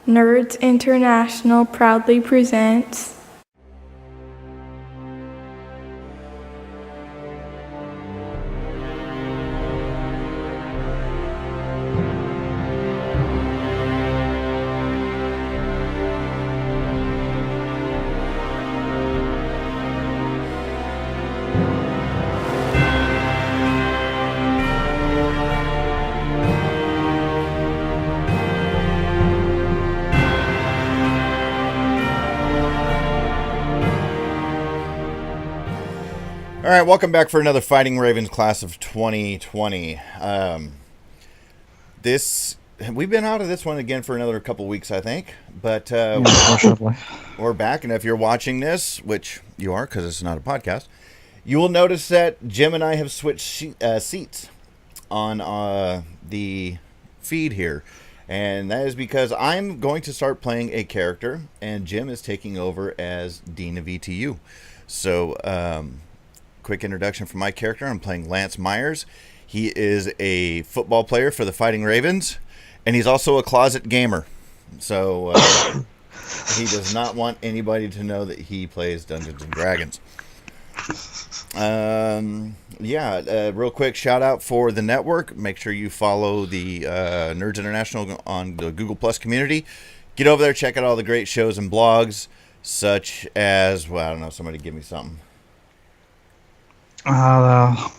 Nerds International proudly presents All right, welcome back for another Fighting Ravens class of 2020. We've been out of this one again for another couple weeks, I think, but we're back. And if you're watching this, which you are because it's not a podcast, you will notice that Jim and I have switched seats on the feed here, and that is because I'm going to start playing a character, and Jim is taking over as Dean of ETU. So, quick introduction for my character. I'm playing Lance Myers. He is a football player for the Fighting Ravens, and he's also a closet gamer. So he does not want anybody to know that he plays Dungeons and Dragons. Real quick shout out for the network. Make sure you follow the Nerds International on the Google Plus community. Get over there, check out all the great shows and blogs, such as, well, I don't know, somebody give me something. Wild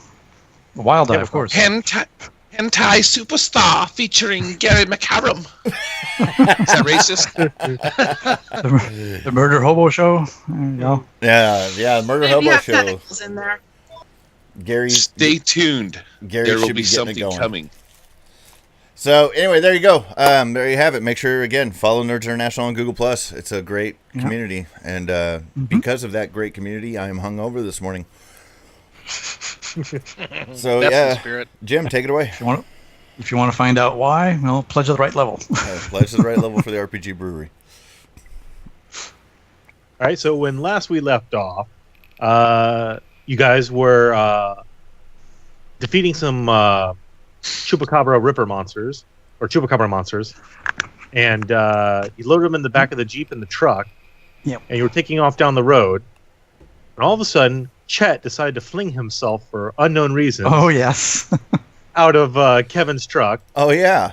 Eye, of course. Hentai Superstar featuring Gary McCarrum. Is that racist? the Murder Hobo Show. There you go. Yeah, Murder Hobo Show. In there. Gary, stay tuned. Gary there will should be something coming. So anyway, there you go. There you have it. Make sure, again, follow Nerds International on Google Plus. It's a great community, and because of that great community, I am hungover this morning. So spirit. Jim, take it away. If you want to find out why, well, pledge at the right level. Pledge to the right level for the RPG Brewery. All right. So when last we left off, you guys were defeating some Chupacabra Ripper monsters, or Chupacabra monsters, and you loaded them in the back of the Jeep and the truck. Yep. And you were taking off down the road, and all of a sudden, Chet decided to fling himself for unknown reasons. Oh, yes. out of Kevin's truck. Oh, yeah.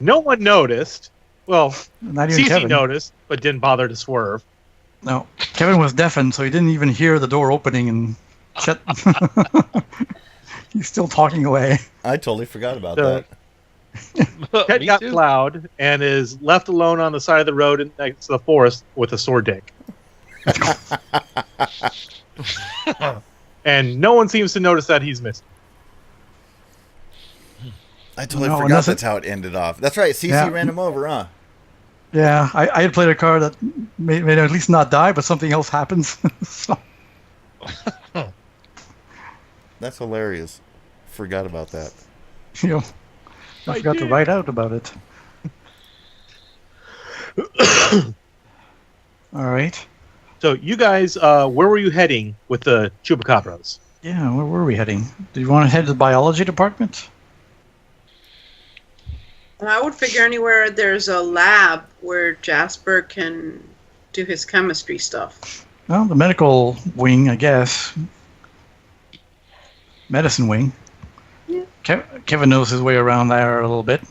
No one noticed. Well, not even Cece Kevin noticed, but didn't bother to swerve. No. Kevin was deafened, so he didn't even hear the door opening, and Chet... He's still talking away. I totally forgot about that. Chet got plowed and is left alone on the side of the road next to the forest with a sore dick. And no one seems to notice that he's missing. I totally forgot that's how it ended off. That's right, CC ran him over, huh? Yeah, I had played a card that made at least not die, but something else happens. So. That's hilarious. Forgot about that. I forgot to write out about it. All right. So you guys, where were you heading with the Chupacabras? Yeah, where were we heading? Do you want to head to the biology department? I would figure anywhere there's a lab where Jasper can do his chemistry stuff. Well, the medical wing, I guess. Medicine wing. Yeah. Kevin knows his way around there a little bit.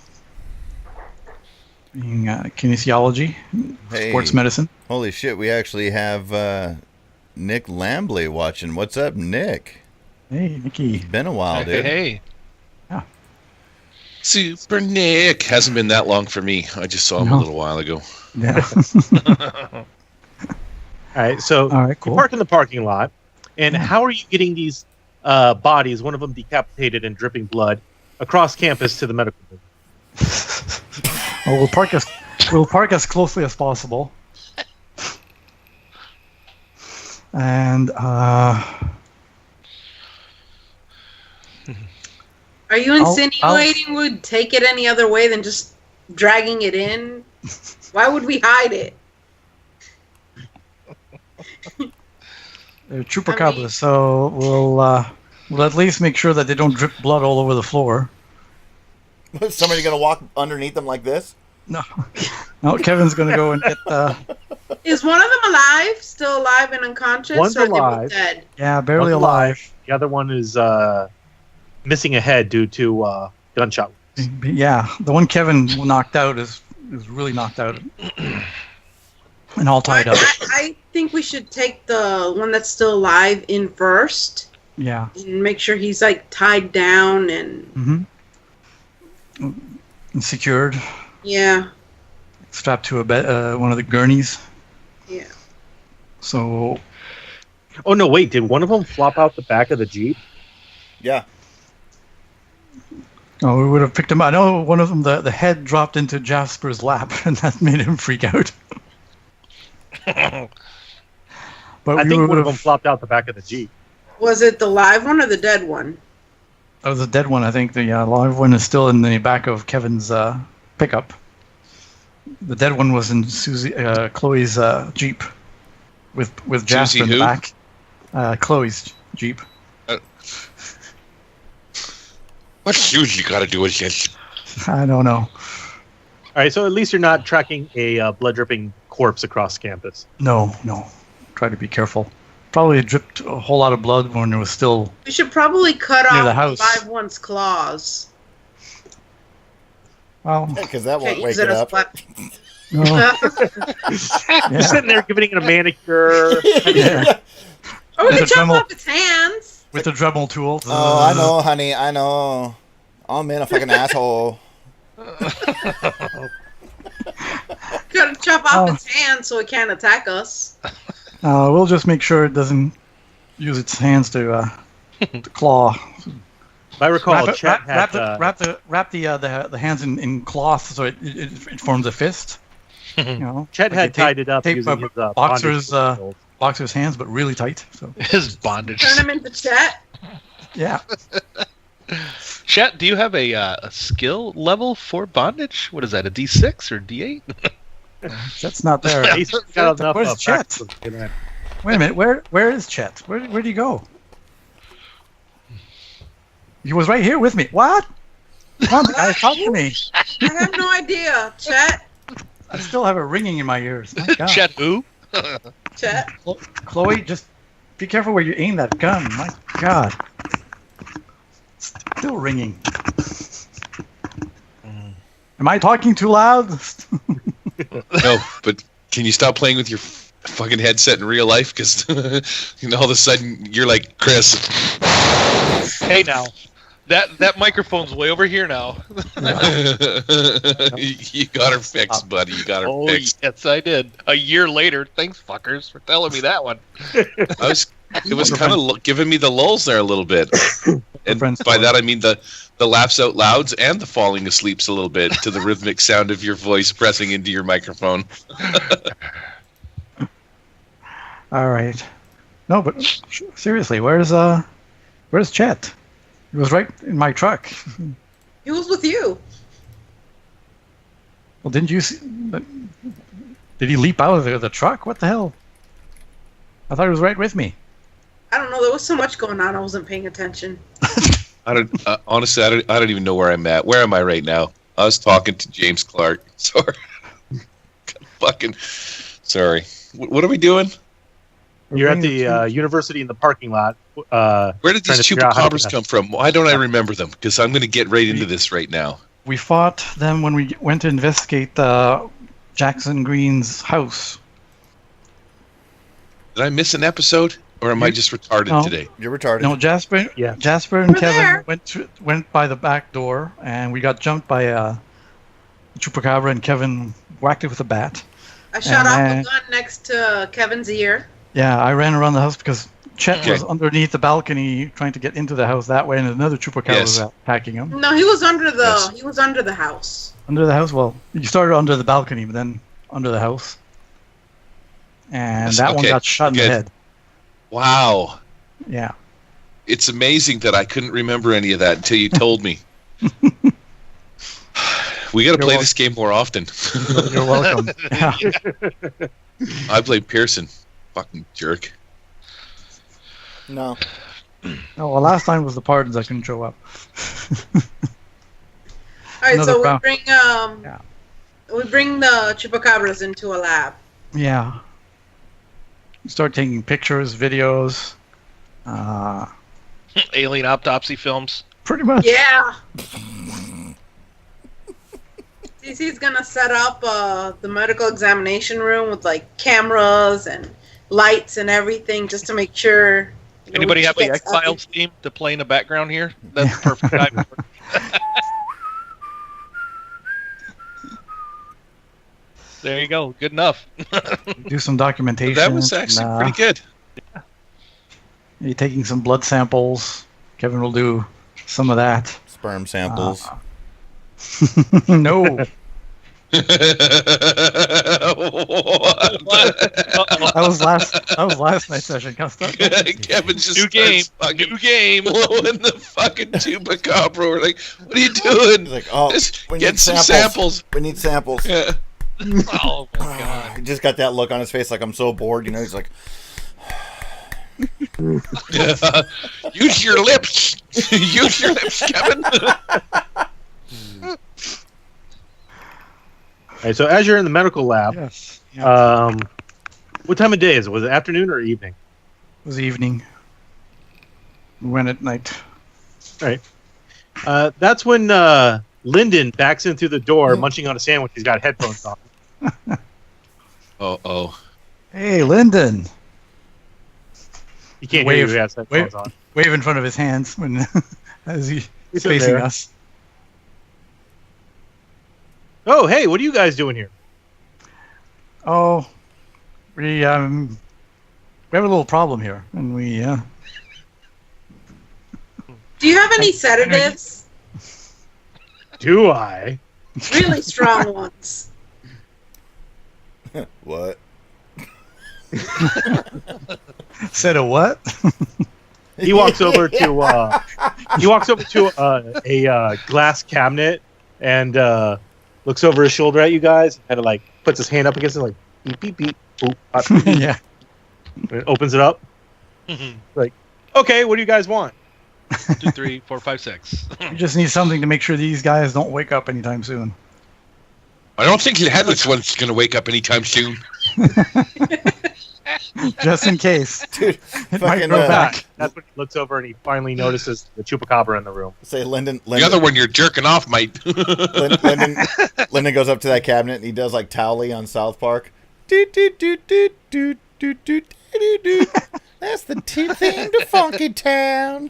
Being kinesiology, sports medicine. Holy shit, we actually have Nick Lambley watching. What's up, Nick? Hey, Nicky. It's been a while, dude. Hey. Yeah. Super Nick. Hasn't been that long for me. I just saw him a little while ago. Yeah. All right, so cool. You park in the parking lot, and how are you getting these bodies, one of them decapitated and dripping blood, across campus to the medical building? Well, we'll park as closely as possible. And are you insinuating we'd take it any other way than just dragging it in? Why would we hide it? They're chupacabras, so we'll at least make sure that they don't drip blood all over the floor. Is somebody going to walk underneath them like this? No. No, Kevin's gonna go and get. Is one of them alive? Still alive and unconscious? One's or are they both alive. dead? Yeah, barely One's alive. The other one is missing a head due to gunshot wounds. Yeah, the one Kevin knocked out is really knocked out and all tied up. I think we should take the one that's still alive in first. Yeah. And make sure he's like tied down and. And secured. Yeah. Strapped to a bed, one of the gurneys. Yeah. So. Oh no! Wait, did one of them flop out the back of the Jeep? Yeah. Oh, we would have picked him up. I know one of them, the head dropped into Jasper's lap, and that made him freak out. But I think one of them flopped out the back of the Jeep. Was it the live one or the dead one? Oh, the dead one. I think the live one is still in the back of Kevin's pickup. The dead one was in Chloe's Jeep with Jasper in the back. Chloe's Jeep. What shoes you got to do with this? I don't know. All right, so at least you're not tracking a blood dripping corpse across campus. No. Try to be careful. Probably dripped a whole lot of blood when it was still. We should probably cut Near off the house. the live one's claws. Well, Because that won't Can't wake use it it as up. weapon. no. You're sitting there giving it a manicure. Yeah. Or we With could a chop Dremel. off its hands. With the Dremel tool. Oh, I know, honey. I know. I'm in a fucking asshole. Gotta chop off its hands so it can't attack us. We'll just make sure it doesn't use its hands to claw. If I recall, Chet had Wrap the hands in cloth so it forms a fist. You know, Chet like had you tied it up tape using his boxer's bondage. boxer's hands, but really tight. So His bondage. Turn him into Chet. yeah, Chet, do you have a skill level for bondage? What is that, a D6 or D8? Chet's not there. He's got enough Where's Chet? practice to get that. Wait a minute, where is Chet? Where'd he go? He was right here with me. What? Come on, guys, talk to me. I have no idea. Chet. I still have a ringing in my ears. My God. Chet who? Chet. Chloe, just be careful where you aim that gun. My God. Still ringing. Am I talking too loud? No, but can you stop playing with your fucking headset in real life? Because all of a sudden you're like Chris. Hey now. That microphone's way over here now. You got her fixed, buddy. You got her Oh, fixed. yes, I did. A year later. Thanks, fuckers, for telling me that one. It was kind of giving me the lulls there a little bit. And Friends by story. that I mean the laughs out louds and the falling asleeps a little bit to the rhythmic sound of your voice pressing into your microphone. All right. No, but seriously, where's Chet? He was right in my truck. He was with you. Well, didn't you see? Did he leap out of the truck? What the hell? I thought he was right with me. I don't know. There was so much going on. I wasn't paying attention. Honestly, I don't even know where I'm at. Where am I right now? I was talking to James Clark. Sorry. Fucking sorry. What are we doing? You're at the university in the parking lot. Where did trying these to figure out how to chupacabras come from? Why don't I remember them? Because I'm going to get right into this right now. We fought them when we went to investigate Jackson Green's house. Did I miss an episode, or am I just retarded No. today? You're retarded. No, Jasper and We're Kevin there. went by the back door, and we got jumped by a chupacabra, and Kevin whacked it with a bat. I shot off And- the gun next to Kevin's ear. Yeah, I ran around the house because Chet Okay. was underneath the balcony trying to get into the house that way, and another chupacabra was attacking him. No, he was under the. Yes. He was under the house. Under the house? Well, you started under the balcony, but then under the house. And Yes, that one okay, got shot in the good. head. Wow. Yeah. It's amazing that I couldn't remember any of that until you told me. We got to play this game more often. You're welcome. Yeah. I blame Pearson. Fucking jerk. No. Oh, well, last time was the pardons I couldn't show up. All right, Another so we round. bring Yeah. We bring the chupacabras into a lab. Yeah. Start taking pictures, videos. Alien autopsy films. Pretty much. Yeah. CC's gonna set up the medical examination room with like cameras and lights and everything just to make sure. Anybody have the X-Files theme to play in the background here? That's the perfect time. There you go. Good enough. Do some documentation. That was actually pretty good. Yeah. You're taking some blood samples. Kevin will do some of that. Sperm samples. No. That was last night's session. Kevin's just new game. Blowing the fucking chupacabra. We're like, what are you doing? He's like, oh, we get need some samples. We need samples. Yeah. Oh my god! He just got that look on his face, like I'm so bored. You know, he's like, use your lips. Use your lips, Kevin. All right, so as you're in the medical lab, Yes. Yeah. what time of day is it? Was it afternoon or evening? It was evening. We went at night. All right. That's when Lyndon backs in through the door, munching on a sandwich. He's got headphones on. Oh. Hey, Lyndon. You can't hear you. He has headphones on. Wave in front of his hands when as he's He's facing there. us. Oh, hey, what are you guys doing here? Oh, we have a little problem here, and we. Do you have any sedatives? Do I? Really strong ones. what? Said a what? He walks over to a glass cabinet and looks over his shoulder at you guys, and like puts his hand up against it, like beep beep beep. Boop, beep, beep. Yeah. And opens it up. Like, okay, what do you guys want? 2, 3, 4, 5, 6. We just need something to make sure these guys don't wake up anytime soon. I don't think the headless one's going to wake up anytime soon. Just in case. Dude, It might fucking, grow back. That's when he looks over and he finally notices the chupacabra in the room. say Lyndon. The other one you're jerking off might. Lyndon goes up to that cabinet and he does like Towley on South Park. Doot, doot, doot, doot, doot, doot, doot, doot, doot. That's the theme to Funky Town.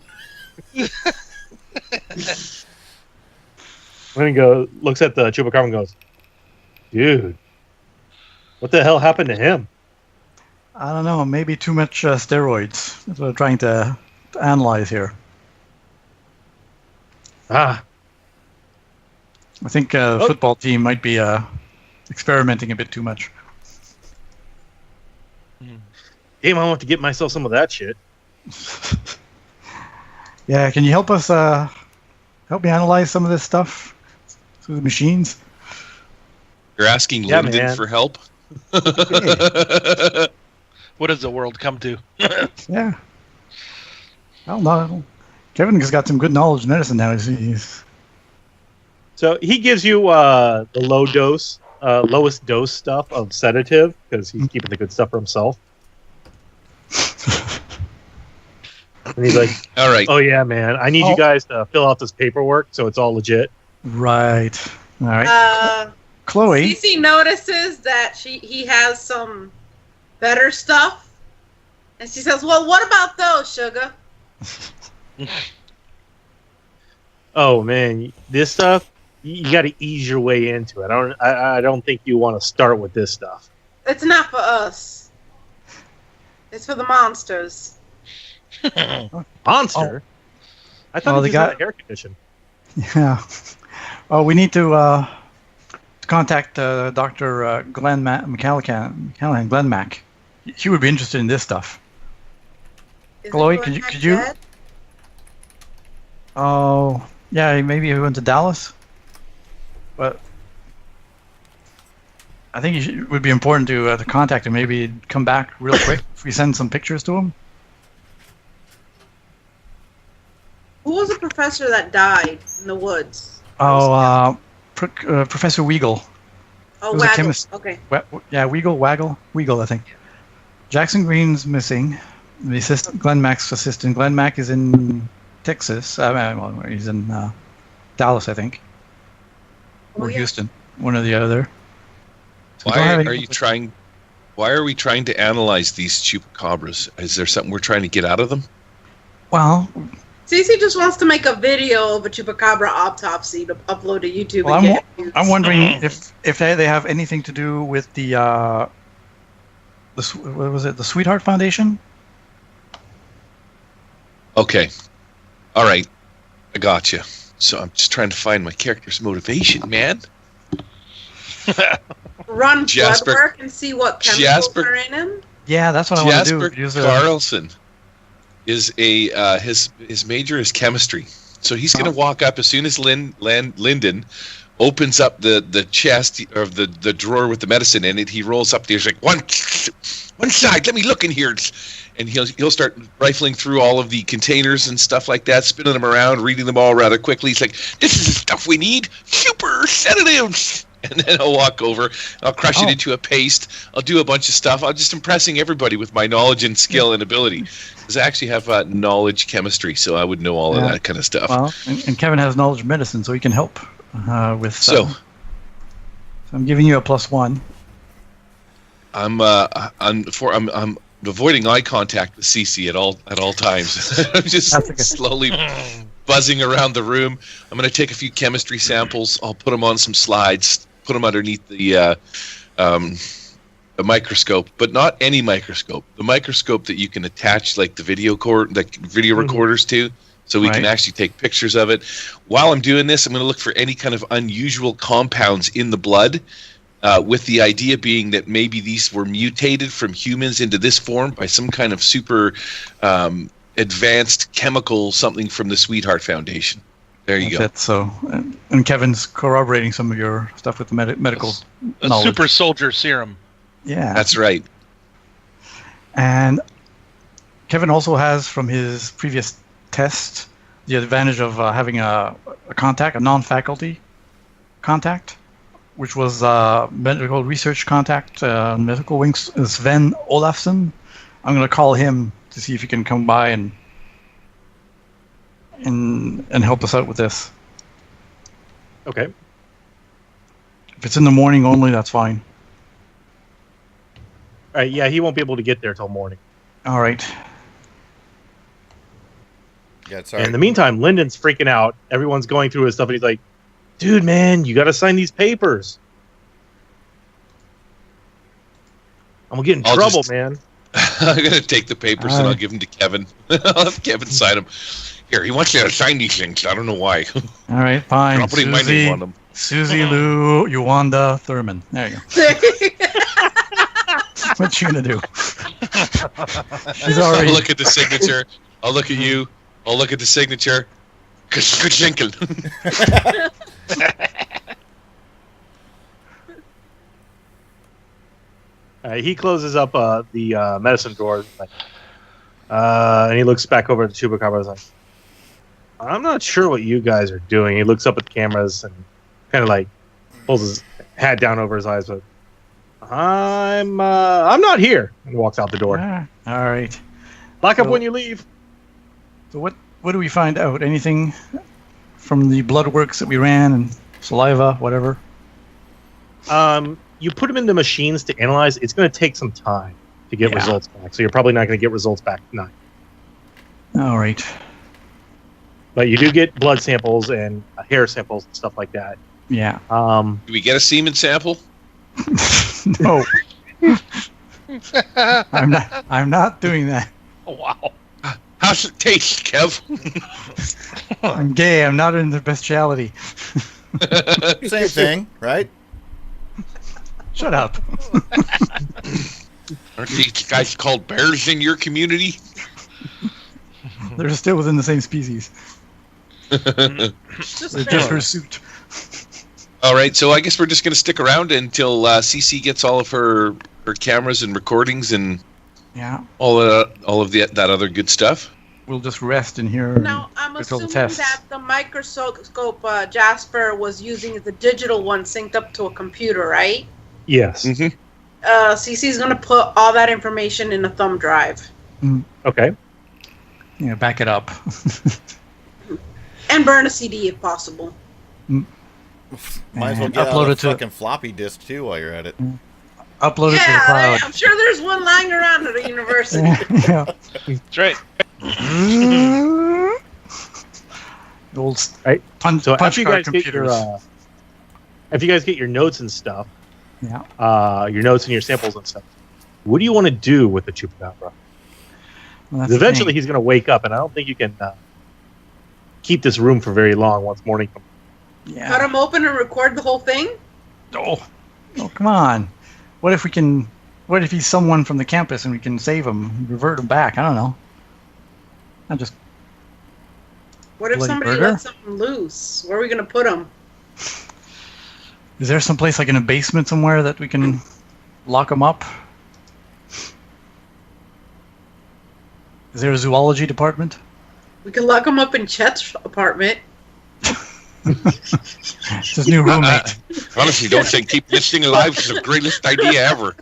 Then he looks at the chupacabra and goes, "Dude, what the hell happened to him?" I don't know. Maybe too much steroids. That's what I'm trying to analyze here. Ah, I think the football team might be experimenting a bit too much. damn, I want to get myself some of that shit. Yeah, can you help us? Help me analyze some of this stuff through the machines. You're asking Yeah, Lyndon man. for help? What does the world come to? Yeah. Well, no. Kevin has got some good knowledge of medicine now. He's So he gives you the lowest dose stuff of sedative because he's keeping the good stuff for himself. And he's like, All right. "Oh yeah, man, I need you guys to fill out this paperwork so it's all legit." right. All right. Chloe. Cece notices that he has some better stuff, and she says, "Well, what about those, sugar?" Oh man, this stuff you got to ease your way into it. I don't think you want to start with this stuff. It's not for us. It's for the monsters. Monster. I thought they he got got- a hair condition. Yeah. Oh, we need to contact Dr. Glenn McCallahan, Glenn Mac. He would be interested in this stuff. Is Chloe, it could you- Glenn could you- dead? Oh, yeah, maybe he went to Dallas. But I think it would be important to contact him. Maybe he'd come back real quick if we send some pictures to him. Who was the professor that died in the woods? Oh, Professor Weagle. Oh, It was a Waggle. chemist. Okay. Weagle, I think. Jackson Green's missing. The assistant, Glenn Mack's assistant. Glenn Mack is in Texas. Well, he's in Dallas, I think, or yeah. Houston, one or the other. So Why are we trying to analyze these chupacabras? Is there something we're trying to get out of them? Well, Cece just wants to make a video of a chupacabra autopsy to upload to YouTube. well, and get views. I'm wondering if they have anything to do with the what was it? The Sweetheart Foundation? Okay. All right. I got you. So I'm just trying to find my character's motivation, man. Run blood Jasper- work and see what chemicals Jasper- are in him. Yeah, that's what I want to Jasper do. Carlson is his major is chemistry. So he's going to walk up as soon as Lyndon opens up the chest or the drawer with the medicine in it. He rolls up there. He's like, one side. Let me look in here. And he'll start rifling through all of the containers and stuff like that, spinning them around, reading them all rather quickly. He's like, this is the stuff we need. Super sedatives. And then I'll walk over. I'll crush it into a paste. I'll do a bunch of stuff. I'm just impressing everybody with my knowledge and skill and ability. Because I actually have knowledge chemistry, so I would know all of that kind of stuff. Well, and Kevin has knowledge of medicine, so he can help with. So I'm giving you a +1. I'm avoiding eye contact with Cece at all times. I'm just slowly buzzing around the room. I'm going to take a few chemistry samples. I'll put them on some slides, put them underneath the microscope, but not any microscope. The microscope that you can attach like the video recorders to, so we can actually take pictures of it. While I'm doing this, I'm going to look for any kind of unusual compounds in the blood. With the idea being that maybe these were mutated from humans into this form by some kind of super advanced chemical something from the Sweetheart Foundation. There you go. That's it. So, and Kevin's corroborating some of your stuff with the medical knowledge. Super soldier serum. Yeah. That's right. And Kevin also has, from his previous test, the advantage of having a non-faculty contact, which was medical research contact, medical wing, Sven Olafsson. I'm going to call him to see if he can come by and help us out with this. Okay. If it's in the morning only, that's fine. All right. Yeah, he won't be able to get there till morning. All right. Yeah, sorry. In the meantime, Lyndon's freaking out. Everyone's going through his stuff, and he's like, dude, man, you got to sign these papers. I'm going to get in trouble, man. I'm going to take the papers and I'll give them to Kevin. I'll have Kevin sign them. Here, he wants you to sign these things. I don't know why. All right, fine. I'm putting my name on them. Susie Lou Yuwanda Thurman. There you go. What you going to do? She's already... I'll look at the signature. I'll look at you. I'll look at the signature. Good thinking. He closes up the medicine drawer, and he looks back over at the Chupacabra. Like, I'm not sure what you guys are doing. He looks up at the cameras and kind of like pulls his hat down over his eyes, but I'm not here, and walks out the door. All right. Lock up when you leave. So what do we find out? Anything from the blood works that we ran and saliva, whatever? You put them into machines to analyze. It's going to take some time to get results back, so you're probably not going to get results back tonight. All right. But you do get blood samples and hair samples and stuff like that. Yeah. Do we get a semen sample? No. I'm not doing that. Oh, wow. How's it taste, Kev? I'm gay. I'm not in the bestiality. Same thing, right? Shut up. Aren't these guys called bears in your community? They're still within the same species. They're just her suit. All right, so I guess we're just going to stick around until CC gets all of her cameras and recordings and all of that other good stuff. we'll just rest in here. Now, I'm until the assuming test. that the microscope Jasper was using is the digital one synced up to a computer, right? Yes. Mm-hmm. CC's going to put all that information in a thumb drive. Okay. Yeah, back it up. And burn a CD if possible. Might as well And get upload out a it to- fucking floppy disk too while you're at it. Upload it to the Yeah, cloud. I'm sure there's one lying around at a university. Yeah. That's right. The old Right. punch, So punch after you card guys get your, computers. if you guys get your notes and stuff, Yeah. your notes and your samples and stuff, what do you want to do with the chupacabra? Well, that's 'Cause the eventually thing. he's going to wake up, and I don't think you can keep this room for very long once morning comes. Yeah. Cut them open and record the whole thing? Oh, come on. What if he's someone from the campus and we can save him, revert him back? I don't know. What if Bloody somebody burger? lets them loose? Where are we going to put them? Is there some place like in a basement somewhere that we can lock him up? Is there a zoology department? We can lock them up in Chet's apartment. It's his new roommate. Honestly, don't think keep this thing alive is the greatest idea ever.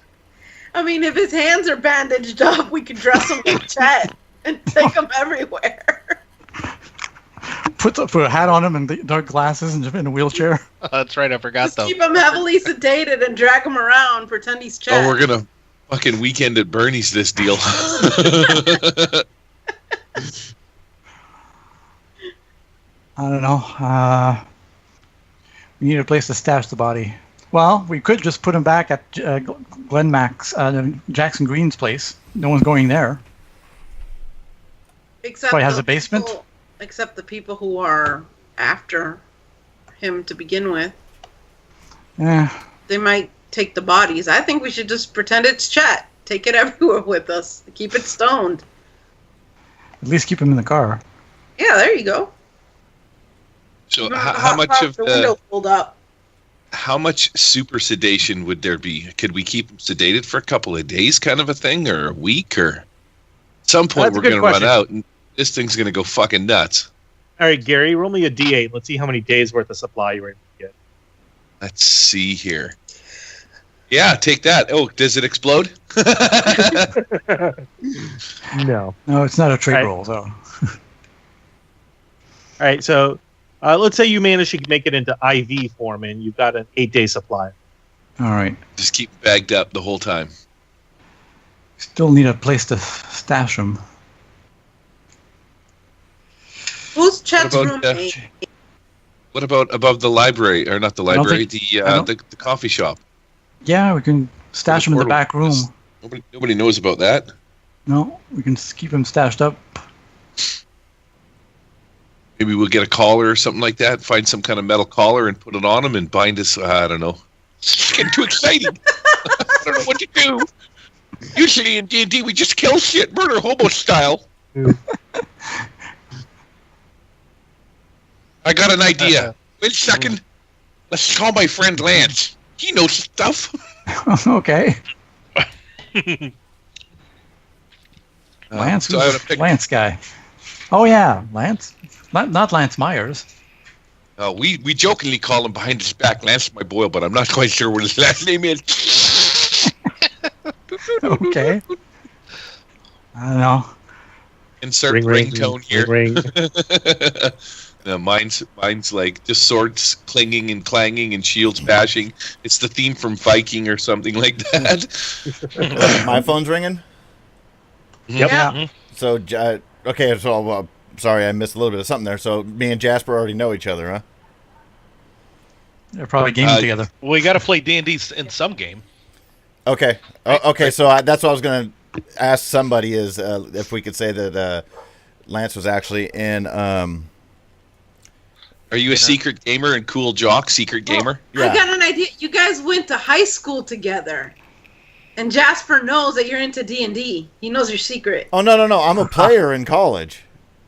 I mean, if his hands are bandaged up, we could dress him like Chet and take him everywhere. Put a hat on him and dark glasses and just in a wheelchair. That's right. I forgot Just though. keep him heavily sedated and drag him around, pretend he's Chet. Oh, we're gonna fucking weekend at Bernie's this deal. I don't know. We need a place to stash the body. Well, we could just put him back at Jackson Green's place. No one's going there. Except Probably has the a basement? people- except the people who are after him to begin with. Yeah. They might take the bodies. I think we should just pretend it's Chet. Take it everywhere with us. Keep it stoned. At least keep him in the car. Yeah, there you go. So Remember how the much hot of the window pulled up? how much super sedation would there be? Could we keep him sedated for a couple of days, kind of a thing, or a week, or at some point That's a we're good going to run question. out, and this thing's going to go fucking nuts. All right, Gary, roll me a D8. Let's see how many days worth of supply you're able to get. Let's see here. Yeah, take that. Oh, does it explode? No. No, it's not a trade Right. roll, so. All right, so let's say you manage to make it into IV form, and you've got an 8-day supply. All right. Just keep bagged up the whole time. Still need a place to stash him. Who's Chet's about, roommate? What about above the library, or not the I don't library, think- I don't- the coffee shop? Yeah, we can stash him in the back room. Nobody knows about that. No, we can keep him stashed up. Maybe we'll get a collar or something like that. Find some kind of metal collar and put it on him and bind us. I don't know. It's getting too exciting. I don't know what to do. Usually in D&D we just kill shit, murder hobo style. I got an idea. Wait a second. Let's call my friend Lance. He knows stuff. Okay. Lance, so I who's have to pick. Lance guy. Oh yeah, Lance. Not Lance Myers. We jokingly call him behind his back Lance my boy, but I'm not quite sure what his last name is. Okay. I don't know. Insert Ring, ringtone here. ring. No, mine's like just swords clanging and clanging and shields bashing. It's the theme from Viking or something like that. My phone's ringing. Yep. Yeah. So, okay, so sorry, I missed a little bit of something there. So, me and Jasper already know each other, huh? They're probably gaming together. We got to play D&D in some game. Okay. Okay, so that's what I was going to ask somebody is if we could say that Lance was actually in. Are you a secret gamer and cool jock, secret gamer? Yeah. I got an idea. You guys went to high school together, and Jasper knows that you're into D&D. He knows your secret. Oh, no. I'm a player in college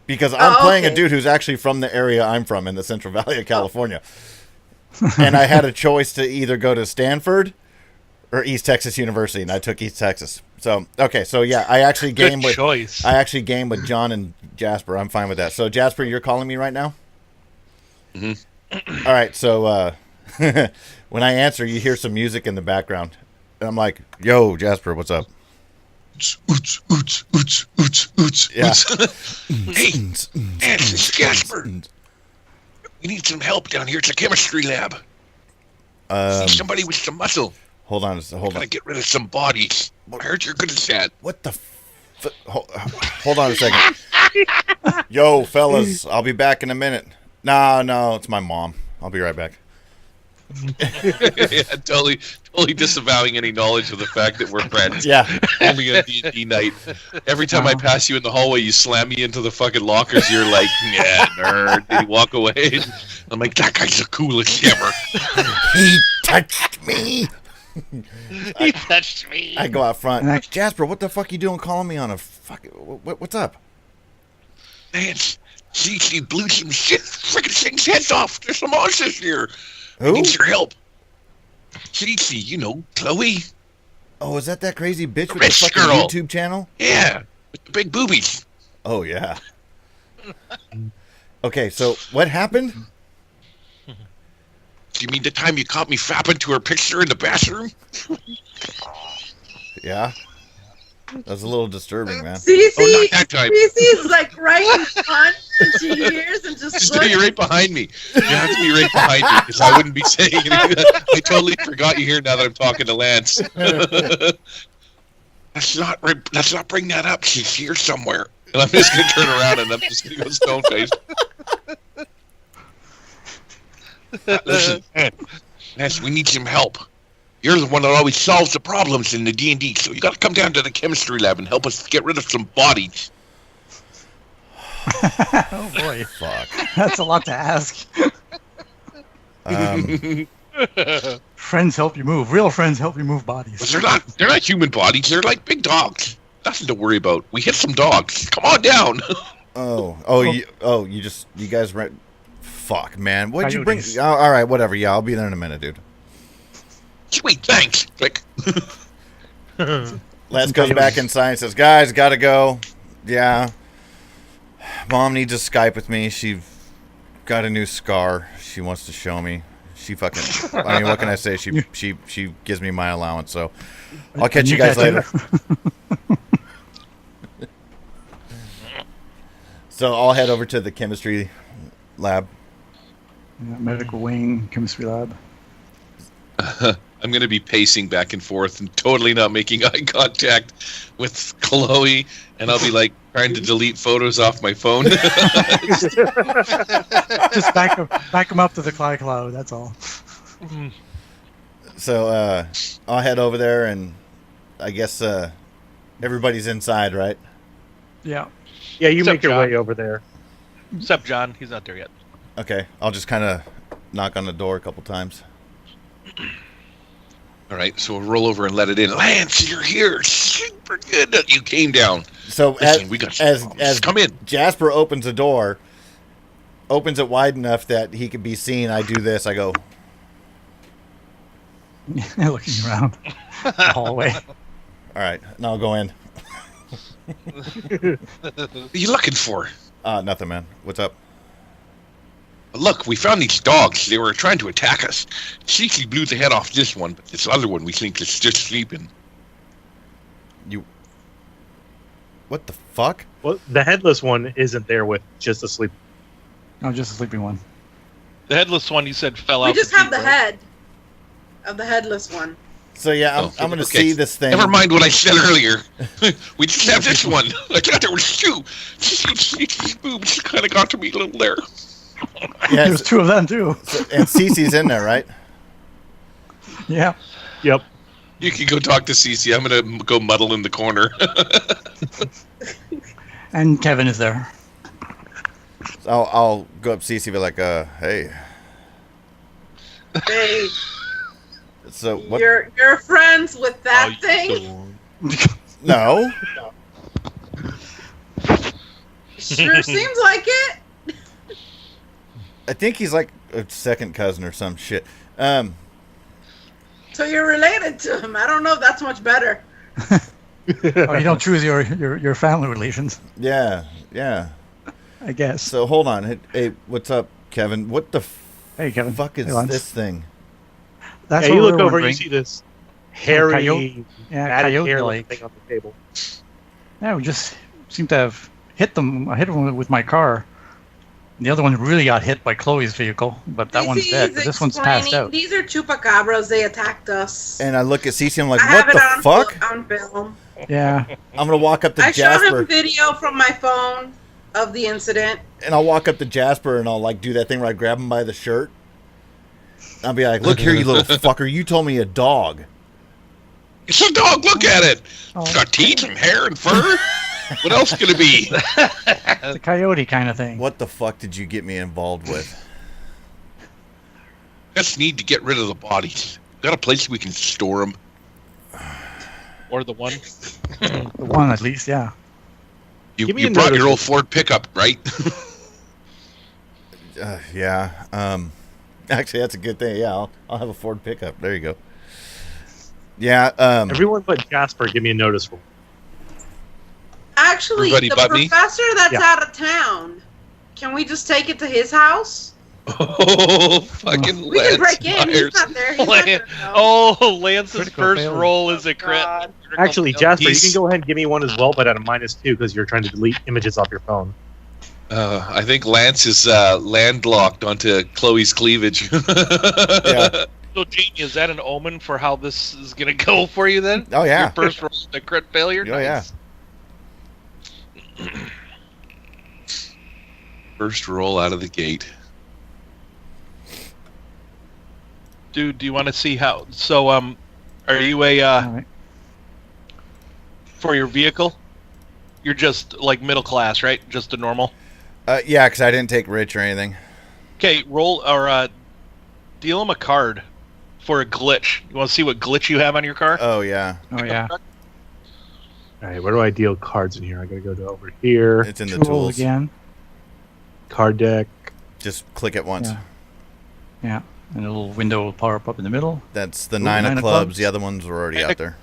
because I'm playing a okay. dude who's actually from the area I'm from in the Central Valley of California. And I had a choice to either go to Stanford or East Texas University, and I took East Texas. So okay, so yeah, I actually game Good with choice. John and Jasper. I'm fine with that. So Jasper, you're calling me right now? Mm-hmm. All right, so when I answer, you hear some music in the background. And I'm like, yo, Jasper, what's up? Oots, oots, oots, oots, oots, Yeah. Hey, this is Jasper. We need some help down here at the chemistry lab. Need somebody with some muscle. Hold on. Gotta get rid of some bodies. I heard you're good at that. What the hold on a second. Yo, fellas, I'll be back in a minute. No, it's my mom. I'll be right back. Yeah, totally disavowing any knowledge of the fact that we're friends. Yeah. Only a D&D night. Every time I pass you in the hallway, you slam me into the fucking lockers. You're like, yeah, nerd. And you walk away. I'm like, that guy's the coolest ever. He touched me. He touched me. I go out front. Jasper, what the fuck you doing calling me on a fucking... What's up? Man, she blew some shit freaking things' heads off. There's some monsters here. Who? Needs your help. Cece, you know, Chloe. Oh, is that crazy bitch with the Rich fucking girl. YouTube channel? Yeah, with the big boobies. Oh, yeah. Okay, so what happened? You mean the time you caught me fapping to her picture in the bathroom? Yeah. That was a little disturbing, man. Cece, Oh, not that time. Cece's like right in front, and she hears and just looks. You're right behind me. You have to be right behind me because I wouldn't be saying anything. I totally forgot you here now that I'm talking to Lance. Let's not bring that up. She's here somewhere. And I'm just going to turn around and I'm just going to go stone-faced. Listen, Lance, we need some help. You're the one that always solves the problems in the D&D, so you got to come down to the chemistry lab and help us get rid of some bodies. Oh boy, Fuck. that's a lot to ask. Friends help you move. Real friends help you move bodies. But they're not human bodies. They're like big dogs. Nothing to worry about. We hit some dogs. Come on down. You guys rent. Fuck, man. What'd you bring? Coyotes. Oh, all right, whatever. Yeah, I'll be there in a minute, dude. Sweet, thanks. Click. Les goes back inside and says, guys, gotta go. Yeah. Mom needs a Skype with me. She got a new scar. She wants to show me. She fucking... I mean, what can I say? She gives me my allowance, so... I'll catch you guys later. So I'll head over to the chemistry lab. Yeah, medical wing, chemistry lab. I'm going to be pacing back and forth and totally not making eye contact with Chloe, and I'll be like trying to delete photos off my phone. Just back them up to the cloud. That's all. So I'll head over there, and I guess everybody's inside, right? Yeah. Yeah, you Except make your John. way over there. Except John, he's not there yet. Okay, I'll just kind of knock on the door a couple times. All right, so we'll roll over and let it in. Lance, you're here. Super good that you came down. So Listen, we got some problems. as Come in. Jasper opens the door, opens it wide enough that he can be seen, I do this. I go, Looking around the hallway. all right, now I'll go in. What are you looking for? Nothing, man. What's up? Look, we found these dogs. They were trying to attack us. Cece blew the head off this one, but this other one we think is just sleeping. What the fuck? Well, the headless one isn't there with just a sleep. No, just a sleeping one. The headless one you said fell out. We just the have the jeep, right? head of the headless one. So yeah, I'm going to see this thing. Never mind what I said earlier. We just have this one. I thought there was two. Cece's boobs kind of got to me a little there. Yeah, There's two of them too. and Cece's in there, right? Yeah. Yep. You can go talk to Cece. I'm going to go muddle in the corner. And Kevin is there. So I'll go up to Cece and be like, hey. Hey, So what? you're friends with that thing? No. Sure seems like it. I think he's like a second cousin or some shit. So you're related to him. I don't know if that's much better. Oh, you don't choose your family relations, Yeah. I guess. So hold on. Hey, what's up, Kevin? What the Hey, Kevin. fuck is Hey, Lance. this thing? That's Hey, what you look we're over, you wondering. see this hairy, coyote. Yeah, matted coyote hair like. thing on the table. Yeah, we just seem to have hit them. I hit one with my car. The other one really got hit by Chloe's vehicle, but that one's dead. But this one's passed out. These are chupacabras. They attacked us. And I look at Cece, I'm like, I have what it the on fuck? on film. Yeah. I'm gonna walk up to I showed Jasper, him video from my phone of the incident. and I'll walk up to Jasper, and I'll like do that thing where I grab him by the shirt. I'll be like, look here, you little fucker. You told me a dog. It's a dog. Look at it. Oh. It's got teeth and hair and fur. What else could it be? It's a coyote kind of thing. What the fuck did you get me involved with? Just need to get rid of the bodies. Got a place we can store them. Or the one. The one at least, yeah. You Give me a brought your notice. old Ford pickup, right? Yeah. Actually, that's a good thing. Yeah, I'll have a Ford pickup. There you go. Yeah. Everyone but Jasper, give me a notice roll. Actually, Everybody the but me? professor that's Yeah. out of town, can we just take it to his house? Oh, fucking We can Lance break in. He's Myers. not there. He's not Lan- gonna know. oh, Lance's Critical first failure. roll is a crit. God. Critical Actually, failure. Jasper, you He's- can go ahead and give me one as well, but at a -2 because you're trying to delete images off your phone. I think Lance is landlocked onto Chloe's cleavage. Yeah. So, Jamie, is that an omen for how this is going to go for you then? Oh, yeah. Your first roll is a crit failure? Oh, yeah. First roll out of the gate. Dude, do you want to see how... So, are you a... All right. For your vehicle? You're just, like, middle class, right? Just a normal? Yeah, because I didn't take rich or anything. Okay, roll, or, deal him a card for a glitch. You want to see what glitch you have on your car? Oh, yeah. Oh, yeah. All right, where do I deal cards in here? I gotta go to over here. It's in the Tools tools. again. Card deck. Just click it once. Yeah. Yeah. And a little window will power up in the middle. That's the Ooh, nine of nine of clubs. clubs. The other ones were already out there.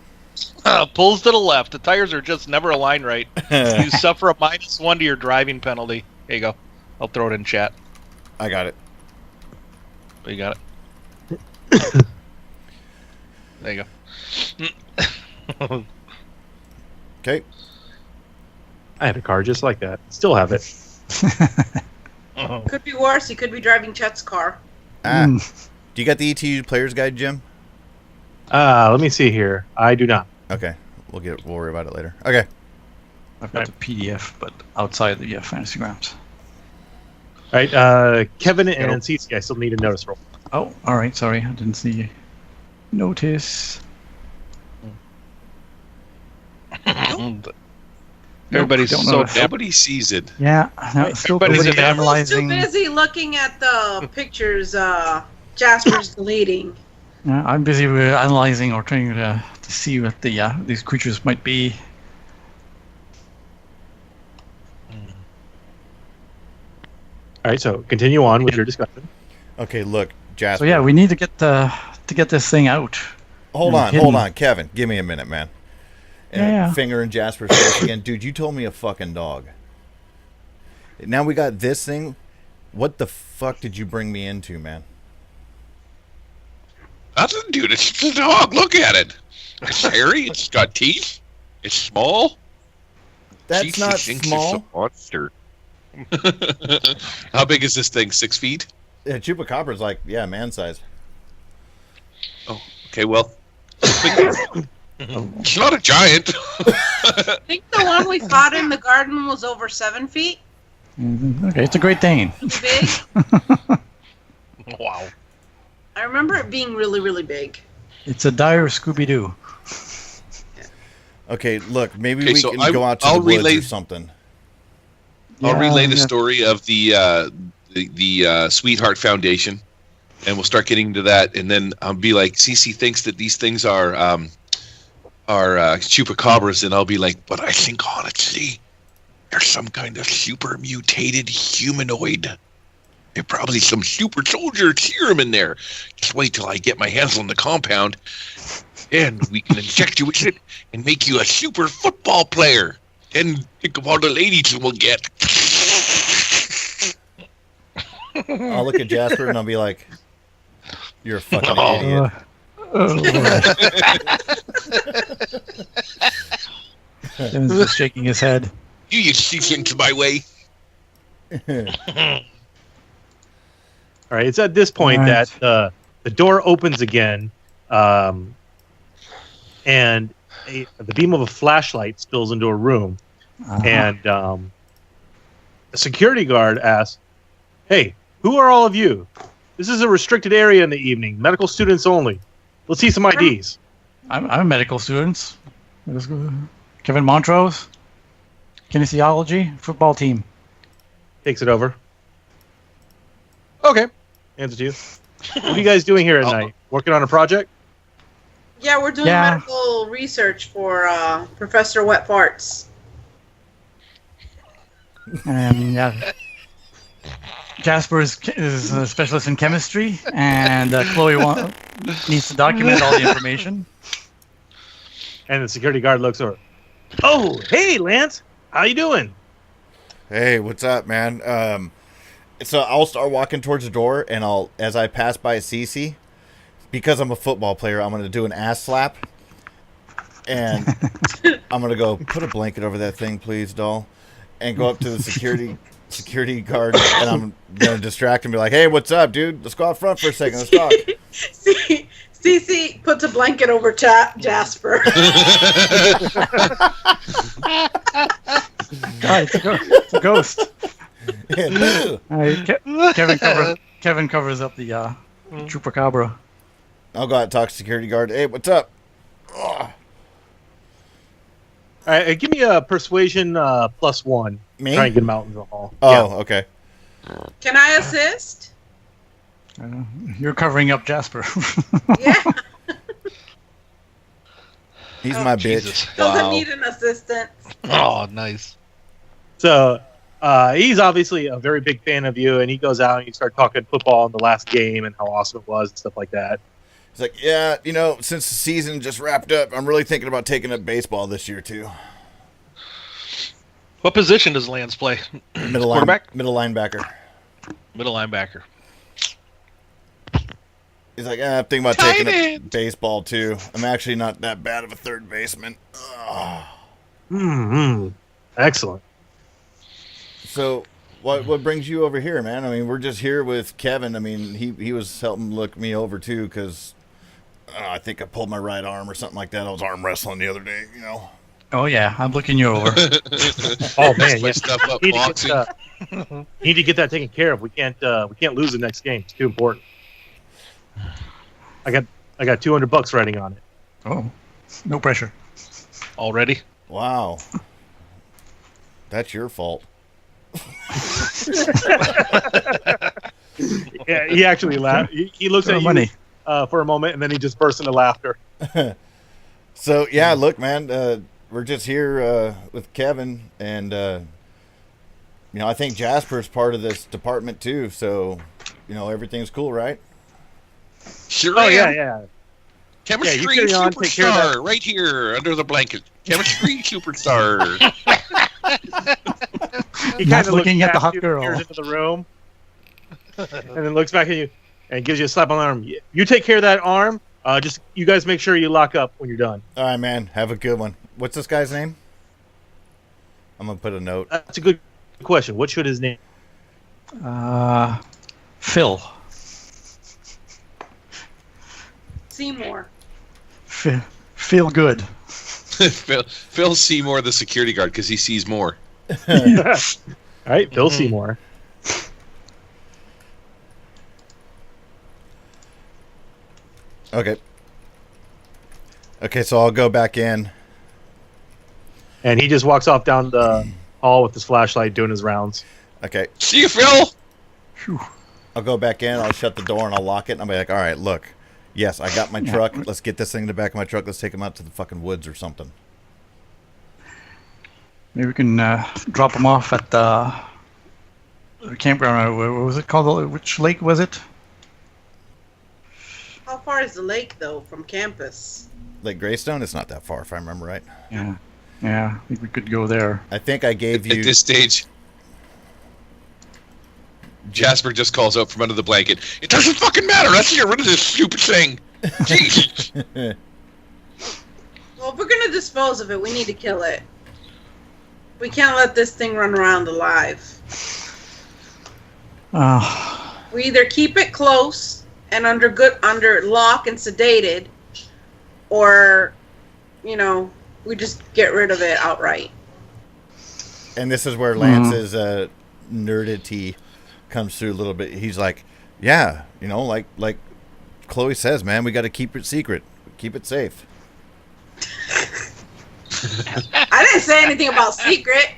Pulls to the left. The tires are just never aligned right. You suffer a -1 to your driving penalty. Here you go. I'll throw it in chat. I got it. You got it. There you go. Okay. I had a car just like that. Still have it. Could be worse. He could be driving Chet's car. Ah. Mm. Do you got the ETU player's guide, Jim? Let me see here. I do not. Okay. We'll worry about it later. Okay. I've got the PDF, but outside the Fantasy Grounds. All right, Kevin and Cece, I still need a notice roll. Oh, all right. Sorry, I didn't see. Notice. Everybody's don't so know. Nobody sees it. Yeah, no, still Everybody's busy in He's too analyzing. busy looking at the pictures Jasper's deleting. Yeah, I'm busy with analyzing or trying to see what these creatures might be. All right, so continue on with your discussion. Okay, look, Jasper. So yeah, we need to get this thing out. Hold on, Kevin. Give me a minute, man. And Yeah. Finger in Jasper's face again. Dude, you told me a fucking dog. Now we got this thing. What the fuck did you bring me into, man? Nothing, dude. It's just a dog. Look at it. It's hairy. It's got teeth. It's small. That's Cece not thinks small. It's a monster. How big is this thing? 6 feet? Yeah, Chupacabra's like, yeah, man size. Okay, well. It's not a giant. I think the one we fought in the garden was over 7 feet. Okay, it's a Great Dane. Really big. Wow. I remember it being really, really big. It's a dire Scooby-Doo. Okay, look, maybe Okay, we so can go out to I'll the woods relay- or something. I'll relay the yeah. story of the Sweetheart Foundation, and we'll start getting to that. And then I'll be like, Cece thinks that these things are chupacabras, and I'll be like, but I think honestly, they're some kind of super mutated humanoid. They're probably some super soldier serum in there. Just wait till I get my hands on the compound. and we can inject you with it and make you a super football player. Then think of all the ladies we'll get. I'll look at Jasper and I'll be like, "You're a fucking idiot." Kevin's just shaking his head. You sneak into my way. All right, it's at this point that the door opens again, and the beam of a flashlight spills into a room, and a security guard asks, "Hey, who are all of you? This is a restricted area in the evening. Medical students only. Let's see some IDs." I'm a medical student. Kevin Montrose, kinesiology, football team. Takes it over. Okay, hands it to you. What are you guys doing here at night? Working on a project? Yeah, we're doing medical research for Professor Wet Farts. And Jasper is a specialist in chemistry, and Chloe needs to document all the information. And the security guard looks over. Oh, hey, Lance. How you doing? Hey, what's up, man? So I'll start walking towards the door, and as I pass by Cece, because I'm a football player, I'm going to do an ass slap. And I'm going to go, "Put a blanket over that thing, please, doll." And go up to the security guard, and I'm going to distract him and be like, "Hey, what's up, dude? Let's go out front for a second. Let's talk." Cece puts a blanket over Jasper. God, it's a ghost. Kevin covers up the chupacabra. I'll go out and talk to security guard. "Hey, what's up?" Ugh. All right, give me a persuasion +1. Me? Try and get him out in the hall. Oh, okay. Can I assist? You're covering up Jasper. Yeah. He's my Jesus. bitch. Doesn't need an assistant. Oh, nice. So he's obviously a very big fan of you, and he goes out and you start talking football in the last game and how awesome it was and stuff like that. He's like, "Yeah, since the season just wrapped up, I'm really thinking about taking up baseball this year, too." What position does Lance play? Quarterback? Middle linebacker. Middle linebacker. He's like, "I'm thinking about taking up baseball, too. I'm actually not that bad of a third baseman." Mm-hmm. Excellent. So, what brings you over here, man? I mean, we're just here with Kevin. I mean, he was helping look me over, too, because I think I pulled my right arm or something like that. I was arm wrestling the other day, Oh yeah, I'm looking you over. Oh man, Split stuff up need boxing. to get that taken care of. We can't lose the next game. It's too important. I got $200 riding on it. Oh, no pressure. Already? Wow. That's your fault. Yeah, he actually laughed. He looks at you for a moment, and then he just bursts into laughter. So yeah, look, man, we're just here with Kevin, and I think Jasper's part of this department too. So everything's cool, right? Sure. Oh yeah. Chemistry you carry on, take care of that. superstar, right here under the blanket. Chemistry superstar. He Not kind of looking at the hot girl. girl. Into the room, and then looks back at you and gives you a slap on the arm. You take care of that arm. Just you guys make sure you lock up when you're done. All right, man. Have a good one. What's this guy's name? I'm gonna put a note. That's a good question. What should his name? Phil. Seymour. Feel good. Phil Seymour, the security guard, because he sees more. All right, Phil Seymour. Okay, so I'll go back in. And he just walks off down the hall with his flashlight doing his rounds. Okay. See you, Phil. I'll go back in, I'll shut the door, and I'll lock it, and I'll be like, "All right, look. Yes, I got my truck. Let's get this thing in the back of my truck. Let's take him out to the fucking woods or something." Maybe we can drop him off at the campground. What was it called? Which lake was it? How far is the lake, though, from campus? Lake Greystone. It's not that far, if I remember right. Yeah. I think we could go there. I think I gave you... At this stage, Jasper just calls out from under the blanket. It doesn't fucking matter. Let's get rid of this stupid thing. Jesus. Well, if we're gonna dispose of it, we need to kill it. We can't let this thing run around alive. We either keep it close and under lock and sedated, or, we just get rid of it outright. And this is where Lance's nerdity comes through a little bit. He's like, yeah, like Chloe says, man, we got to keep it secret, keep it safe. I didn't say anything about secret.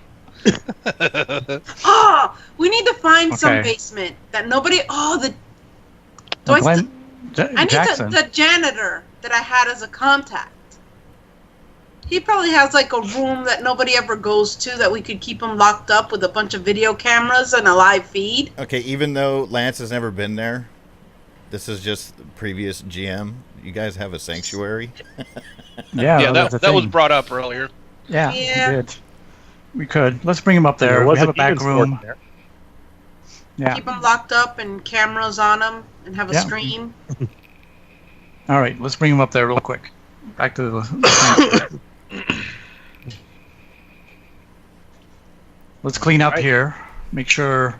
We need to find some basement that nobody. I need the janitor that I had as a contact. He probably has like a room that nobody ever goes to that we could keep him locked up with a bunch of video cameras and a live feed. Okay, even though Lance has never been there, this is just the previous GM. You guys have a sanctuary? Yeah, that was brought up earlier. Yeah, we did. We could. Let's bring him up there. We have a back room. Yeah. Keep him locked up and cameras on him and have a stream. All right, let's bring him up there real quick. Back to the Let's clean up here. Make sure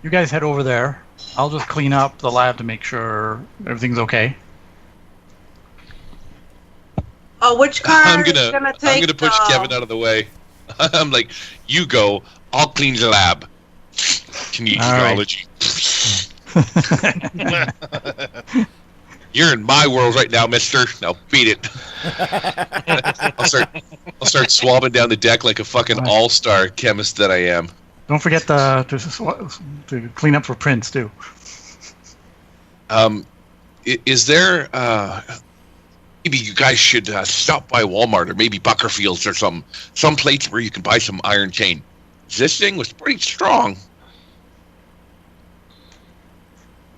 you guys head over there. I'll just clean up the lab to make sure everything's okay. Oh, which car I'm is gonna take? I'm gonna push Kevin out of the way. I'm like, you go. I'll clean the lab. Can you technology? Right. You're in my world right now, mister. Now beat it. I'll start swabbing down the deck like a fucking all-star chemist that I am. Don't forget to clean up for prints too. Is there maybe you guys should stop by Walmart or maybe Buckerfield's or some place where you can buy some iron chain. This thing was pretty strong.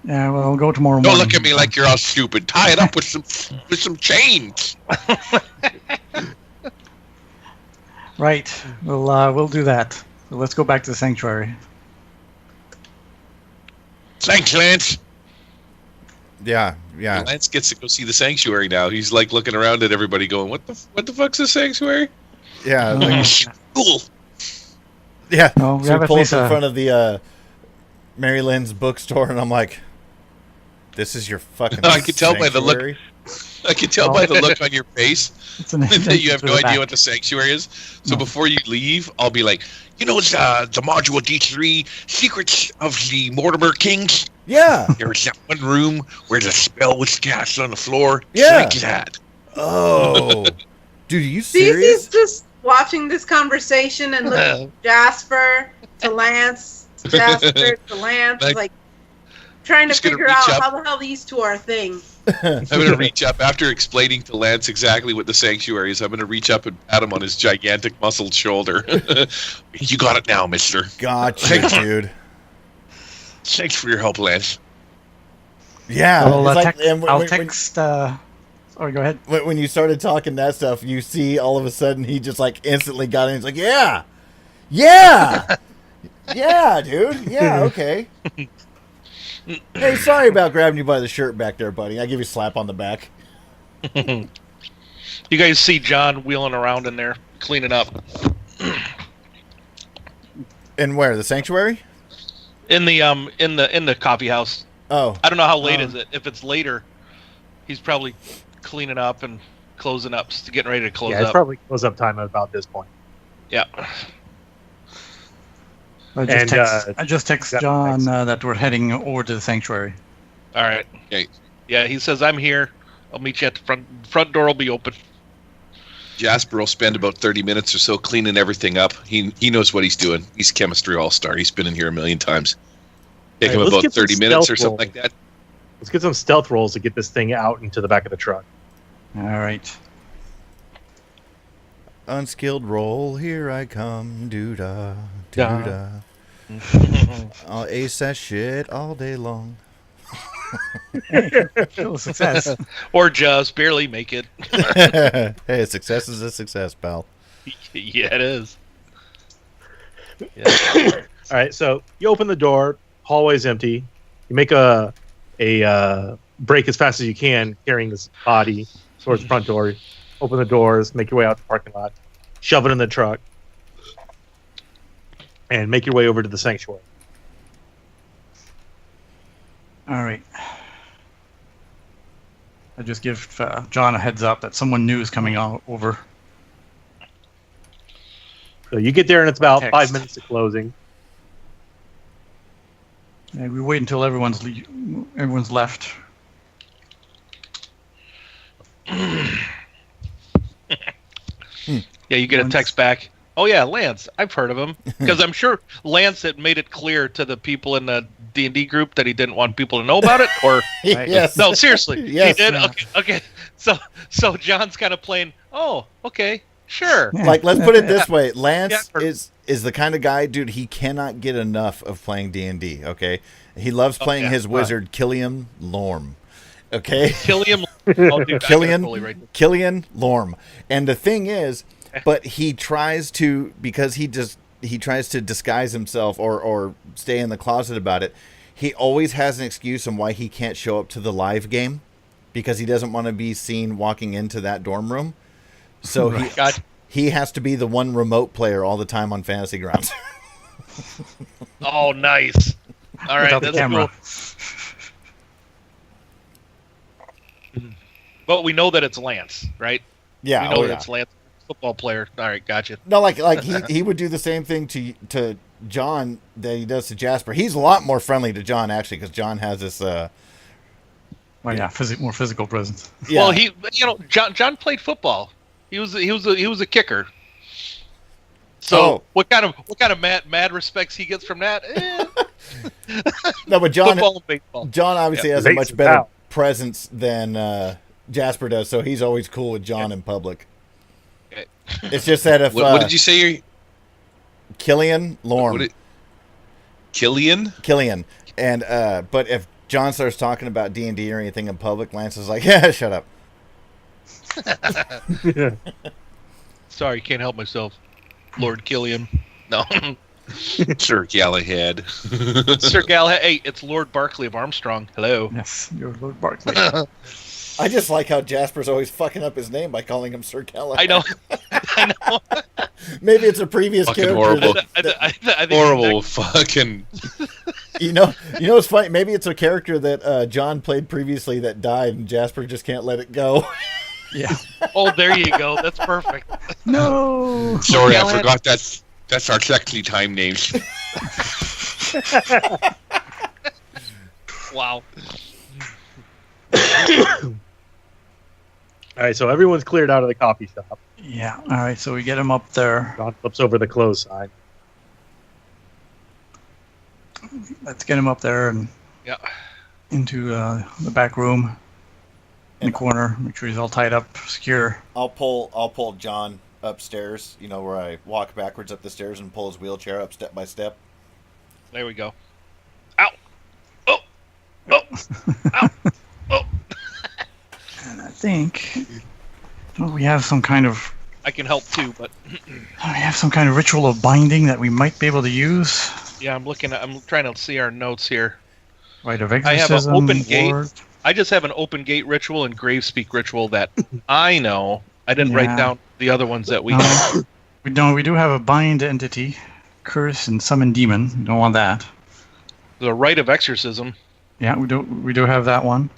Yeah, well, we'll go tomorrow morning. Don't look at me like you're all stupid. Tie it up with some chains. Right. We'll do that. So let's go back to the sanctuary. Thanks, Lance. Yeah. Lance gets to go see the sanctuary now. He's like looking around at everybody, going, "What the fuck's a sanctuary?" Yeah. Like, cool. Yeah. Well, so we pull up in front of the Mary Lynn's bookstore, and I'm like, "This is your fucking." I can tell by the look. I can tell by the look on your face that you have no idea what the sanctuary is. So before you leave, I'll be like, the Module D3 Secrets of the Mortimer Kings. Yeah. There was that one room where the spell was cast on the floor. Yeah. Like that. Oh. Dude, are you serious? He's just watching this conversation and looking at Jasper to Lance, to Jasper to Lance, like trying to figure out how the hell these two are a thing. I'm going to reach up after explaining to Lance exactly what the sanctuary is. I'm going to reach up and pat him on his gigantic muscled shoulder. You got it now, mister. Gotcha, dude. Thanks for your help, Lance. Yeah. I'll text. Sorry, go ahead. When you started talking that stuff, you see all of a sudden he just like instantly got in. He's like, yeah, dude. Yeah, okay. Hey, sorry about grabbing you by the shirt back there, buddy. I give you a slap on the back. You guys see John wheeling around in there, cleaning up. In where? The sanctuary? In the coffee house. Oh. I don't know how late is it. If it's later, he's probably cleaning up and closing up, getting ready to close up. Yeah, it's probably close up time at about this point. Yeah. I just text John that we're heading over to the sanctuary. All right. Okay. Yeah, he says, I'm here. I'll meet you at the front door will be open. Jasper will spend about 30 minutes or so cleaning everything up. He knows what he's doing. He's chemistry all-star. He's been in here a million times. Take him about 30 minutes or something like that. Let's get some stealth rolls to get this thing out into the back of the truck. All right. Unskilled roll, here I come, doo-dah, doo-dah. I'll ace that shit all day long. Still a success. Or just barely make it. Hey, success is a success, pal. Yeah, it is. All right, so you open the door. Hallway's empty. You make a break as fast as you can, carrying this body towards the front door. Open the doors. Make your way out the parking lot. Shove it in the truck, and make your way over to the sanctuary. All right. I just give John a heads up that someone new is coming over. So you get there, and it's about Text. 5 minutes to closing. And we wait until everyone's left. Yeah, you get a text back. Oh yeah, Lance. I've heard of him because I'm sure Lance had made it clear to the people in the D&D group that he didn't want people to know about it. Or Yes. no, seriously, Yes. he did. Okay. So John's kind of playing. Oh, okay, sure. Like, let's put it this way: Lance Yeah. is the kind of guy, dude. He cannot get enough of playing D&D. Okay, he loves playing yeah. his wizard, Killian Lorm. Okay, Killian. Oh, dude, Killian Lorm. And the thing is, but he tries to, because he tries to disguise himself or stay in the closet about it. He always has an excuse on why he can't show up to the live game, because he doesn't want to be seen walking into that dorm room. So he has to be the one remote player all the time on Fantasy Grounds. Oh, nice. All right, Without the that's camera. cool. But we know that it's Lance, right? Yeah, We know that it's Lance, football player. All right, gotcha. No, like he would do the same thing to John that he does to Jasper. He's a lot more friendly to John, actually, because John has this. Well, yeah, more physical presence. Yeah. Well, John played football. He was a kicker. So what kind of mad respects he gets from that? No, but John Football and baseball. John obviously has a much better presence than Jasper does, so he's always cool with John in public. Okay. It's just that if What did you say? Killian Lorm, Killian? and but if John starts talking about D&D or anything in public, Lance is like, yeah, shut up. Sorry, can't help myself. Lord Killian. No. Sir Galahad. Sir Galahad. Hey, it's Lord Barclay of Armstrong. Hello. Yes, you're Lord Barkley. I just like how Jasper's always fucking up his name by calling him Sir Galahad. I know. Maybe it's a previous Fucking character. horrible. I think Horrible fucking. You know what's funny? Maybe it's a character that John played previously that died, and Jasper just can't let it go. Yeah. Oh, there you go. That's perfect. No. Sorry, I forgot that's our sexy time names. Wow. All right, so everyone's cleared out of the coffee shop. Yeah. All right. So we get him up there. John flips over the closed side. Let's get him up there and into the back room in the corner. Make sure he's all tied up, secure. I'll pull John upstairs. You know, where I walk backwards up the stairs and pull his wheelchair up step by step. There we go. Ow! Oh! Oh! Ow! Oh! And I think we have some kind of I can help too, but ritual of binding that we might be able to use. yeah, I'm trying to see our notes here. Right, of I have an exorcism. open gate. ward. I just have an open gate ritual and grave speak ritual that I know. I didn't write down the other ones that we have. We do have a bind entity, curse, and summon demon. We don't want that. The rite of exorcism. Yeah, we do have that one,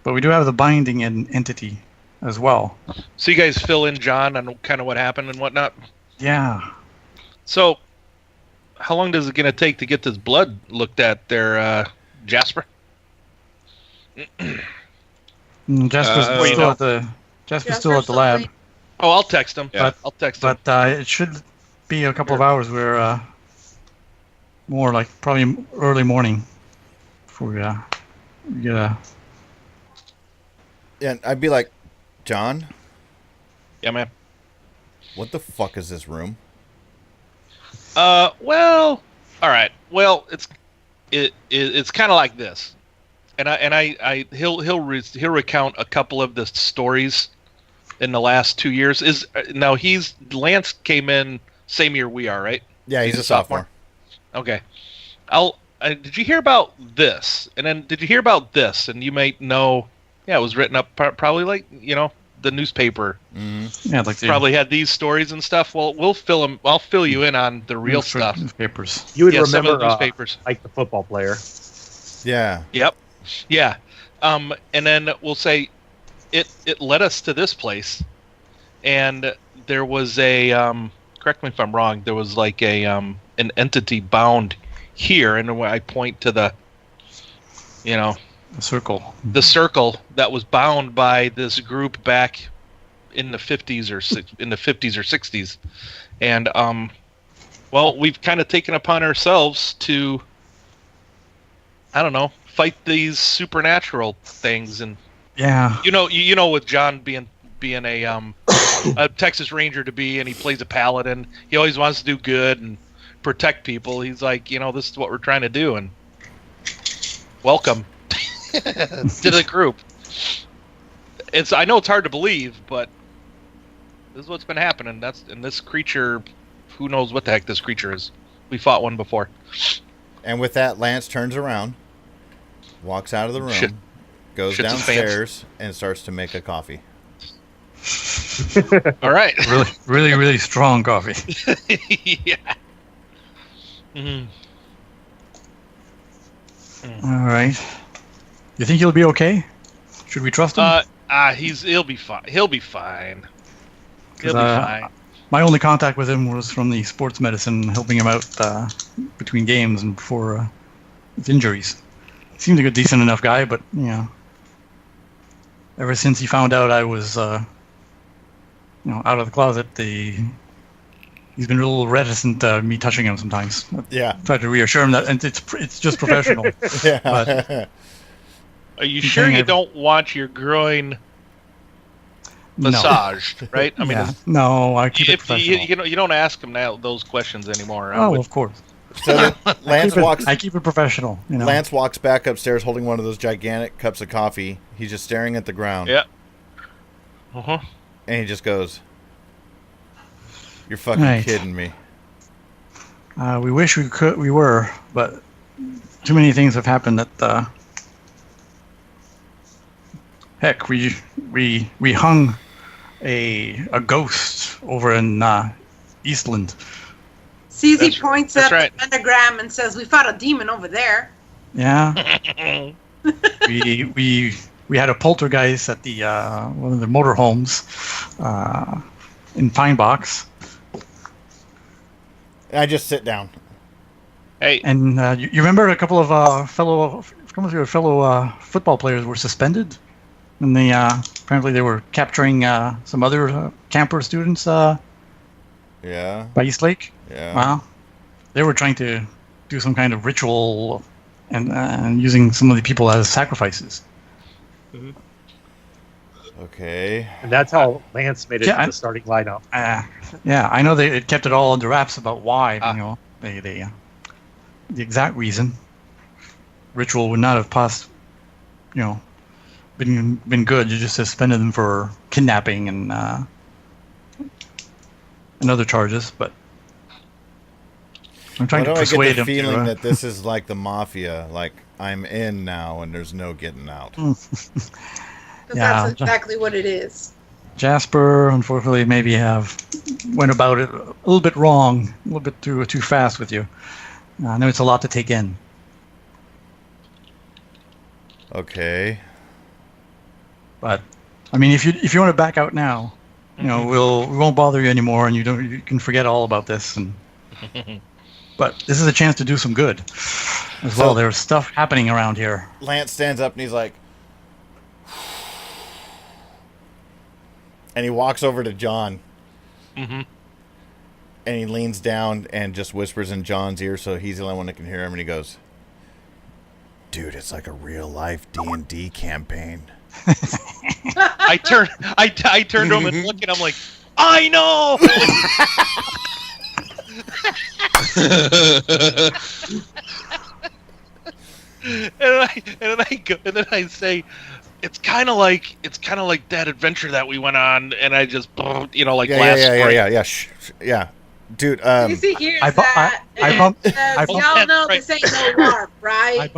but we do have the binding entity as well. So you guys fill in John on kind of what happened and whatnot. Yeah. So, how long is it going to take to get this blood looked at there, Jasper? Jasper's still at the lab. Oh, I'll text him. Yeah. I'll text him. But it should be a couple of hours. We're more like probably early morning before we get a. And I'd be like, John, Yeah, man. what the fuck is this room? Well, all right. Well, it's kind of like this. he'll recount a couple of the stories in the last 2 years. Lance came in same year we are, right? Yeah, he's a sophomore. Okay. Did you hear about this? And then did you hear about this? And you might know. Yeah, it was written up probably like the newspaper. Mm-hmm. Yeah, like probably had these stories and stuff. Well, I'll fill you in on the real stuff. Newspapers. You would remember some of the newspapers, like the football player. Yeah. Yep. Yeah. And then we'll say it led us to this place, and there was a correct me if I'm wrong. There was like an entity bound here, and I point to the circle. The circle that was bound by this group back in the 50s or 60s, and we've kind of taken upon ourselves to, I don't know, fight these supernatural things, and with John being a Texas Ranger to be, and he plays a paladin, he always wants to do good and protect people. He's like, this is what we're trying to do, and welcome to the group. I know it's hard to believe, but this is what's been happening. And this creature, who knows what the heck this creature is. We fought one before. And with that, Lance turns around, walks out of the room, goes downstairs, and starts to make a coffee. All right. Really, really, really strong coffee. Yeah. Mm-hmm. All right. You think he'll be okay? Should we trust him? He'll be fine. He'll be fine. He'll be fine. My only contact with him was from the sports medicine, helping him out between games and before his injuries. He seemed like a decent enough guy, but ever since he found out I was out of the closet, he's been a little reticent me touching him sometimes. Yeah. Tried to reassure him that it's just professional. Yeah. But are you sure you don't want your groin massaged, right? I mean, no, I keep it professional. You don't ask him now those questions anymore. Of course. So I keep it professional. Lance walks back upstairs holding one of those gigantic cups of coffee. He's just staring at the ground. Yeah. Uh-huh. And he just goes, "You're fucking kidding me." We wish we were, but too many things have happened that heck, we hung a ghost over in Eastland. CZ points at the pentagram and says, "We fought a demon over there." Yeah. we had a poltergeist at the one of the motorhomes in Pine Box. I just sit down. Hey. And you remember a couple of fellow football players were suspended, and they apparently they were capturing some other camper students. Yeah. By East Lake. Yeah. Well, they were trying to do some kind of ritual and using some of the people as sacrifices. Mm-hmm. Okay. And that's how Lance made it to the starting lineup. Yeah, I know they kept it all under wraps about why. The exact reason. Ritual would not have been good. You just suspended them for kidnapping and other charges, but I'm trying to persuade him. I get the feeling that this is like the mafia, like I'm in now and there's no getting out. That's exactly what it is. Jasper, unfortunately, maybe went about it a little bit wrong, a little bit too fast with you. I know it's a lot to take in. Okay. But I mean, if you want to back out now, we won't bother you anymore, and you can forget all about this. And but this is a chance to do some good as well. There's stuff happening around here. Lance stands up and he's like, and he walks over to John. Mm-hmm. And he leans down and just whispers in John's ear, so he's the only one that can hear him. And he goes, "Dude, it's like a real life D&D campaign." I turned to him and looked at him like, I know. and then I say, it's kind of like that adventure that we went on, and I just last yeah. Yeah. Dude, Easy hears that. Y'all know this ain't no LARP, right?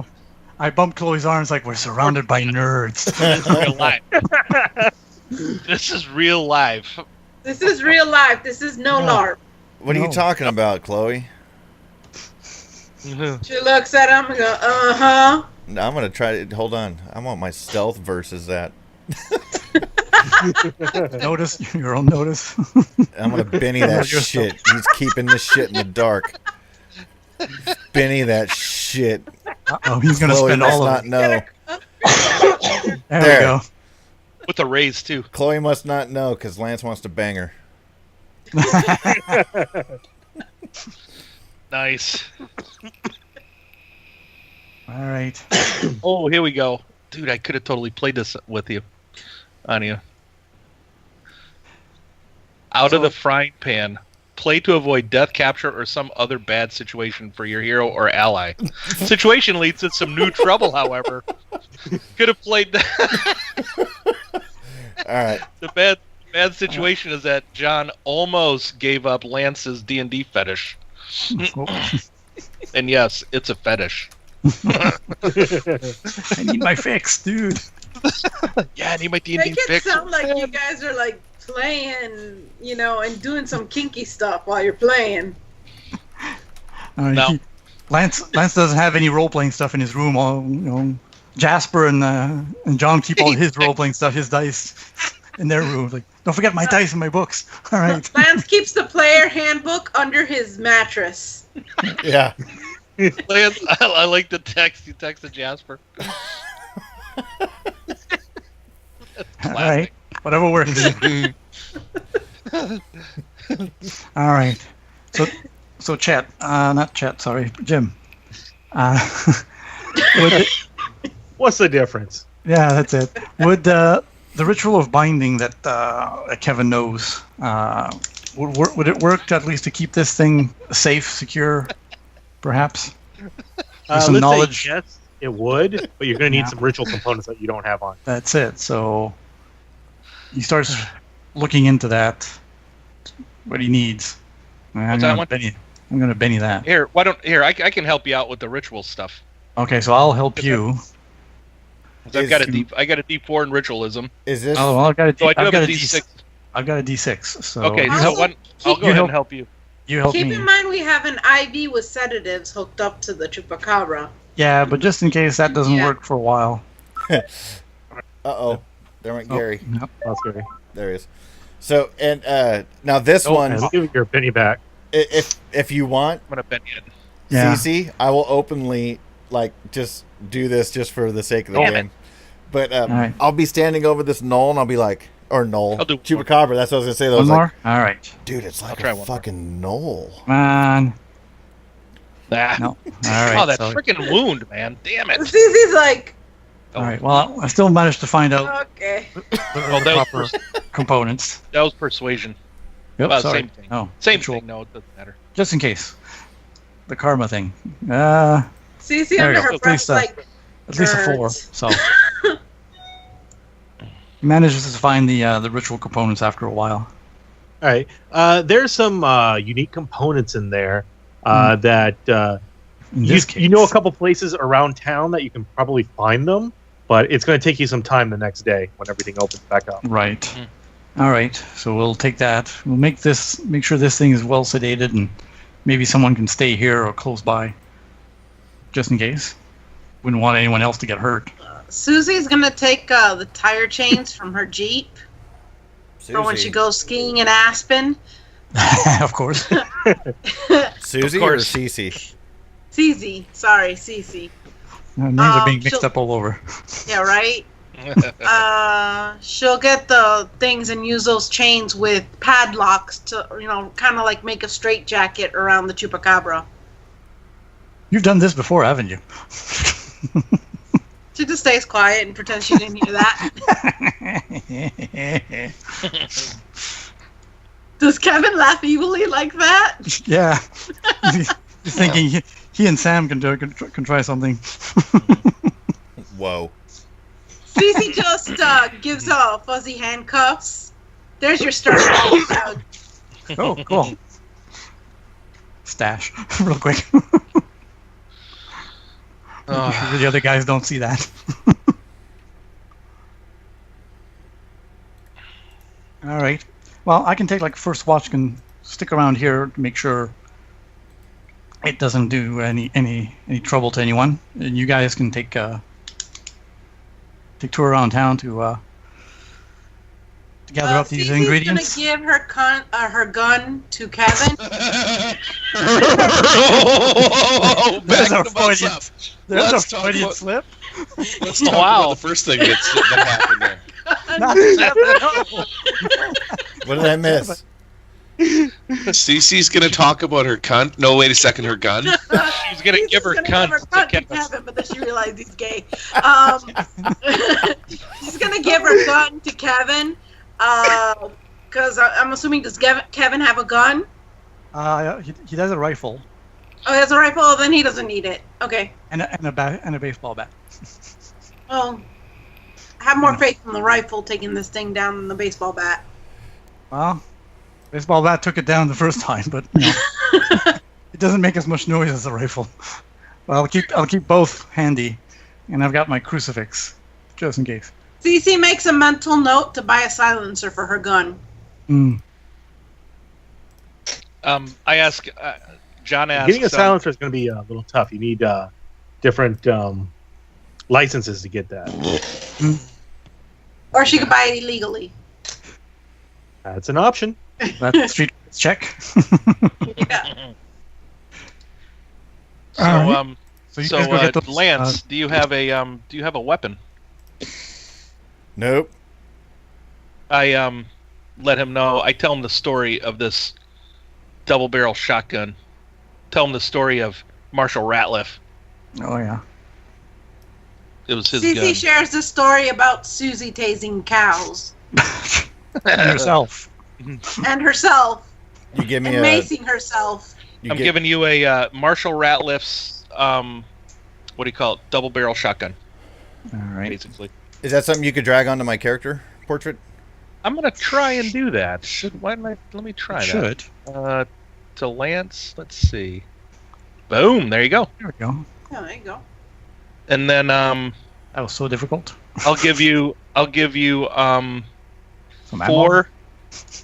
I bumped Chloe's arms like we're surrounded by nerds. This is real life. This is real life. This is real life. This is no LARP. What are you talking about, Chloe? She looks at him and goes, uh-huh. No, I'm going to try to... Hold on. I want my stealth versus that. Notice? Your own notice? I'm going to Benny that shit. He's keeping this shit in the dark. Benny that shit. Uh-oh, he's going to spend all of it. Know. There we go. With a raise, too. Chloe must not know, because Lance wants to bang her. Nice. All right. Oh, here we go. Dude, I could have totally played this with you. On you. Out of the frying pan. Play to avoid death, capture, or some other bad situation for your hero or ally. Situation leads to some new trouble, however. Could have played that. All right. The bad situation is that John almost gave up Lance's D&D fetish. And yes, it's a fetish. I need my fix, dude. Yeah, I need my D&D fix. Make it fix. sound like you guys are like playing, and doing some kinky stuff while you're playing. No. Lance doesn't have any role-playing stuff in his room. Jasper and John keep all his role-playing stuff, his dice, in their room. Like, don't forget my dice and my books. All right. Lance keeps the player handbook under his mattress. Yeah. Lance, I like the text you texted Jasper. All right. Whatever works. All right. So Chet, not Chet, sorry, Jim. What's the difference? Yeah, that's it. Would the ritual of binding that Kevin knows, would it work at least to keep this thing safe, secure, perhaps? Some let's knowledge. say yes, it would, but you're going to need some ritual components that you don't have on. That's it. So he starts looking into that. What he needs. I'm going to Benny that. Here, I can help you out with the ritual stuff. Okay, so I'll help you. I've got a D4 in ritualism. Is this? Oh, well, I've got a D6. I've got a D6. So okay, I'll go ahead and help you. You help me. Keep in mind we have an IV with sedatives hooked up to the chupacabra. Yeah, but just in case that doesn't work for a while. Uh-oh. There went Gary. Nope. That's Gary. There he is. So, and now this one... I'll give you your penny back. If you want, I'm going to bend you. Yeah. CC, I will openly, just do this just for the sake of the game. But right. I'll be standing over this knoll, and I'll be like... Or knoll. I'll do Chupacabra, that's what I was going to say. One more? All right. Dude, it's like a fucking knoll. Come on. Nah. No. All right. Oh, that freaking wound, man. Damn it. Zizi's like... All right. Well, I still managed to find out Okay. the proper components. That was persuasion. Yep, sorry. Same thing. Oh, Same ritual. thing. No, it doesn't matter. Just in case. The karma thing. Zizi There under you go. her breath like... At least a 4. So he manages to find the ritual components after a while. All right. There's some unique components in there that you know a couple places around town that you can probably find them, but it's going to take you some time the next day when everything opens back up. Right. Mm-hmm. All right. So we'll take that. We'll make sure this thing is well sedated, and maybe someone can stay here or close by, just in case. Wouldn't want anyone else to get hurt. Susie's gonna take the tire chains from her Jeep for when she goes skiing in Aspen. Of course. Susie or Cece? Cece. Sorry, Cece. Names are being mixed up all over. Yeah, right? She'll get the things and use those chains with padlocks to, kind of like make a straitjacket around the chupacabra. You've done this before, haven't you? She just stays quiet and pretends she didn't hear that. Does Kevin laugh evilly like that? Yeah. He's thinking he and Sam can try something. Whoa. Cece just gives off fuzzy handcuffs. There's your start. Oh, cool. Stash, real quick. The other guys don't see that. All right. Well, I can take like first watch. Can stick around here to make sure it doesn't do any trouble to anyone, and you guys can take tour around town to gather up these ingredients. She's gonna give her gun to Kevin. There's a Freudian slip. Let's talk about the first thing that happened there. What did I miss? Cece's gonna talk about her cunt. No, wait a second, her gun. She's gonna give her cunt to Kevin, but then she realized he's gay. She's gonna give her gun to Kevin, because I'm assuming does Kevin have a gun? He has a rifle. Oh, he has a rifle. Then he doesn't need it. Okay. And a baseball bat. Well, I have more faith in the rifle taking this thing down than the baseball bat. Well, baseball bat took it down the first time, but it doesn't make as much noise as a rifle. Well, I'll keep both handy, and I've got my crucifix just in case. Cece makes a mental note to buy a silencer for her gun. I ask. John asks. Getting a silencer is going to be a little tough. You need different licenses to get that. Or she could buy it illegally. That's an option. That's street check. Yeah. So, Lance, do you have a weapon? Nope. I let him know. I tell him the story of this double barrel shotgun. Tell him the story of Marshall Ratliff. Oh yeah. It was his Cece gun. shares the story about Susie tasing cows. And herself. And herself. You give me and macing herself. I'm giving you a Marshall Ratliff's what do you call it? Double barrel shotgun. All right. Basically. Is that something you could drag onto my character portrait? I'm gonna try and do that. Let me try that. Should. To Lance, let's see. Boom! There you go. There we go. Oh, there you go. And then that was so difficult. I'll give you Some 4. ammo?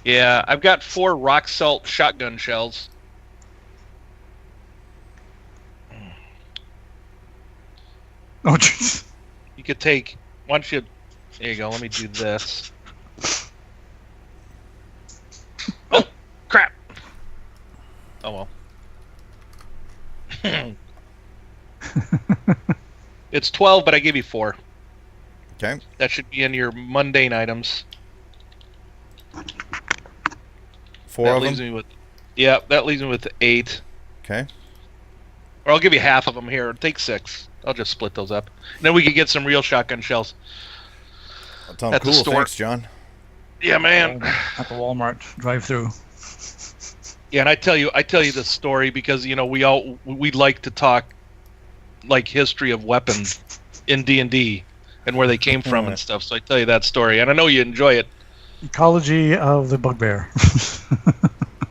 Yeah, I've got 4 rock salt shotgun shells. Oh jeez. You could take. Why don't you? There you go. Let me do this. Oh crap! Oh well. It's 12, but I give you 4. Okay. That should be in your mundane items. 4 that of leaves them? me with. Yeah, that leaves me with 8. Okay. Or I'll give you half of them here. Take 6. I'll just split those up. And then we could get some real shotgun shells. I'll tell him At the cool. store. Thanks, John. Yeah, man. At the Walmart drive-through. Yeah, and I tell you this story because we like to talk like history of weapons in D&D and where they came from and stuff. So I tell you that story, and I know you enjoy it. Ecology of the bugbear.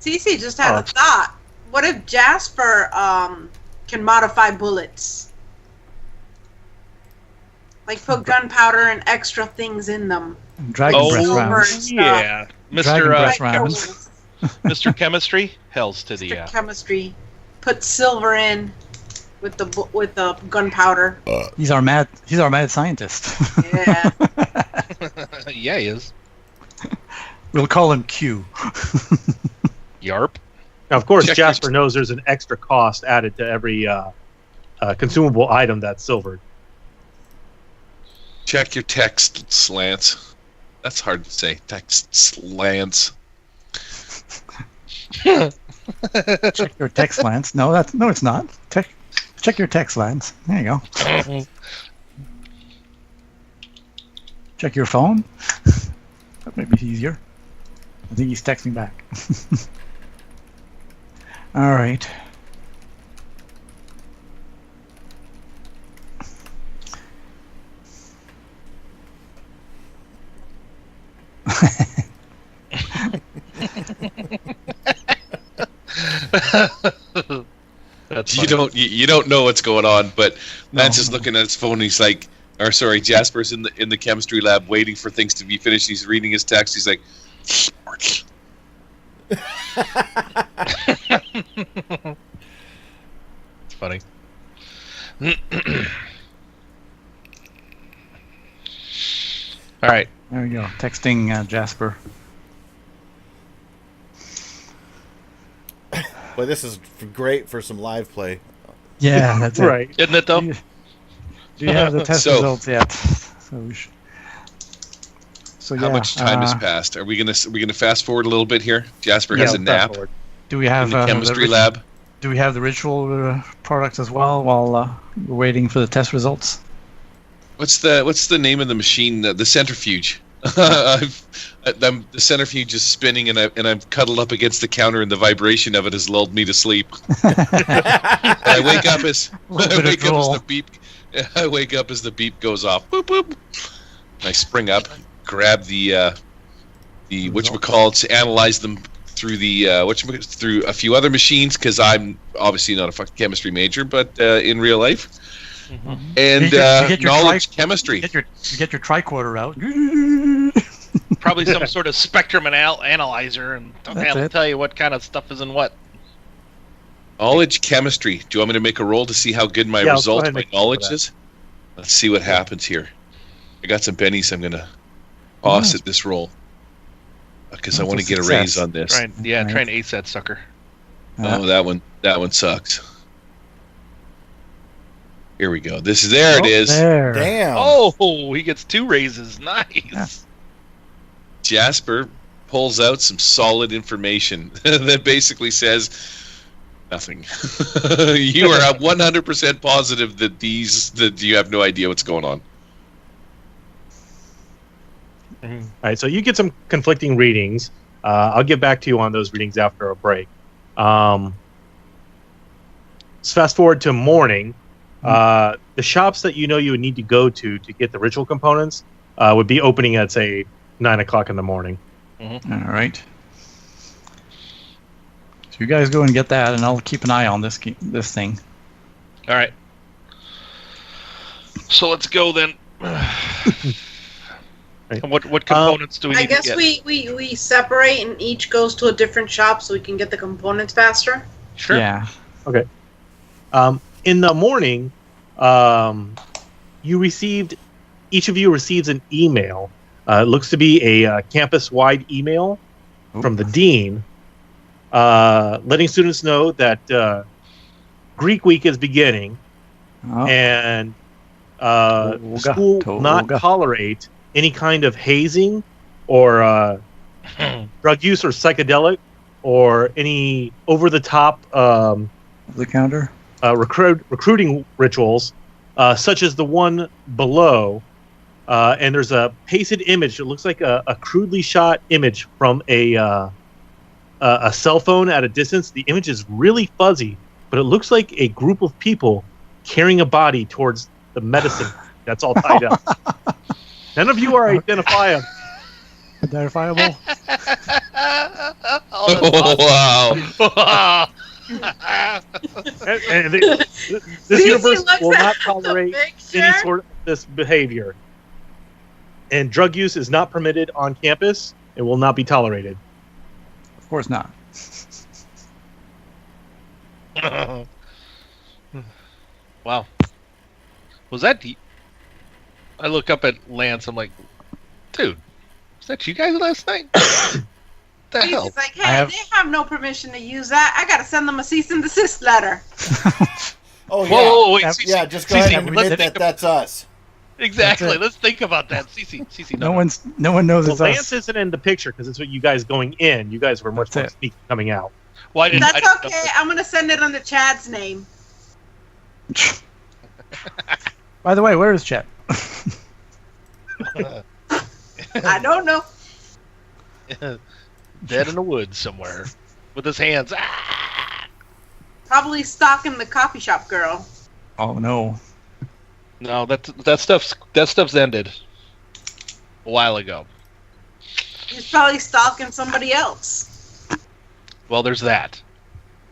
Cece just had a thought. What if Jasper can modify bullets? Like put gunpowder and extra things in them. Dragon breath rounds. Yeah, Mr. Mr. Chemistry, hells to the Chemistry, put silver in with the gunpowder. He's our mad scientist. Yeah. Yeah, he is. We'll call him Q. Yarp. Now, of course, Jasper knows there's an extra cost added to every consumable item that's silvered. Check your text slants. That's hard to say. Text slants. Check your text lens. No, it's not. Check your text lens. There you go. Check your phone. That might be easier. I think he's texting back. All right. That's You don't know what's going on, but Lance is looking at his phone. And he's like, or sorry, Jasper's in the chemistry lab waiting for things to be finished. He's reading his text. He's like, It's funny. All right. There we go. Texting Jasper. Well, this is great for some live play. Yeah, that's it. Right. Isn't it though? Do you have the test results yet? So we should. So how much time has passed? Are we gonna fast forward a little bit here? Jasper has a nap Do we have in the chemistry lab. Do we have the ritual product as well while we're waiting for the test results? What's the name of the machine? The centrifuge. The centrifuge is spinning, and I'm cuddled up against the counter, and the vibration of it has lulled me to sleep. I wake up as the beep. I wake up as the beep goes off. Boop boop. I spring up, grab the whatchamacallit, analyze them through through a few other machines, because I'm obviously not a fucking chemistry major, but in real life. Mm-hmm. And you get your knowledge chemistry. You get your tricorder out. Probably some sort of spectrum analyzer, and I'll tell you what kind of stuff is in what. Knowledge chemistry. Do you want me to make a roll to see how good my result, my knowledge is? Let's see what happens here. I got some bennies. I'm gonna toss at this roll because I want to get a raise on this. Try and ace that sucker. Oh, that one sucks. Here we go. It is. There. Damn. Oh, he gets 2 raises. Nice. Yeah. Jasper pulls out some solid information that basically says nothing. You are 100% positive that you have no idea what's going on. All right, so you get some conflicting readings. I'll get back to you on those readings after a break. Let's fast forward to morning. The shops that you would need to go to get the ritual components would be opening at, say, 9 o'clock in the morning. Mm-hmm. All right. So you guys go and get that, and I'll keep an eye on this thing. All right. So let's go then. What components do we need to get? I guess we separate and each goes to a different shop so we can get the components faster. Sure. Yeah. Okay. In the morning, each of you receives an email. It looks to be a campus-wide email from the dean, letting students know that Greek week is beginning, and the school will not tolerate any kind of hazing or drug use or psychedelic or any over-the-top the counter recruiting rituals, such as the one below. And there's a pasted image. It looks like a crudely shot image from a cell phone at a distance. The image is really fuzzy, but it looks like a group of people carrying a body towards the medicine that's all tied up. None of you are identifiable. Oh, wow. and this universe will not tolerate any sort of this behavior. And drug use is not permitted on campus. It will not be tolerated. Of course not. Wow. Was that deep? I look up at Lance. I'm like, dude, was that you guys last night? The hell? He's like, hey, they have no permission to use that. I gotta send them a cease and desist letter. Oh, yeah. Whoa, wait, yeah, just go ahead and admit that that's us. Exactly. Let's think about that. CC. No one knows it's Lance us. isn't in the picture because it's what you guys going in. You guys were much more sneaky coming out. Well, That's okay. I'm gonna send it under Chad's name. By the way, where is Chet? I don't know. Dead in the woods somewhere with his hands. Probably stalking the coffee shop girl. Oh no. No, that stuff's ended a while ago. He's probably stalking somebody else. Well, there's that.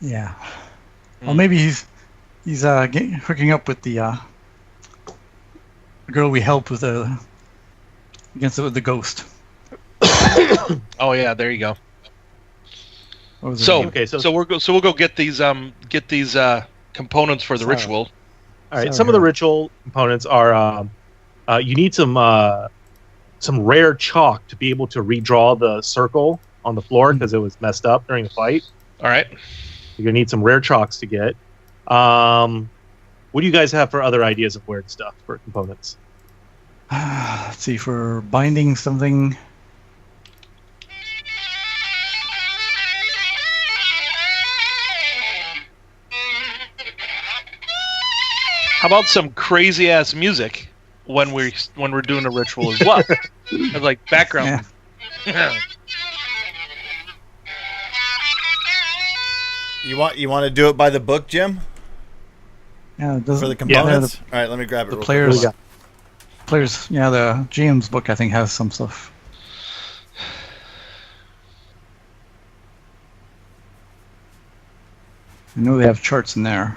Yeah. Well, maybe he's hooking up with the girl we helped with against the ghost. Oh yeah, there you go. So we'll go get these components for the ritual. All right. Some of the ritual components are you need some rare chalk to be able to redraw the circle on the floor because it was messed up during the fight. All right. You're gonna need some rare chalks to get. What do you guys have for other ideas of weird stuff for components? Let's see, for binding something. How about some crazy ass music when we're doing a ritual as well? Like background. Yeah. You want to do it by the book, Jim? Yeah, it for the components. All right, let me grab it. The players. Yeah, the GM's book I think has some stuff. I know they have charts in there.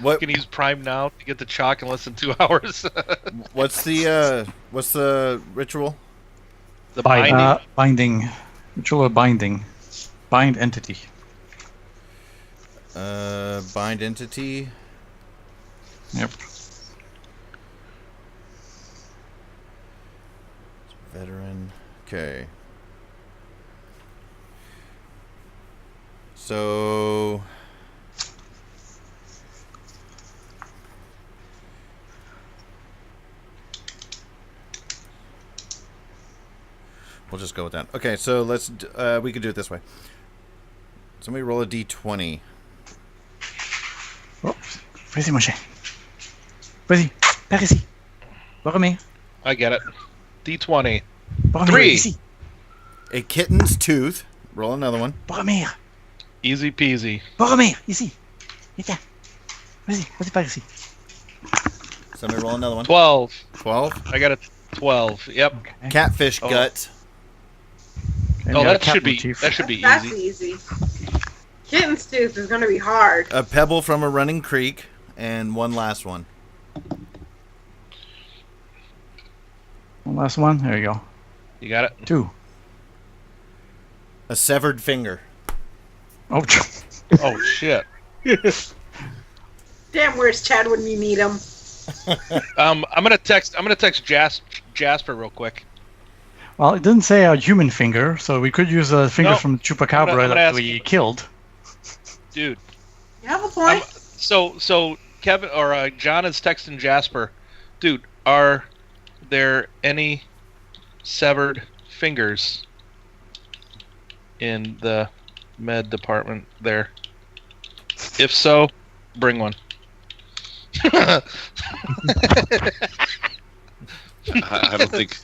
What? You can use Prime now to get the chalk in less than 2 hours. What's the ritual? The binding. Binding. Ritual of binding. Bind entity. Bind entity. Yep. Veteran. Okay. So we'll just go with that. Okay, so let's we could do it this way. Somebody roll a d20. Oh, vas-y, mon chien. Vas-y, par ici. Boromir. I get it. D20. Boromir, 3. Ici. A kitten's tooth. Roll another one. Boromir. Easy peasy. Boromir, ici. Viens. Vas-y par ici. Somebody roll another one. 12. 12. I got a 12. Yep. Okay. Catfish gut. Okay, Oh, that should be That's easy. easy. Kitten's tooth is going to be hard. A pebble from a running creek, and one last one. One last one. There you go. You got it? 2. A severed finger. Oh, oh shit. Damn, where's Chad when you need him? I'm gonna text Jasper real quick. Well, it didn't say a human finger, so we could use a finger from Chupacabra that we killed. Dude. You have a point. So Kevin or John is texting Jasper. Dude, are there any severed fingers in the med department there? If so, bring one. I don't think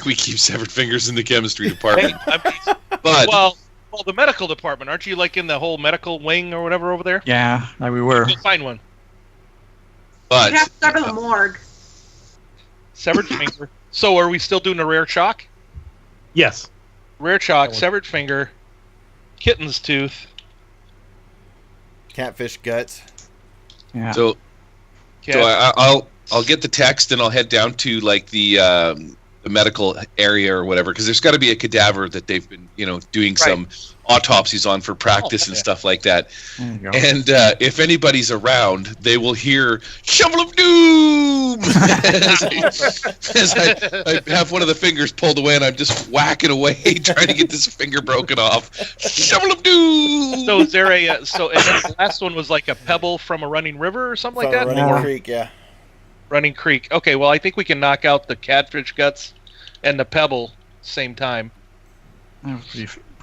we keep severed fingers in the chemistry department. But well, the medical department, aren't you like in the whole medical wing or whatever over there? Yeah, we were. We'll find one. But you have to go to the morgue. Severed finger. So are we still doing a rare chalk? Yes. Rare chalk, severed finger, kitten's tooth, catfish guts. Yeah. So I'll get the text and I'll head down to like the medical area or whatever, because there's got to be a cadaver that they've been doing some autopsies on for practice and stuff like that. And if anybody's around, they will hear shovel of doom as I have one of the fingers pulled away and I'm just whacking away trying to get this finger broken off. Shovel of doom. So is there and the last one was like a pebble from a running river or something like that? Running creek, yeah. Running creek. Okay, well I think we can knock out the catfish guts and the pebble same time.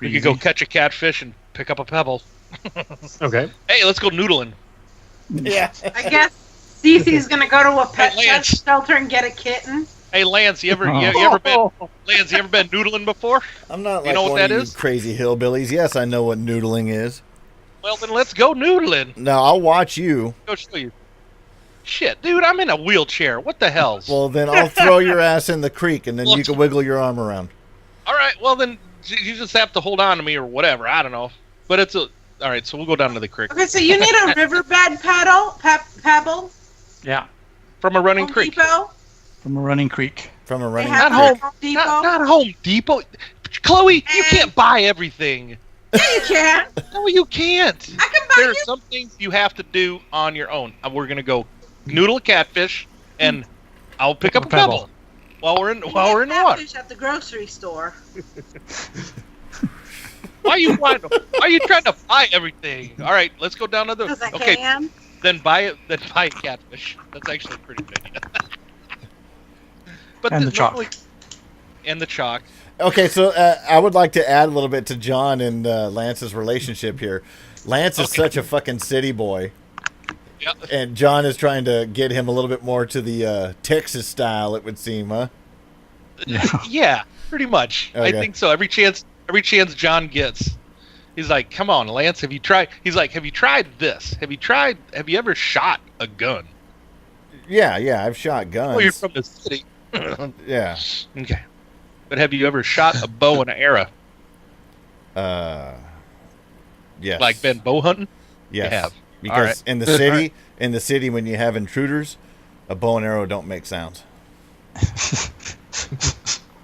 We could go catch a catfish and pick up a pebble. Okay. Hey, let's go noodling. Yeah. I guess Cece's gonna go to a pet shelter and get a kitten. Hey Lance, you ever been noodling before? I'm not like you know what one that of is? You crazy hillbillies. Yes, I know what noodling is. Well, then let's go noodling. No, I'll watch you. Go show you. Shit, dude, I'm in a wheelchair. What the hell? Well, then I'll throw your ass in the creek, and then you can wiggle your arm around. All right, well, then you just have to hold on to me or whatever. I don't know. But it's a... All right, so we'll go down to the creek. Okay, so you need a riverbed paddle? Yeah. From a running Home creek. Depot? From a running creek. From a running They have creek. Home Depot? Not Home Depot. Chloe, you can't buy everything. Yeah, you can. No, you can't. I can buy There are you. some things you have to do on your own. We're gonna go noodle a catfish, and I'll pick up a pebble while we're in the water. Catfish at the grocery store. Why are you trying to buy everything? All right, let's go down to the. Because I Okay, can. then buy it. Then buy a catfish. That's actually a pretty good idea. But And the chalk. And the chalk. Okay, so I would like to add a little bit to John and Lance's relationship here. Lance is such a fucking city boy. Yeah. And John is trying to get him a little bit more to the Texas style, it would seem, huh? Yeah, pretty much. Okay. I think so. Every chance John gets, he's like, "Come on, Lance, have you tried?" He's like, "Have you tried this? Have you ever shot a gun?" Yeah, I've shot guns. Well, you're from the city. Yeah. Okay. But have you ever shot a bow and an arrow? Yes. Like been bow hunting? Yes. You have. Because All right. in the city, when you have intruders, a bow and arrow don't make sounds.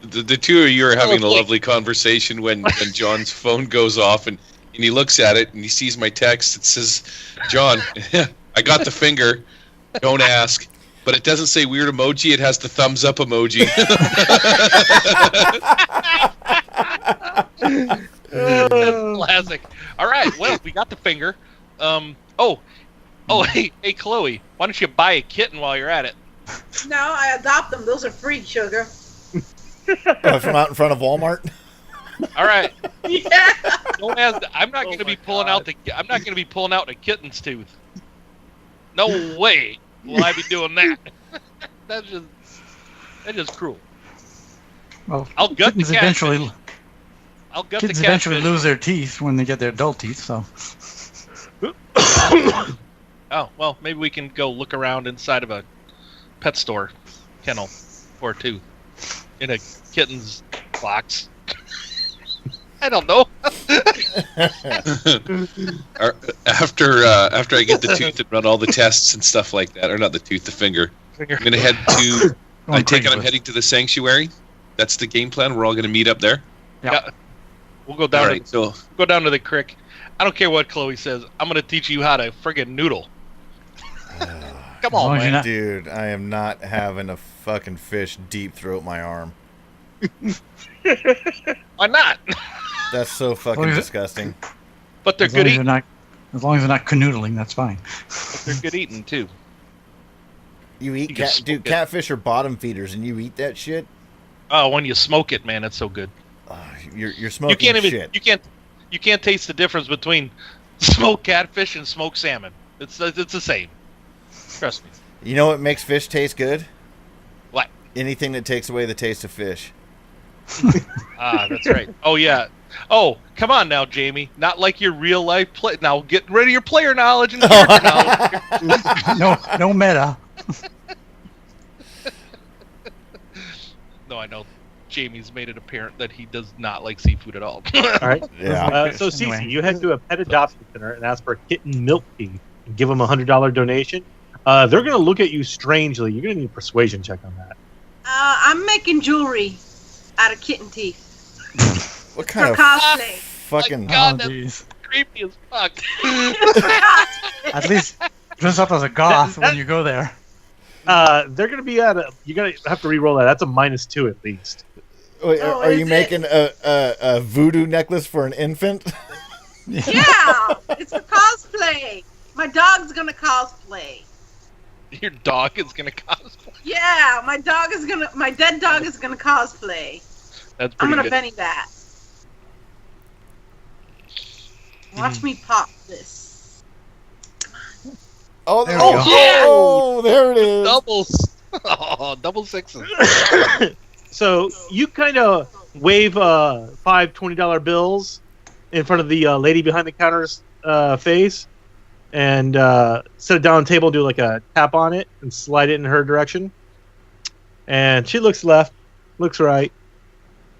The two of you are having a lovely conversation when John's phone goes off and he looks at it and he sees my text. It says, "John, I got the finger. Don't ask." But it doesn't say weird emoji. It has the thumbs up emoji. Classic. All right. Well, we got the finger. Hey, Chloe, why don't you buy a kitten while you're at it? No, I adopt them. Those are free, sugar. From out in front of Walmart. All right. Yeah. Don't ask. I'm not going to be pulling out the kitten's tooth. No way will I be doing that. That's just cruel. Well, I'll gut the kittens catfish. Kids eventually lose their teeth when they get their adult teeth, so. Oh, well, maybe we can go look around inside of a pet store kennel or two in a kitten's box. I don't know. After I get the tooth and run all the tests and stuff like that, or not the tooth, the finger, I'm going to head to... I take it I'm heading to the sanctuary. That's the game plan. We're all going to meet up there. Yeah. We'll go down go down to the creek. I don't care what Chloe says. I'm going to teach you how to friggin' noodle. Come on, man. Dude, I am not having a fucking fish deep throat my arm. Why not? That's so fucking disgusting. But they're good eating. As long as they're not canoodling, that's fine. But they're good eating, too. You eat catfish are bottom feeders, and you eat that shit? Oh, when you smoke it, man, it's so good. You're smoking shit. You can't taste the difference between smoked catfish and smoked salmon. It's the same. Trust me. You know what makes fish taste good? What? Anything that takes away the taste of fish. That's right. Oh, yeah. Oh, come on now, Jamie. Not like your real life play. Now get rid of your player knowledge and character knowledge. No meta. No, I know. Jamie's made it apparent that he does not like seafood at all. All right. Yeah. So, Cece, you head to a pet adoption center and ask for a kitten milk tea and give them a $100 donation. They're going to look at you strangely. You're going to need a persuasion check on that. I'm making jewelry out of kitten teeth. What kind of cosplay? Fucking... My God, that's creepy as fuck. At least dress up as a goth when you go there. They're going to be at a... You're going to have to re-roll that. That's a -2 at least. Wait, are you making a voodoo necklace for an infant? Yeah, it's for cosplay. My dog's gonna cosplay. Your dog is gonna cosplay? Yeah, my dead dog is gonna cosplay. That's pretty I'm gonna good. Benny that. Watch me pop this. Oh, there there it is. Doubles. Oh, double sixes. So you kind of wave 5 $20 bills in front of the lady behind the counter's face, and set it down on the table and do like a tap on it and slide it in her direction. And she looks left, looks right,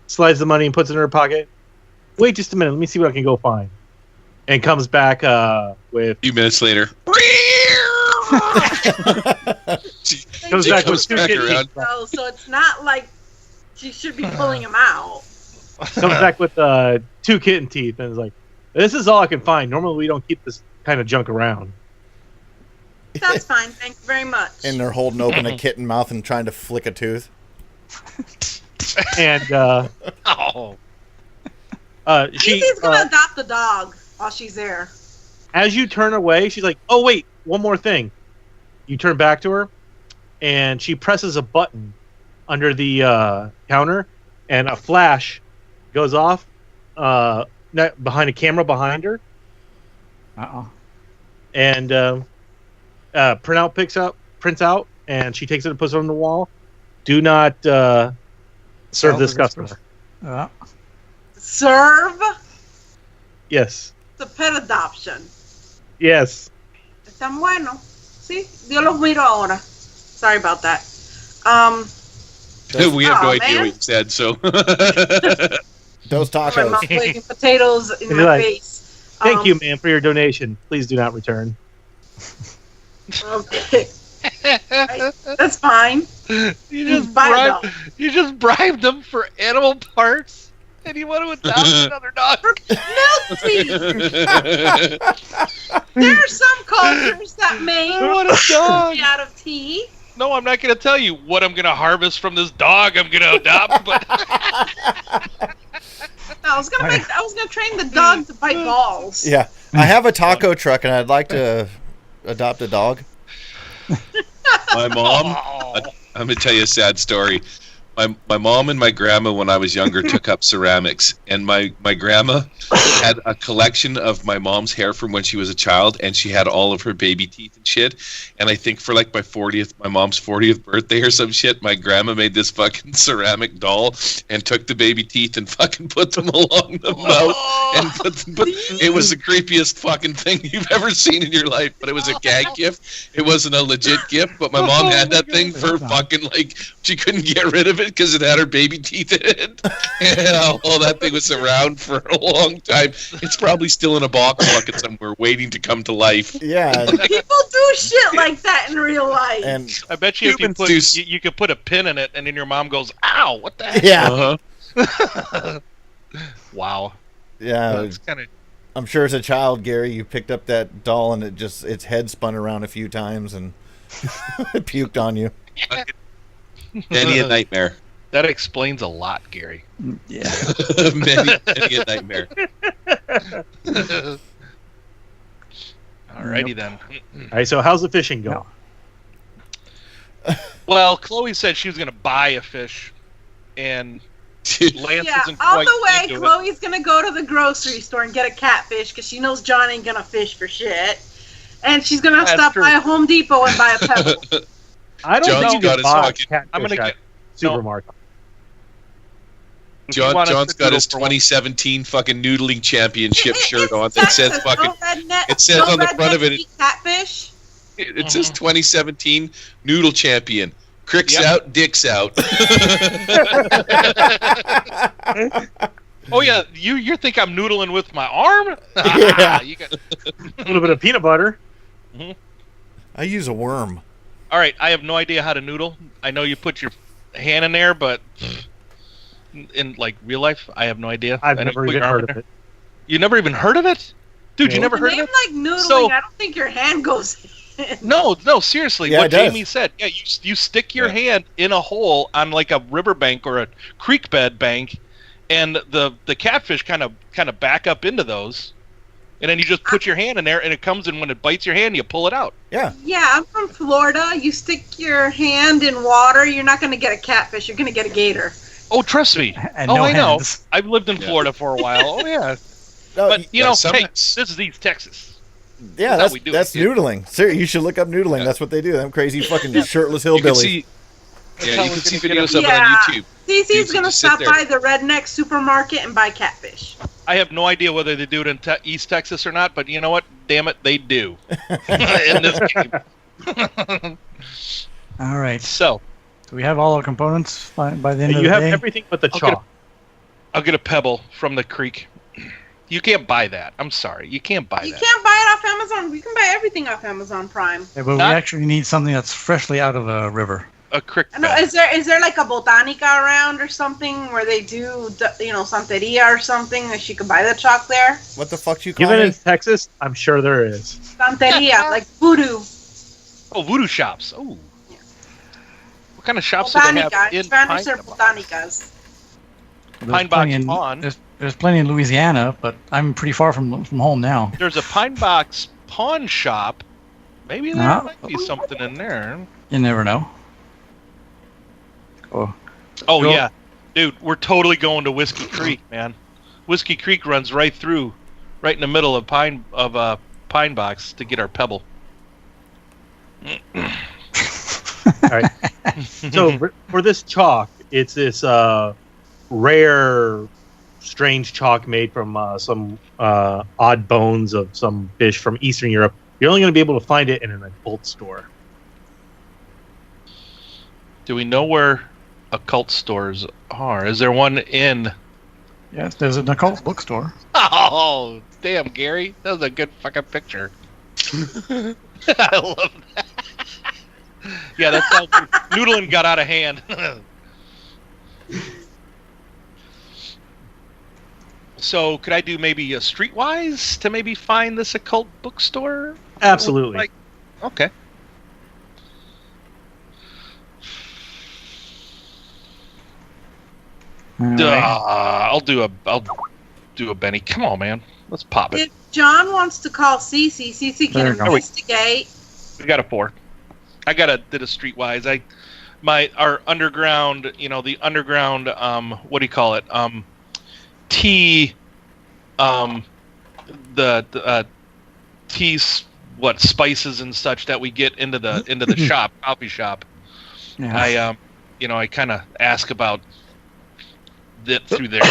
slides the money and puts it in her pocket. Wait just a minute, let me see what I can go find. And comes back with... A few minutes later. Comes back around. So it's not like she should be pulling him out. Comes back with 2 kitten teeth and is like, this is all I can find. Normally we don't keep this kind of junk around. That's fine, thank you very much. And they're holding open a kitten mouth and trying to flick a tooth. And She's gonna adopt the dog while she's there. As you turn away, she's like, oh wait, one more thing. You turn back to her, and she presses a button under the counter, and a flash goes off behind a camera behind her. And prints out, and she takes it and puts it on the wall. Do not serve this customer. Serve? Yes. It's a pet adoption. Yes. Están bueno. Sí, Dios los miro ahora. Sorry about that. We have no idea what you said, so. Those My tacos. mom waving potatoes in my face. Thank you, ma'am, for your donation. Please do not return. Okay. That's fine. You just bribed them for animal parts, and you want to adopt another dog. Milk tea. There are some cultures that make What a dog! tea out of tea. No, I'm not going to tell you what I'm going to harvest from this dog I'm going to adopt, but No, I was gonna train the dog to bite balls. Yeah. I have a taco truck, and I'd like to adopt a dog. My mom, I'm going to tell you a sad story. My mom and my grandma, when I was younger, took up ceramics, and my grandma had a collection of my mom's hair from when she was a child, and she had all of her baby teeth and shit. And I think for like my mom's 40th birthday or some shit, my grandma made this fucking ceramic doll and took the baby teeth and fucking put them along the mouth. And it was the creepiest fucking thing you've ever seen in your life. But it was a gag gift. It wasn't a legit gift. But my mom had that thing for fucking like she couldn't get rid of it because it had her baby teeth in it. And that thing was around for a long time. It's probably still in a box bucket somewhere waiting to come to life. Yeah. People do shit like that in real life. And I bet you you could put a pin in it, and then your mom goes, "Ow, what the heck?" yeah. Wow. Yeah. That's kind of. I'm sure as a child, Gary, you picked up that doll and its head spun around a few times and it puked on you. Many a nightmare. That explains a lot, Gary. Yeah. many a nightmare. Alrighty then. All right, so how's the fishing going? Well, Chloe said she was going to buy a fish, and Lance Yeah, isn't on quite the way, into it. Chloe's gonna go to the grocery store and get a catfish because she knows John ain't gonna fish for shit. And she's gonna That's stop true. by a Home Depot and buy a pebble. I don't John's think you got can his buy fucking- catfish I'm gonna at get- supermarket. You want us John's to got go his for one? 2017 fucking noodling championship shirt on that Texas, says fucking. no redneck- It says no on the front of rednecks it. eat catfish. It says 2017 noodle champion. Cricks Yep. out, dicks out. Oh yeah, you think I'm noodling with my arm? Yeah. You got... A little bit of peanut butter. I use a worm. All right, I have no idea how to noodle. I know you put your hand in there, but in like real life, I have no idea. I've I know never you put even your arm heard in of there. it. You never even heard of it? Dude, you No. never heard Name of it? like noodling. So- I don't think your hand goes in. No, seriously. Yeah, what it does. Jamie said. Yeah, you stick your hand in a hole on like a riverbank or a creek bed bank, and the catfish kind of back up into those, and then you just put your hand in there, and it comes in when it bites your hand, you pull it out. Yeah. Yeah, I'm from Florida. You stick your hand in water, you're not gonna get a catfish. You're gonna get a gator. Oh, trust me. And Oh, no I know. hands. I've lived in Florida for a while. Oh yeah. No, But you Yeah, know, some- hey, this is East Texas. yeah, that's how we do that's it. noodling. Sir, you should look up noodling. Yeah. That's what they do. Them crazy fucking shirtless You can hillbillies. see, how you we're can see gonna get videos of it Yeah. on YouTube. CC's Dudes gonna just sit stop there. by the redneck supermarket and buy catfish. I have no idea whether they do it in East Texas or not, but you know what? Damn it, they do. In this game. All right. So, do we have all our components by the end of the day? You have everything but the chalk. I'll get a pebble from the creek. You can't buy that. I'm sorry. You can't buy that. You can't buy it off Amazon. We can buy everything off Amazon Prime. Yeah, but we actually need something that's freshly out of a river. A creek. No, is there like a botanica around or something where they do, Santeria or something that she could buy the chalk there? What the fuck you call Given it? in Texas, I'm sure there is. Santeria, like voodoo. Oh, voodoo shops. Oh. Yeah. What kind of shops do they have Botanica. in In Spanish, they're Pine botanicas. Pine Box Pawn? There's plenty in Louisiana, but I'm pretty far from home now. There's a Pine Box Pawn shop. Maybe there might be something in there. You never know. Oh yeah, dude, we're totally going to Whiskey Creek, man. Whiskey Creek runs right in the middle of Pine Box to get our pebble. All right. So for this chalk, it's this rare, strange chalk made from some odd bones of some fish from Eastern Europe. You're only going to be able to find it in an occult store. Do we know where occult stores are? Is there one in? Yes, there's an occult bookstore. Oh, damn, Gary. That was a good fucking picture. I love that. Yeah, that's how noodling got out of hand. So, could I do maybe a streetwise to maybe find this occult bookstore? Absolutely. Okay. I'll do a Benny. Come on, man. Let's pop it. If John wants to call Cece can investigate. We got a 4. I did a streetwise. Our underground, the underground, what do you call it? Tea, the tea, spices and such that we get into the shop, coffee shop. Yeah. I kind of ask about it through there.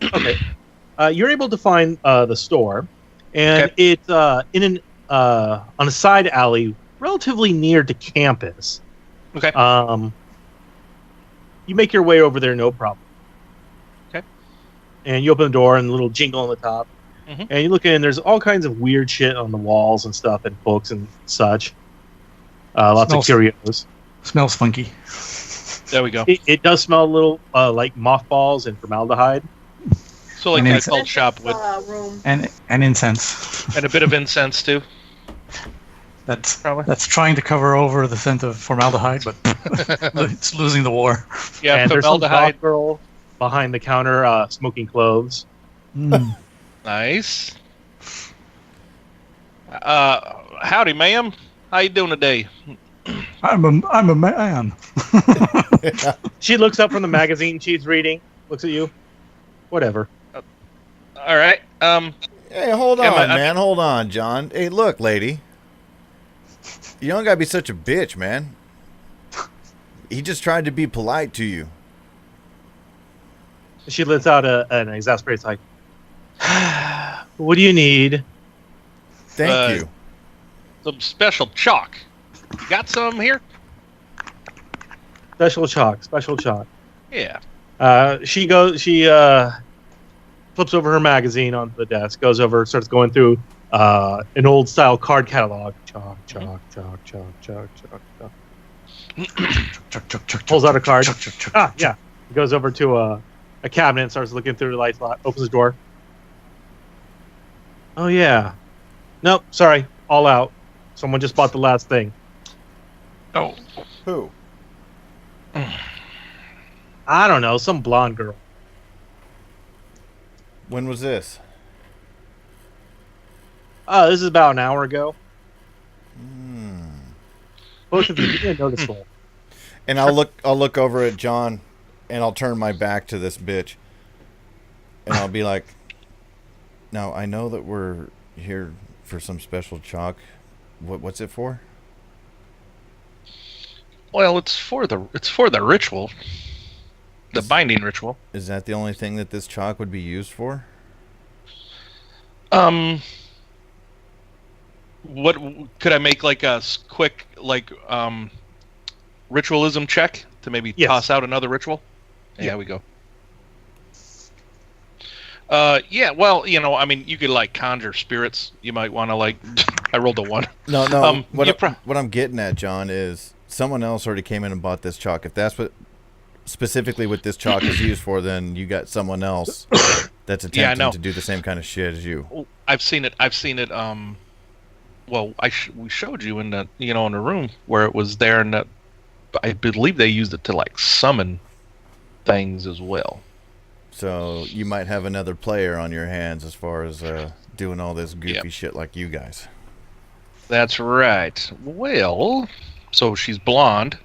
Okay. You're able to find the store, and it's in an on a side alley, relatively near to campus. Okay. You make your way over there, no problem. Okay. And you open the door, and a little jingle on the top. Mm-hmm. And you look in, there's all kinds of weird shit on the walls and stuff, and books and such. Lots of curios. Smells funky. There we go. It does smell a little like mothballs and formaldehyde. So like an occult shop would. And incense. And a bit of incense too. That's trying to cover over the scent of formaldehyde, but it's losing the war. Yeah, and formaldehyde. There's some girl behind the counter smoking cloves. Nice. Howdy, ma'am. How you doing today? I'm a man. She looks up from the magazine she's reading, looks at you. Whatever. All right. Hey, hold on, man. Hold on, John. Hey, look, lady. You don't gotta be such a bitch, man. He just tried to be polite to you. She lets out an exasperated sigh. What do you need? Thank you. Some special chalk. You got some here? Special chalk. Yeah. She flips over her magazine onto the desk, goes over, starts going through an old style card catalog. Chalk. Pulls out a card. Yeah. He goes over to a cabinet, starts looking through the light slot, opens the door. Oh yeah. Nope, sorry, all out. Someone just bought the last thing. Oh. Who? I don't know, some blonde girl. When was this? Oh, this is about an hour ago. Both of you didn't notice that. And I'll look over at John, and I'll turn my back to this bitch, and I'll be like, "Now I know that we're here for some special chalk. What's it for?" Well, it's for the ritual. The binding ritual. Is that the only thing that this chalk would be used for? What could I make like a quick ritualism check to maybe toss out another ritual? Yeah, we go. Yeah, well, I mean, you could like conjure spirits. You might want to I rolled a 1. No. What I'm getting at, John, is someone else already came in and bought this chalk. If that's specifically what this chalk is used for, then you got someone else that's attempting to do the same kind of shit as you. I've seen it. Well, we showed you in the in the room where it was there, and I believe they used it to summon things as well. So you might have another player on your hands as far as doing all this goofy shit like you guys. That's right. Well, so she's blonde,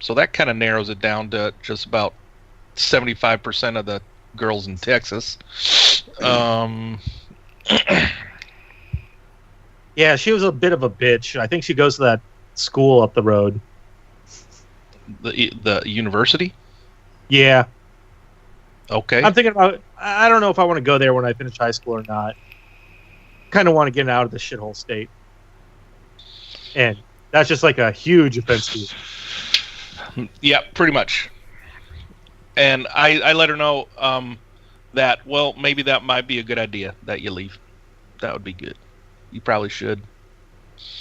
so that kind of narrows it down to just about 75% of the girls in Texas. Yeah, she was a bit of a bitch. I think she goes to that school up the road. The university? Yeah. Okay. I'm thinking about. I don't know if I want to go there when I finish high school or not. Kind of want to get out of the shithole state, and that's just like a huge offense to you. Yeah, pretty much. And I let her know that maybe that might be a good idea that you leave. That would be good. You probably should.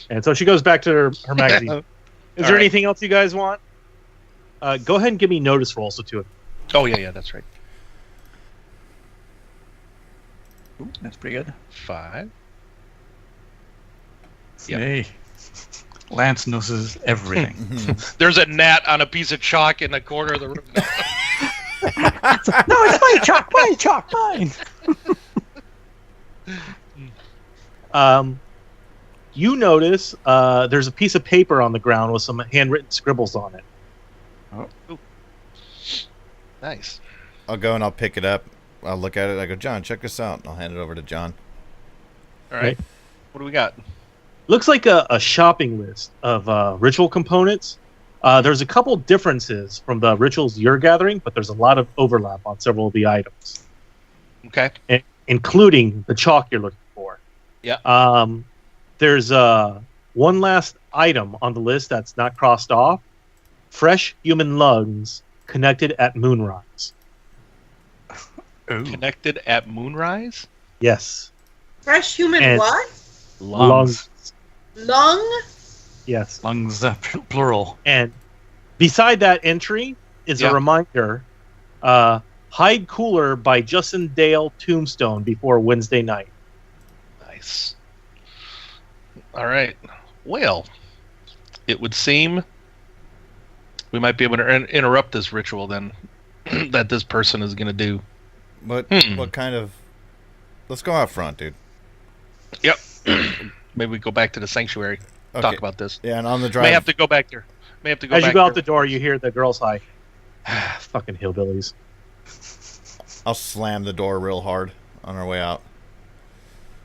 And so she goes back to her magazine. Is there anything else you guys want? Go ahead and give me notice rolls to it. Oh yeah, that's right. Ooh, that's pretty good. 5. Yep. Hey, Lance knows everything. There's a gnat on a piece of chalk in the corner of the room. No, it's my chalk, mine. You notice there's a piece of paper on the ground with some handwritten scribbles on it. Oh. Ooh. Nice. I'll go and I'll pick it up. I'll look at it. I go, John, check this out. I'll hand it over to John. All right. What do we got? Looks like a shopping list of ritual components. There's a couple differences from the rituals you're gathering, but there's a lot of overlap on several of the items. Okay. Including the chalk you're looking for. Yeah. There's one last item on the list that's not crossed off. Fresh human lungs connected at moonrise. Ooh. Connected at moonrise? Yes. Fresh human what? Lungs. Lung? Yes. Lungs, plural. And beside that entry is a reminder, hide cooler by Justin Dale Tombstone before Wednesday night. Nice. All right. Well, it would seem we might be able to interrupt this ritual then that this person is going to do. What kind of... Let's go out front, dude. Yep. Maybe we go back to the sanctuary. Okay. Talk about this. Yeah, and on the drive... May have to go back there. As you go out the door, you hear the girls high. Fucking hillbillies. I'll slam the door real hard on our way out.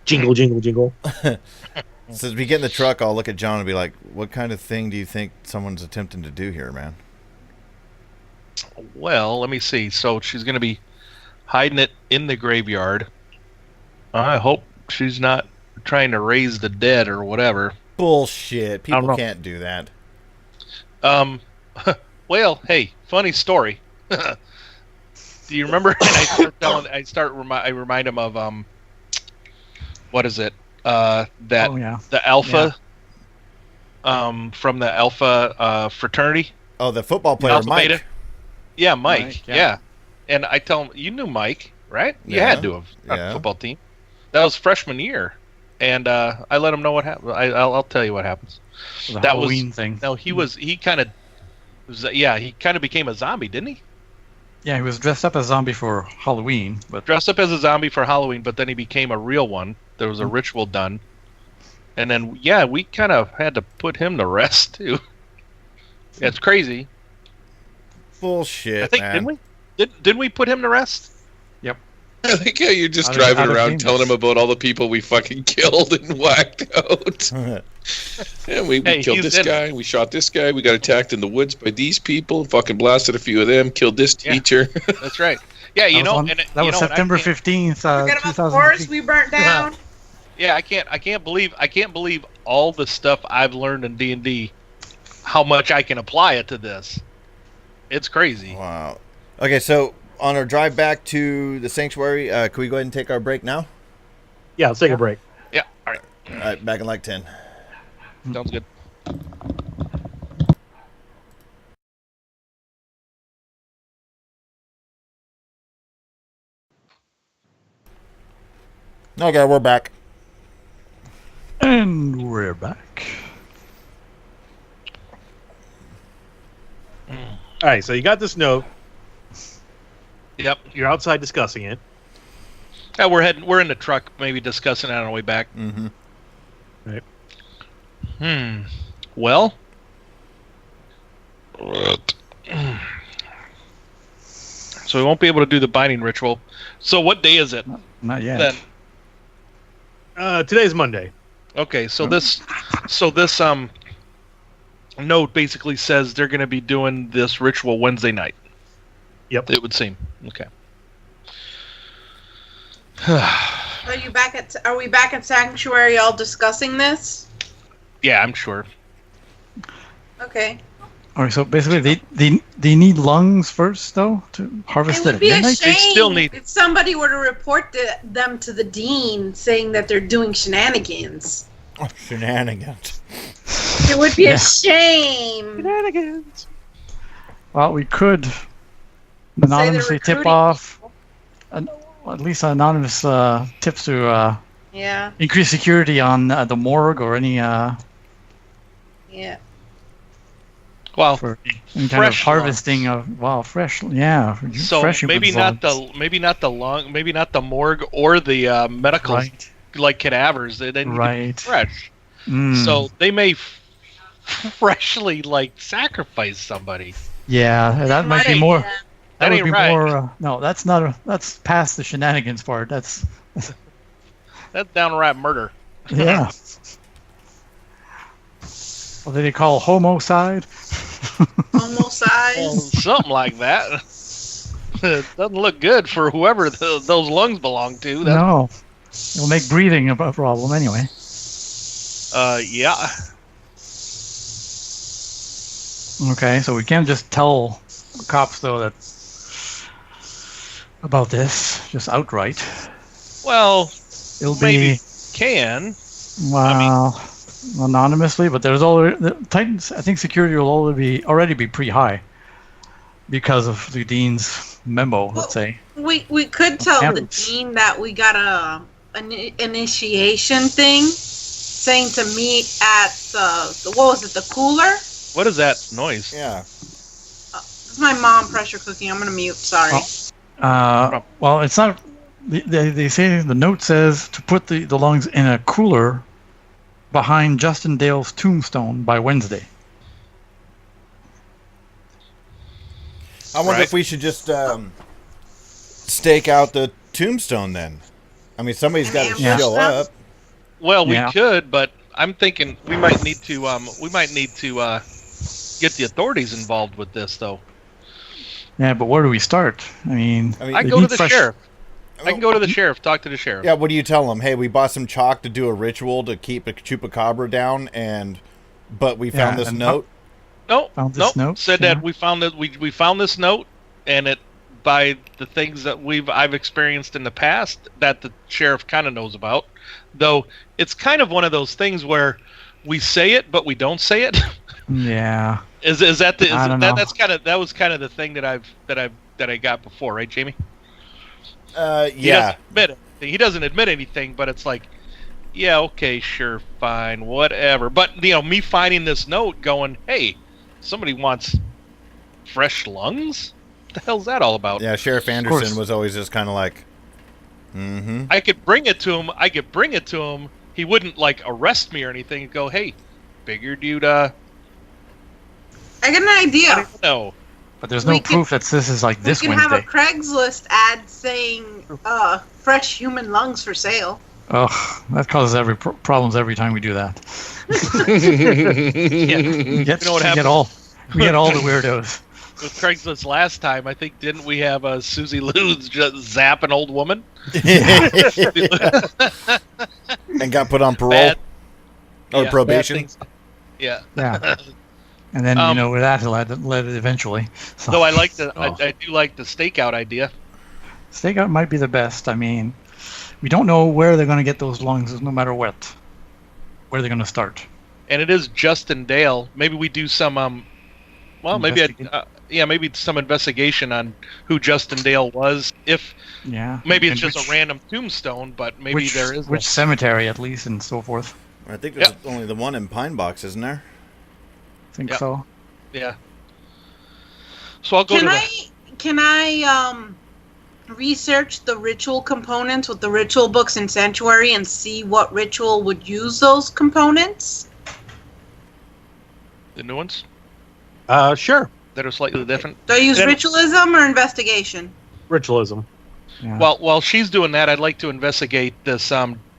Jingle, jingle, jingle. So as we get in the truck, I'll look at John and be like, what kind of thing do you think someone's attempting to do here, man? Well, let me see. So she's going to be hiding it in the graveyard. I hope she's not trying to raise the dead or whatever. Bullshit. People can't do that. Well, hey, funny story. Do you remember? I remind him of what is it? The Alpha. From the Alpha fraternity. Oh, the football player, Mike. Beta. Yeah, Mike. Yeah. And I tell him, you knew Mike, right? You had to have a football team. That was freshman year, and I let him know what happened. I'll tell you what happens. That Halloween thing. No, he kind of became a zombie, didn't he? Yeah, he was dressed up as a zombie for Halloween. Dressed up as a zombie for Halloween, but then he became a real one. There was a ritual done. And then, we kind of had to put him to rest, too. It's crazy. Bullshit, I think, man. didn't we? Didn't we put him to rest? Yep. I think you're just driving around telling him about all the people we fucking killed and whacked out. And we killed this guy. We shot this guy. We got attacked in the woods by these people. Fucking blasted a few of them. Killed this teacher. That's right. Yeah, that was September 15th, forget about the forest we burnt down. Yeah, I can't believe all the stuff I've learned in D&D, how much I can apply it to this. It's crazy. Wow. Okay, so on our drive back to the sanctuary, can we go ahead and take our break now? Yeah, let's take a break. Yeah, all right. All right, back in like 10. Sounds good. Okay, we're back. And we're back. All right, so you got this note. Yep. You're outside discussing it. Yeah, we're in the truck, maybe discussing it on our way back. Mm-hmm. Right. Well. So we won't be able to do the binding ritual. So what day is it? Not yet. Then? Today's Monday. Okay, so this note basically says they're going to be doing this ritual Wednesday night. Yep. It would seem. Okay. Are we back at Sanctuary all discussing this? Yeah, I'm sure. Okay. All right, so basically they need lungs first, though, to harvest It would at be a midnight? shame They still need- if somebody were to report them to the dean saying that they're doing shenanigans. Oh, shenanigans. It would be a shame. Shenanigans. Well, we could anonymously tip recruiting off, at least anonymous tips to Yeah. increase security on the morgue or any Yeah. Well, for any kind of fresh harvesting of fresh, yeah. so fresh maybe human not lungs. maybe not the morgue or the medical Right. like cadavers. They need to be Right. fresh. Mm. So they may freshly sacrifice somebody. Yeah, that might be Right, more. yeah. That That would ain't be right. more. No, that's not. That's past the shenanigans part. That's That's downright murder. yeah. What do they call homicide? Homicide. Something like that. It doesn't look good for whoever those lungs belong to. No, it'll make breathing a problem anyway. Yeah. Okay, so we can't just tell the cops though that about this just outright. Well, It'll maybe be can. Anonymously, but there's already the Titans. I think security will already be pretty high because of the dean's memo. Let's say We could tell the Cameras. dean that we got an initiation thing, saying to meet at the what was it, the cooler? What is that noise? Yeah. It's my mom pressure cooking. I'm gonna mute. Sorry. well, it's not. They say the note says to put the lungs in a cooler behind Justin Dale's tombstone by Wednesday. I wonder if we should just stake out the tombstone then. I mean, somebody's got to Yeah. show up. Well, we Yeah. could, but I'm thinking we might need to get the authorities involved with this, though. Yeah, but where do we start? I mean, I they go to need the fresh- sheriff. I can go to the sheriff. Talk to the sheriff. Yeah, what do you tell them? Hey, we bought some chalk to do a ritual to keep a chupacabra down, but we found this and note. Found this note, Said yeah. that we found this note, and it by the things that I've experienced in the past that the sheriff kind of knows about. Though it's kind of one of those things where we say it but we don't say it. Yeah. Is that the I don't know. that was kind of the thing that I got before, right, Jamie? Yeah. He doesn't admit anything, but it's like, yeah, okay, sure, fine, whatever. But me finding this note, going, hey, somebody wants fresh lungs. What the hell's that all about? Yeah, Sheriff course. Anderson was always just kind of like, mm-hmm. I could bring it to him. He wouldn't arrest me or anything. And go, hey, figured you'd I got an I idea. don't know. But there's no We could- proof that this is this We can Wednesday. have a Craigslist ad saying fresh human lungs for sale. Oh, that causes problems every time we do that. You know what happened? We get all the weirdos. With Craigslist last time, I think, didn't we have Susie Lou's just zap an old woman? And got put on parole? Or probation? Yeah. Yeah. And then, where that led eventually. So. Though I do like the stakeout idea. Stakeout might be the best. I mean, we don't know where they're going to get those lungs no matter what. Where they're going to start. And it is Justin Dale. Maybe we do some, maybe some investigation on who Justin Dale was. Maybe it's just a random tombstone, but maybe there is which cemetery at least, and so forth. I think there's only the one in Pine Box, isn't there? I think so. Yeah. So I'll go Can I research the ritual components with the ritual books in Sanctuary and see what ritual would use those components? The new ones? Sure. That are slightly different. Do I use ritualism or investigation? Ritualism. Yeah. Well, while she's doing that, I'd like to investigate this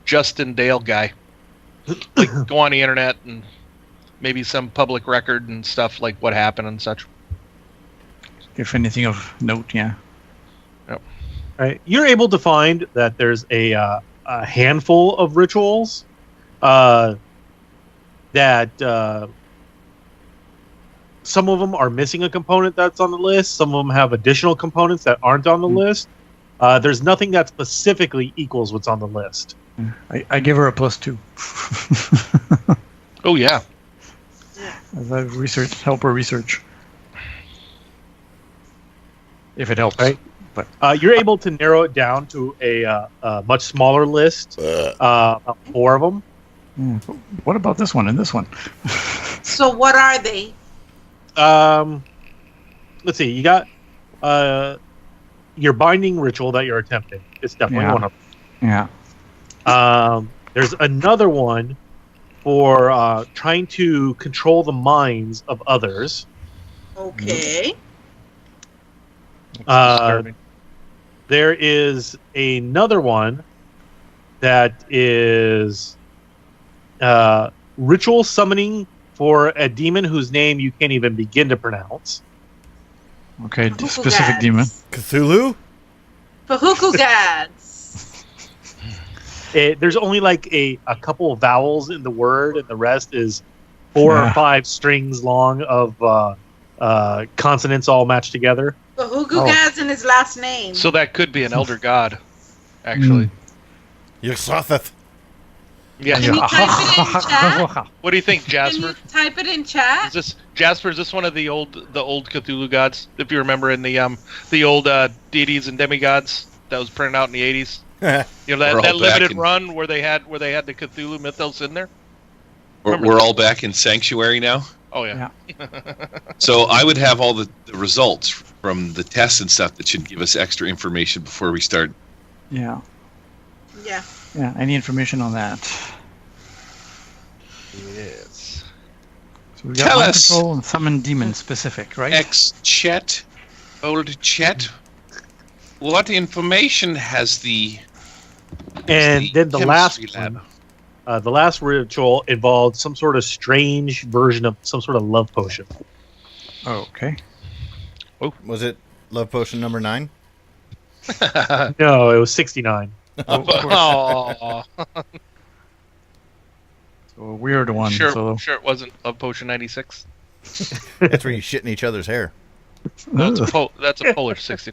Justin Dale guy. Like, go on the internet and maybe some public record and stuff, like what happened and such. If anything of note, yeah. Yep. Right. You're able to find that there's a handful of rituals that some of them are missing a component that's on the list. Some of them have additional components that aren't on the list. There's nothing that specifically equals what's on the list. I give her a +2. Oh, yeah. As I help her research. If it helps. Right. But you're able to narrow it down to a much smaller list. About 4 of them. What about this one and this one? So what are they? Let's see. You got your binding ritual that you're attempting. It's definitely one of them. Yeah. There's another one for trying to control the minds of others. Okay. There is another one that is ritual summoning for a demon whose name you can't even begin to pronounce. Okay, specific demon. Cthulhu? Fahukugads. There's only like a couple of vowels in the word, and the rest is 4 or 5 strings long of consonants all matched together. Fahukugads in his last name. So that could be an elder god, actually. Yxotheth. Yeah. Can you type it in chat? What do you think, Jasper? Can you type it in chat? Is this one of the old Cthulhu gods? If you remember in the old deities and demigods that was printed out in the 80s. You know that limited run where they had the Cthulhu mythos in there. We're all back in Sanctuary now. Oh yeah. So I would have all the results from the tests and stuff that should give us extra information before we start. Yeah. Yeah. Yeah. Any information on that? Yes. So we got Tell mind us. control and summon demon specific, right? Chet, old Chet. What information has the? And then the last chemistry lab? one, the last ritual involved some sort of strange version of some sort of love potion. Oh, okay. Was it love potion number 9? No, it was 69. Oh. So a weird one. Sure it wasn't Love Potion 96. That's where you shit in each other's hair. No, that's a Polish 60.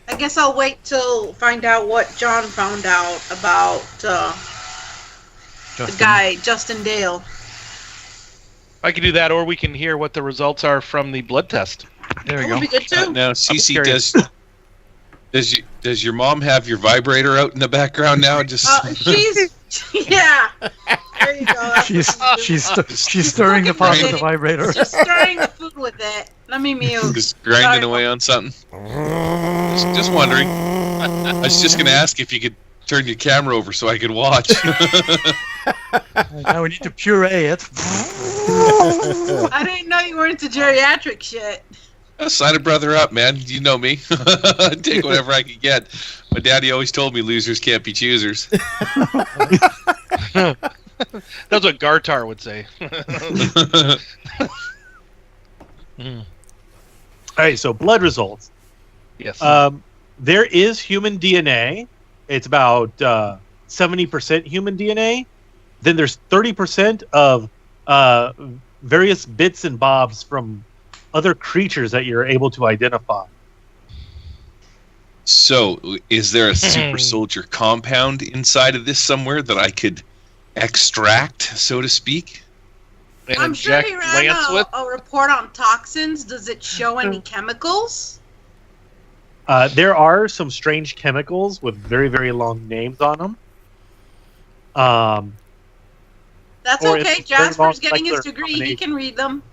I guess I'll wait till find out what John found out about the guy, Justin Dale. I can do that, or we can hear what the results are from the blood test. There we That go. would be good too. Now, Cece, does your mom have your vibrator out in the background now? Just Yeah. There you go. She's stirring the pot with the vibrator. Just stirring the food with it. Let me mute. just grinding away on something. Just wondering. I was just gonna ask if you could turn your camera over so I could watch. Now we need to puree it. I didn't know you were into geriatric shit. Sign a brother up, man. You know me. Take whatever I can get. My daddy always told me losers can't be choosers. That's what Gartar would say. All right, so blood results. Yes. There is human DNA. It's about 70% human DNA. Then there's 30% of various bits and bobs from other creatures that you're able to identify. So, is there a super soldier compound inside of this somewhere that I could extract, so to speak? And I'm sure he ran Lance with? a report on toxins. Does it show any chemicals? There are some strange chemicals with very, very long names on them. That's Or okay. it's very Jasper's long getting his molecular degree. He combination. can read them.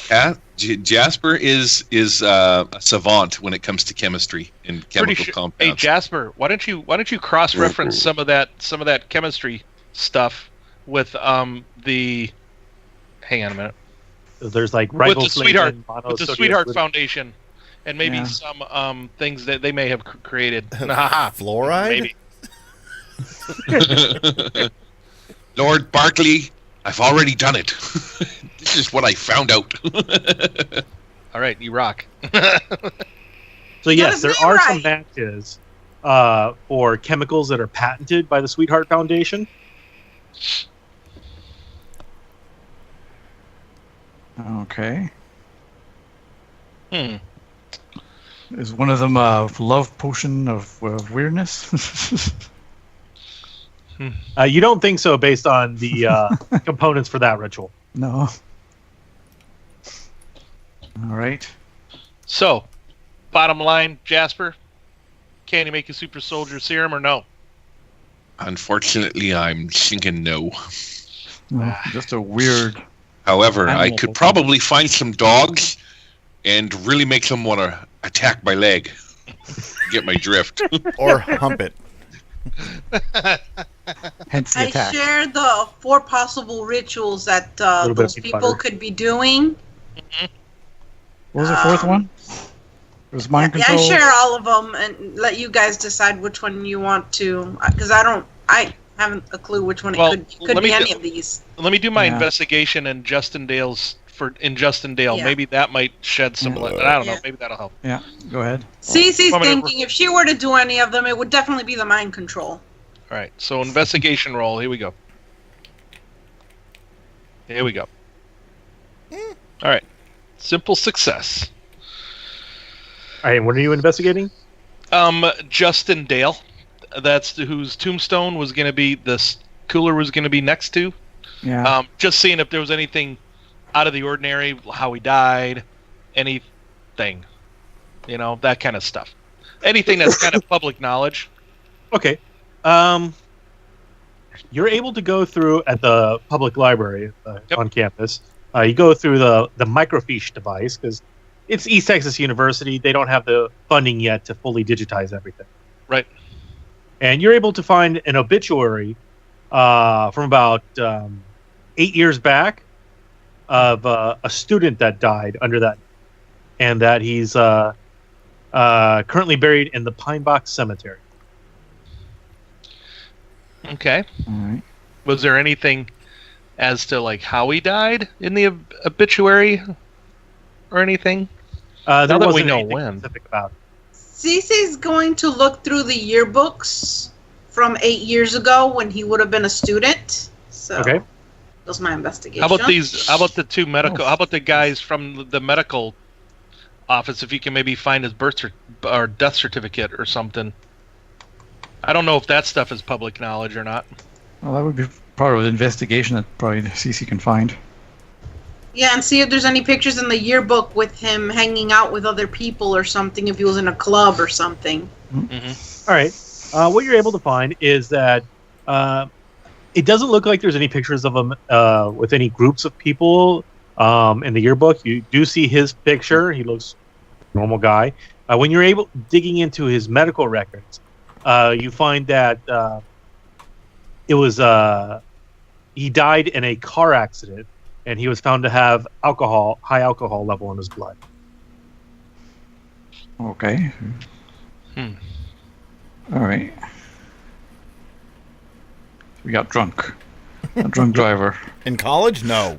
Yeah, Jasper is a savant when it comes to chemistry and chemical compounds. Hey Jasper, why don't you cross-reference some of that chemistry stuff with the? Hang on a minute. There's like With the riboflavin, Sweetheart Foundation, and maybe some things that they may have created. Fluoride? Maybe. Lord Barkley, I've already done it. This is what I found out. All right, you rock. So yes, is there me are right. some matches for chemicals that are patented by the Sweetheart Foundation. Okay. Hmm. Is one of them a love potion of weirdness? You don't think so based on the components for that ritual. No. All right. So, bottom line, Jasper, can you make a super soldier serum or no? Unfortunately, I'm thinking no. No, just a weird. However, I Animal could Pokemon. probably find some dogs and really make them want to attack my leg. Get my drift. Or hump it. Hence the I attack. share the 4 possible rituals that Little bit those of people butter. could be doing. What was the fourth one? It was mind Yeah, I control. share all of them and let you guys decide which one you want to. Because I haven't a clue which one Well, it could let be me any do- of these. Let me do my Yeah. investigation in Justin Dale. Yeah. Maybe that might shed some light. I don't know. Yeah. Maybe that'll help. Yeah, go ahead. Cece's want me to- thinking if she were to do any of them, it would definitely be the mind control. All right. So investigation roll. Here we go. Here we go. All right. Simple success. All right, what are you investigating? Justin Dale. That's whose tombstone was going to be this cooler was going to be next to. Yeah. Just seeing if there was anything out of the ordinary, how he died, anything, that kind of stuff. Anything that's kind of public knowledge. Okay. You're able to go through at the public library Yep. on campus. You go through the microfiche device because it's East Texas University. They don't have the funding yet to fully digitize everything. Right. And you're able to find an obituary from about 8 years back of a student that died under that, and that he's currently buried in the Pine Box Cemetery. Okay. All right. Was there anything as to like how he died in the obituary or anything? There Now that we wasn't know anything when. specific about it. Cece's going to look through the yearbooks from 8 years ago when he would have been a student. So Okay. that was my investigation. How about these? How about the two medical? How about the guys from the medical office? If you can maybe find his or death certificate or something. I don't know if that stuff is public knowledge or not. Well, that would be part of the investigation that probably CC can find. Yeah, and see if there's any pictures in the yearbook with him hanging out with other people or something, if he was in a club or something. Mm-hmm. All right. What you're able to find is that it doesn't look like there's any pictures of him with any groups of people in the yearbook. You do see his picture. He looks normal guy. When you're digging into his medical records, you find that it was he died in a car accident, and he was found to have high alcohol level in his blood. Okay. Hmm. All right. We got drunk. A drunk driver. In college? No.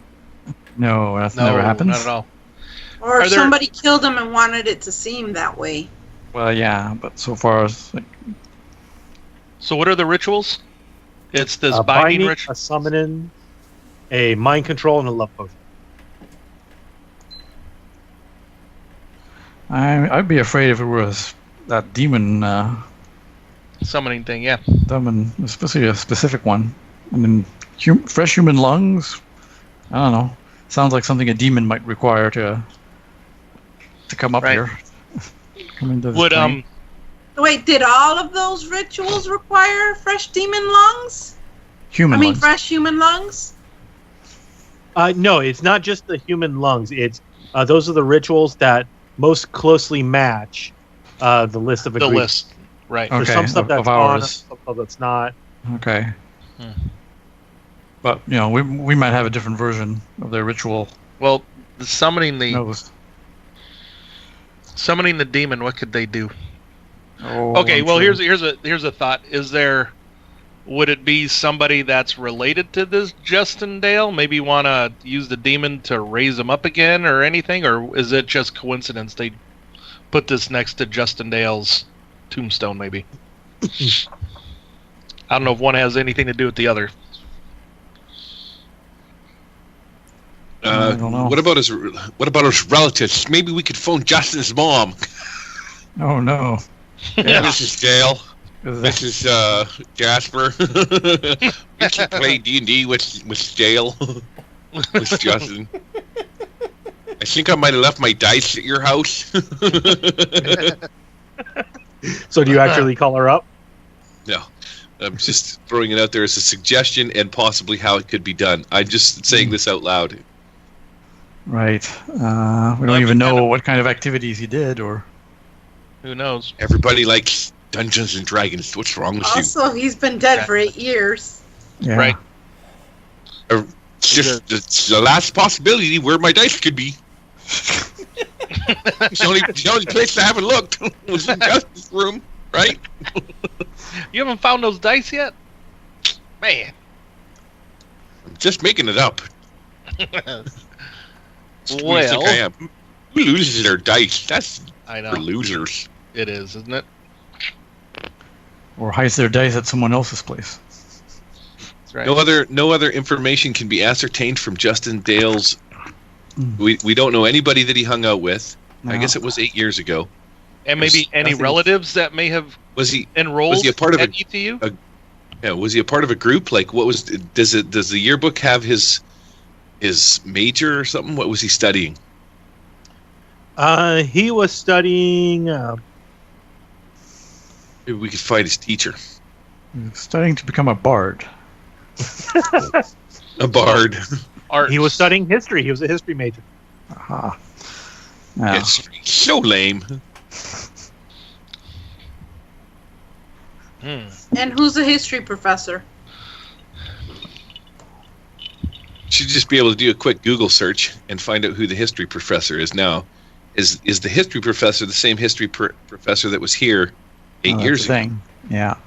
No, that No, never happens. not at all. Or Are there- somebody killed him and wanted it to seem that way. Well, yeah, but so far as like, So what are the rituals? It's this A binding a ritual. summoning, a mind control, and a love potion. I'd be afraid if it was that demon, Summoning thing, yeah. especially a specific one. I mean, fresh human lungs. I don't know. Sounds like something a demon might require to come up Right. here. Come into this Would plane. Wait, did all of those rituals require fresh demon lungs? Human lungs. Fresh human lungs? No, it's not just the human lungs. It's those are the rituals that most closely match the list of The agreed. list. Right. Okay. There's some stuff of that's on, ours. some stuff that's not. Okay. Hmm. But we might have a different version of their ritual. Well, summoning the demon, what could they do? Oh, Okay, I'm well sure. here's a thought. Would it be somebody that's related to this Justin Dale? Maybe want to use the demon to raise him up again or anything? Or is it just coincidence they put this next to Justin Dale's tombstone, maybe? I don't know if one has anything to do with the other. I don't know. What about his relatives? Maybe we could phone Justin's mom. Oh no. Mrs. Dale, Is that- Mrs. Jasper. We should play D&D with Dale, with Justin. I think I might have left my dice at your house. So do you actually call her up? No, I'm just throwing it out there as a suggestion and possibly how it could be done. I'm just saying this out loud. Right. We don't even know what kind of activities he did, or Who knows? Everybody likes Dungeons and Dragons. What's wrong with you? Also, he's been dead for 8 years. yeah. Right. It's the last possibility where my dice could be. the only place I haven't looked was in Justin's room, right? You haven't found those dice yet? Man. I'm just making it up. Who do you think I am? Who loses their dice? That's I know. for losers. It is, isn't it? Or hides their dice at someone else's place. That's right. No other information can be ascertained from Justin Dale's. We don't know anybody that he hung out with. I No. guess it was 8 years ago. And maybe any nothing- relatives that may have Was he enrolled Was he a part of at a- ETU? Yeah, was he a part of a group? Like, what was? Does the yearbook have his major or something? What was he studying? He was studying. Maybe we could find his teacher. Studying to become a bard. A bard. Art. He was studying history. He was a history major. Aha. Yeah. It's so lame. And who's a history professor? Should just be able to do a quick Google search and find out who the history professor is now. Is the history professor the same history professor that was here 8 That's years the ago? thing. Yeah.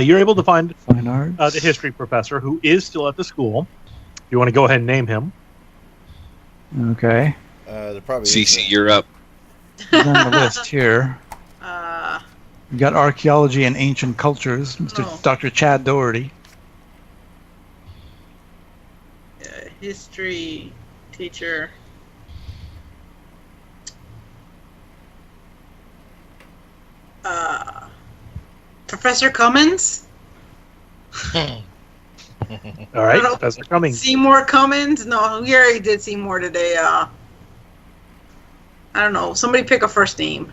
You're able to find Fine arts. the history professor who is still at the school. You want to go ahead and name him? Okay. There probably CC, you're up. He's on the list here. Uh, We got archaeology and ancient cultures, Mr. No. Dr. Chad Doherty. history teacher. Professor Cummins? All right, No. Professor Cummings. Seymour Cummins? No, we already did Seymour today. I don't know. Somebody pick a first name.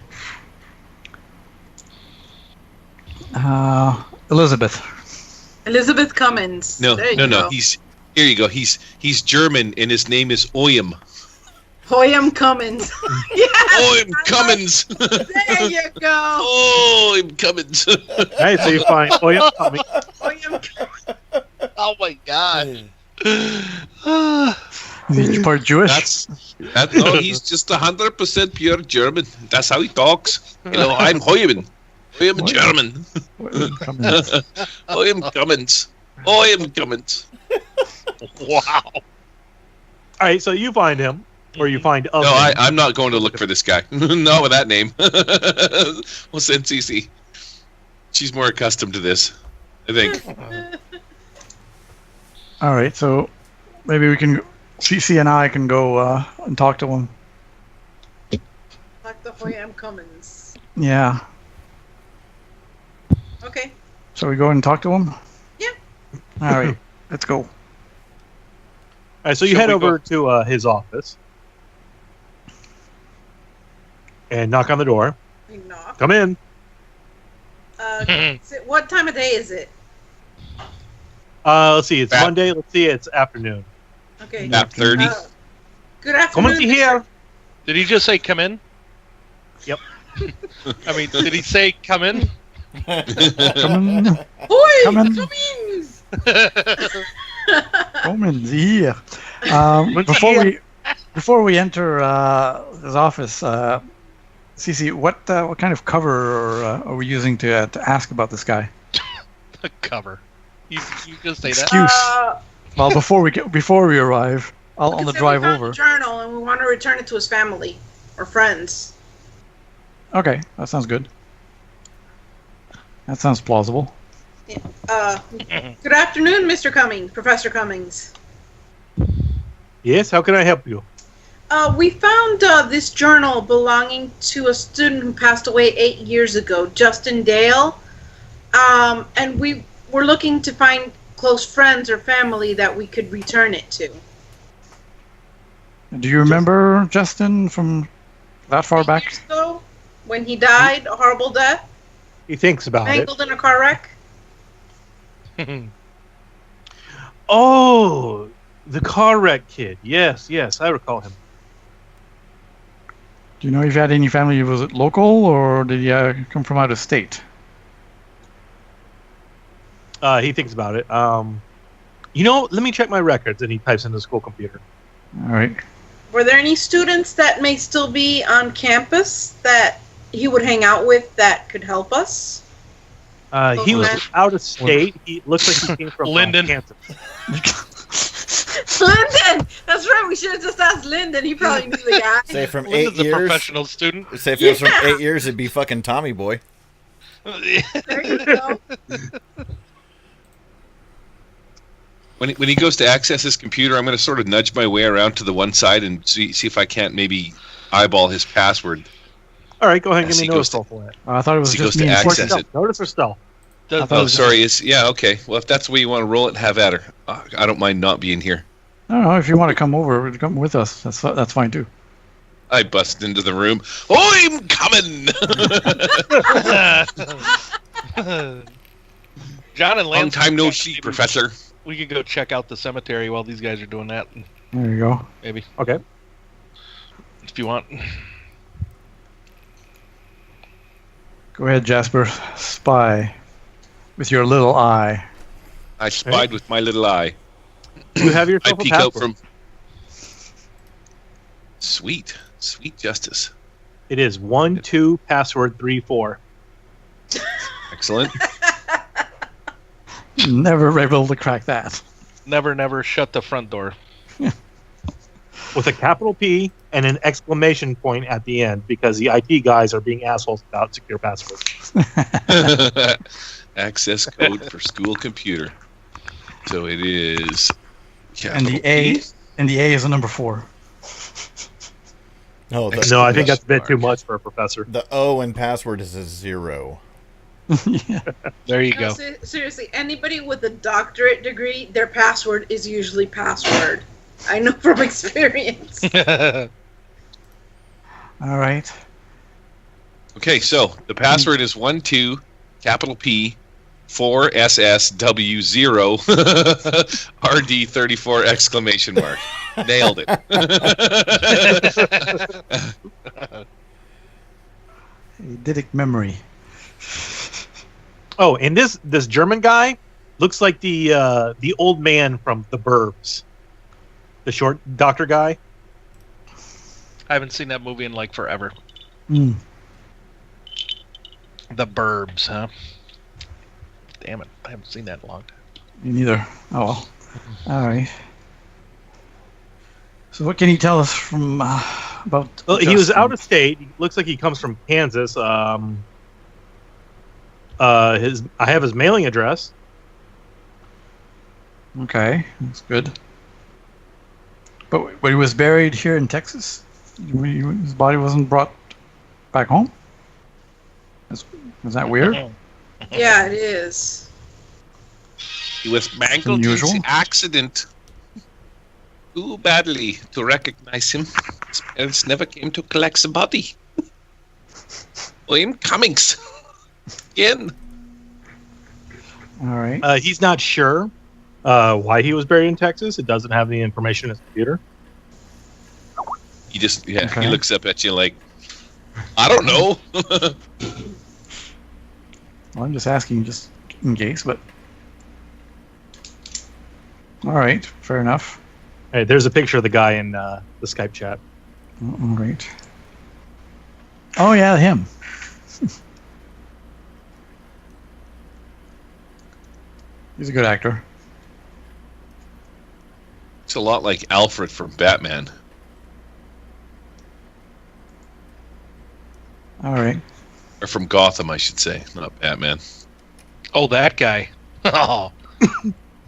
Elizabeth. Elizabeth Cummins. No, There you no. go. Here you go. He's German and his name is Oyem. Hoyam Cummins. Yes, Oyem Cummins. there you go. Oyem Cummins. All right, so you find Oyem Cummings. Hoyam Cummins. Oh my god. Is he part Jewish? No, he's just 100% pure German. That's how he talks. I'm Heumann. Heumann German. Heumann Cummins. Wow. All right, so you find him, or you find No, I'm not going to look for this guy. Not with that name. We'll send Cece. She's more accustomed to this, I think. All right, so maybe we can, CC and I can go and talk to him. Like the Hoyam Cummins. Yeah. Okay. So we go and talk to him? Yeah. All right, let's go. All right, so you head over to his office and knock on the door. We knock. Come in. What time of day is it? Let's see. It's Monday. Let's see. It's afternoon. Okay. Nap 30. Good afternoon. Come in here. Did he just say come in? Yep. I mean, did he say come in? Come in. Oi, Come in. Cummins! Come in here. Before we enter his office, Cece, what kind of cover are we using to ask about this guy? The cover. You just say Excuse. that. Well, before we arrive, on the drive we found over. a journal and we want to return it to his family or friends. Okay, that sounds good. That sounds plausible. Yeah. Good afternoon, Mr. Cummings, Professor Cummings. Yes. How can I help you? We found this journal belonging to a student who passed away 8 years ago, Justin Dale. And we were looking to find close friends or family that we could return it to. Do you remember Justin from that far back? 8 years ago, when he died, a horrible death, He thinks about it. mangled in a car wreck. Oh, the car wreck kid. Yes, I recall him. Do you know if you had any family? Was it local or did he come from out of state? He thinks about it. Let me check my records, and he types in the school computer. All right. Were there any students that may still be on campus that he would hang out with that could help us? He was out of state. He looks like he came from Lyndon. Kansas. Lyndon! That's right, we should have just asked Lyndon. He probably knew the guy. Say from Lyndon's 8 years. a professional student. Say if it was from 8 years, it'd be fucking Tommy Boy. There you go. When he goes to access his computer, I'm going to sort of nudge my way around to the one side and see if I can't maybe eyeball his password. All right, go ahead and As give me he a goes notice roll for it. I thought it was He just goes me to and access Stealth. it. Notice or stealth? Oh, sorry. Okay. Well, if that's the way you want to roll it, have at her. I don't mind not being here. I don't know if you want to come over, come with us. That's fine too. I bust into the room. I'm coming! John and Lance. Long time no see, Professor. We could go check out the cemetery while these guys are doing that. There you go. Maybe. Okay. If you want. Go ahead, Jasper. Spy with your little eye. I spied with my little eye. You have I yourself a peek out password. from... Sweet justice. It is 12 password 34. Excellent. Never able to crack that. Never shut the front door. With a capital P and an exclamation point at the end because the IT guys are being assholes about secure passwords. Access code for school computer. So it is. And the A P. and the A is a number 4. No, No, I think that's a bit too much for a professor. the O in password is a 0. Yeah. There you No, go. seriously, anybody with a doctorate degree, their password is usually password. I know from experience. All right. Okay, so the password is 12 capital P 4SSW0 RD34 exclamation mark. Nailed it. Eidetic memory. Oh, and this German guy looks like the old man from The Burbs. The short doctor guy. I haven't seen that movie in like forever. Mm. The Burbs, huh? Damn it, I haven't seen that in a long time. Me neither. Oh well. All right. So what can you tell us from about? Well, he was out of state. He looks like he comes from Kansas. I have his mailing address. Okay, that's good. But he was buried here in Texas. His body wasn't brought back home. Is that weird? Yeah, it is. He was mangled in unusual. an accident. Too badly to recognize him. His parents never came to collect the body. William Cummings. Again. All right. He's not sure why he was buried in Texas. It doesn't have the information in his computer. He just, he Okay. looks up at you like, I don't know. Well, I'm just asking just in case, but all right, fair enough. Hey, there's a picture of the guy in the Skype chat. All right. Oh yeah, him. He's a good actor. It's a lot like Alfred from Batman. All right. Or from Gotham, I should say, not Batman. Oh, that guy. Oh,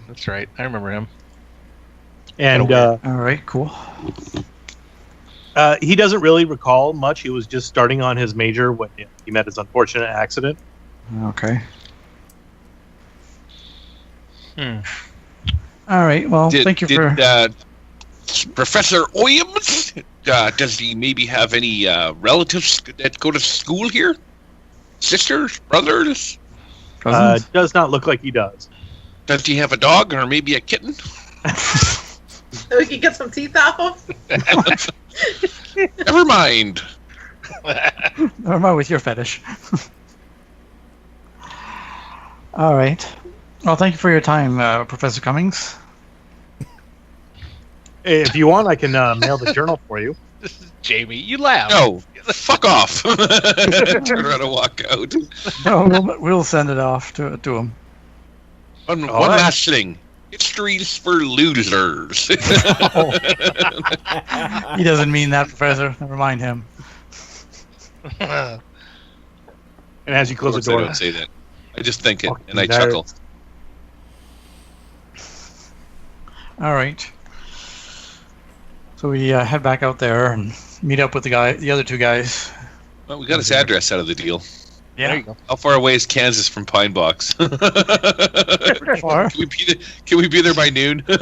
that's right. I remember him. And All right, cool. he doesn't really recall much. He was just starting on his major when he met his unfortunate accident. Okay. All right. Well, thank you for. Professor Williams, does he maybe have any relatives that go to school here? Sisters, brothers? Cousins? Does not look like he does. Does he have a dog or maybe a kitten? So we can get some teeth off of? Never mind. Never mind with your fetish. All right. Well, thank you for your time, Professor Cummings. If you want, I can mail the journal for you. This is Jamie. You laugh. No, fuck off. Turn around and walk out. No, we'll send it off to him. One All right. last thing. History's for losers. He doesn't mean that, Professor. Never mind him. And as you close the Of course I door, don't say that. I just think it, Fucking and I nerds. chuckle. All right. So we head back out there and meet up with the other two guys. Well, we got his address out of the deal. Yeah. There you go. How far away is Kansas from Pine Box? Far. Can we be there by noon? Got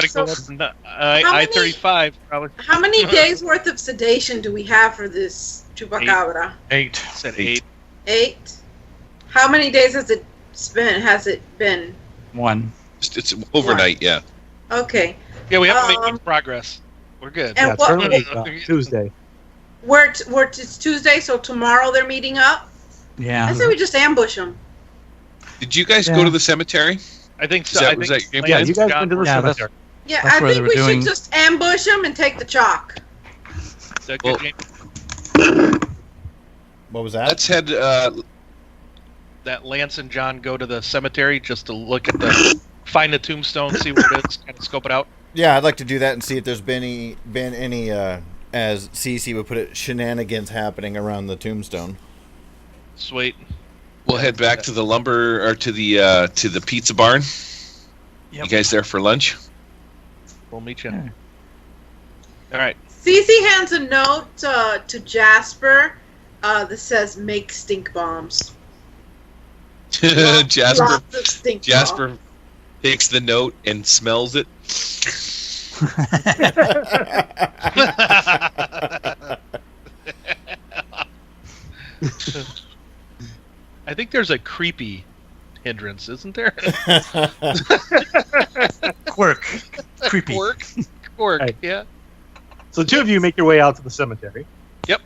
to So- go up many- I-35 probably. How many days worth of sedation do we have for this chupacabra? 8. Said 8. 8? How many days has it been? 1. It's overnight, yeah. Okay. Yeah, we haven't made any progress. We're good. And yeah, what- certainly Tuesday. It's Tuesday, so tomorrow they're meeting up? Yeah. I say we just ambush them. Did you guys Yeah. go to the cemetery? I think so. Is that- I was think that your game Yeah, plan? you guys went to the Yeah, that's- cemetery. Yeah, That's I where think they we were doing- should just ambush them and take the chalk. Is that Well- good, James? What was that? Let's head. That Lance and John go to the cemetery just to look at find the tombstone, see what it is, kind of scope it out. Yeah, I'd like to do that and see if there's been any as CC would put it, shenanigans happening around the tombstone. Sweet. We'll head back to the lumber or to the pizza barn. Yep. You guys there for lunch? We'll meet you. Yeah. All right. Cece hands a note to Jasper that says "Make stink bombs." Jasper. Lots of stink Jasper takes the note and smells it. I think there's a creepy hindrance, isn't there? Quirk. Creepy. Quirk, Hey. yeah. So the two of you make your way out to the cemetery. Yep.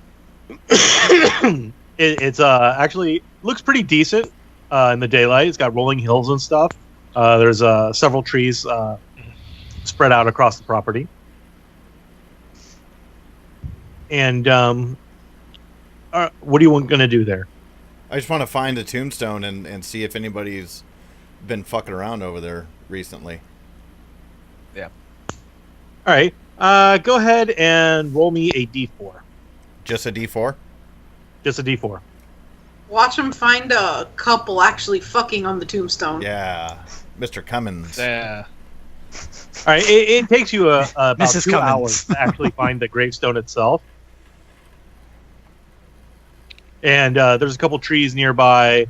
It's actually looks pretty decent in the daylight. It's got rolling hills and stuff. There's several trees spread out across the property. And what are you going to do there? I just want to find the tombstone and see if anybody's been fucking around over there recently. Yeah. All right. Go ahead and roll me a d4. Just a D4? Just a d4. Watch him find a couple actually fucking on the tombstone. Yeah. Mr. Cummins. Yeah. All right. It takes you about Mrs. 2 Cummins. hours to actually find the gravestone itself. And there's a couple trees nearby,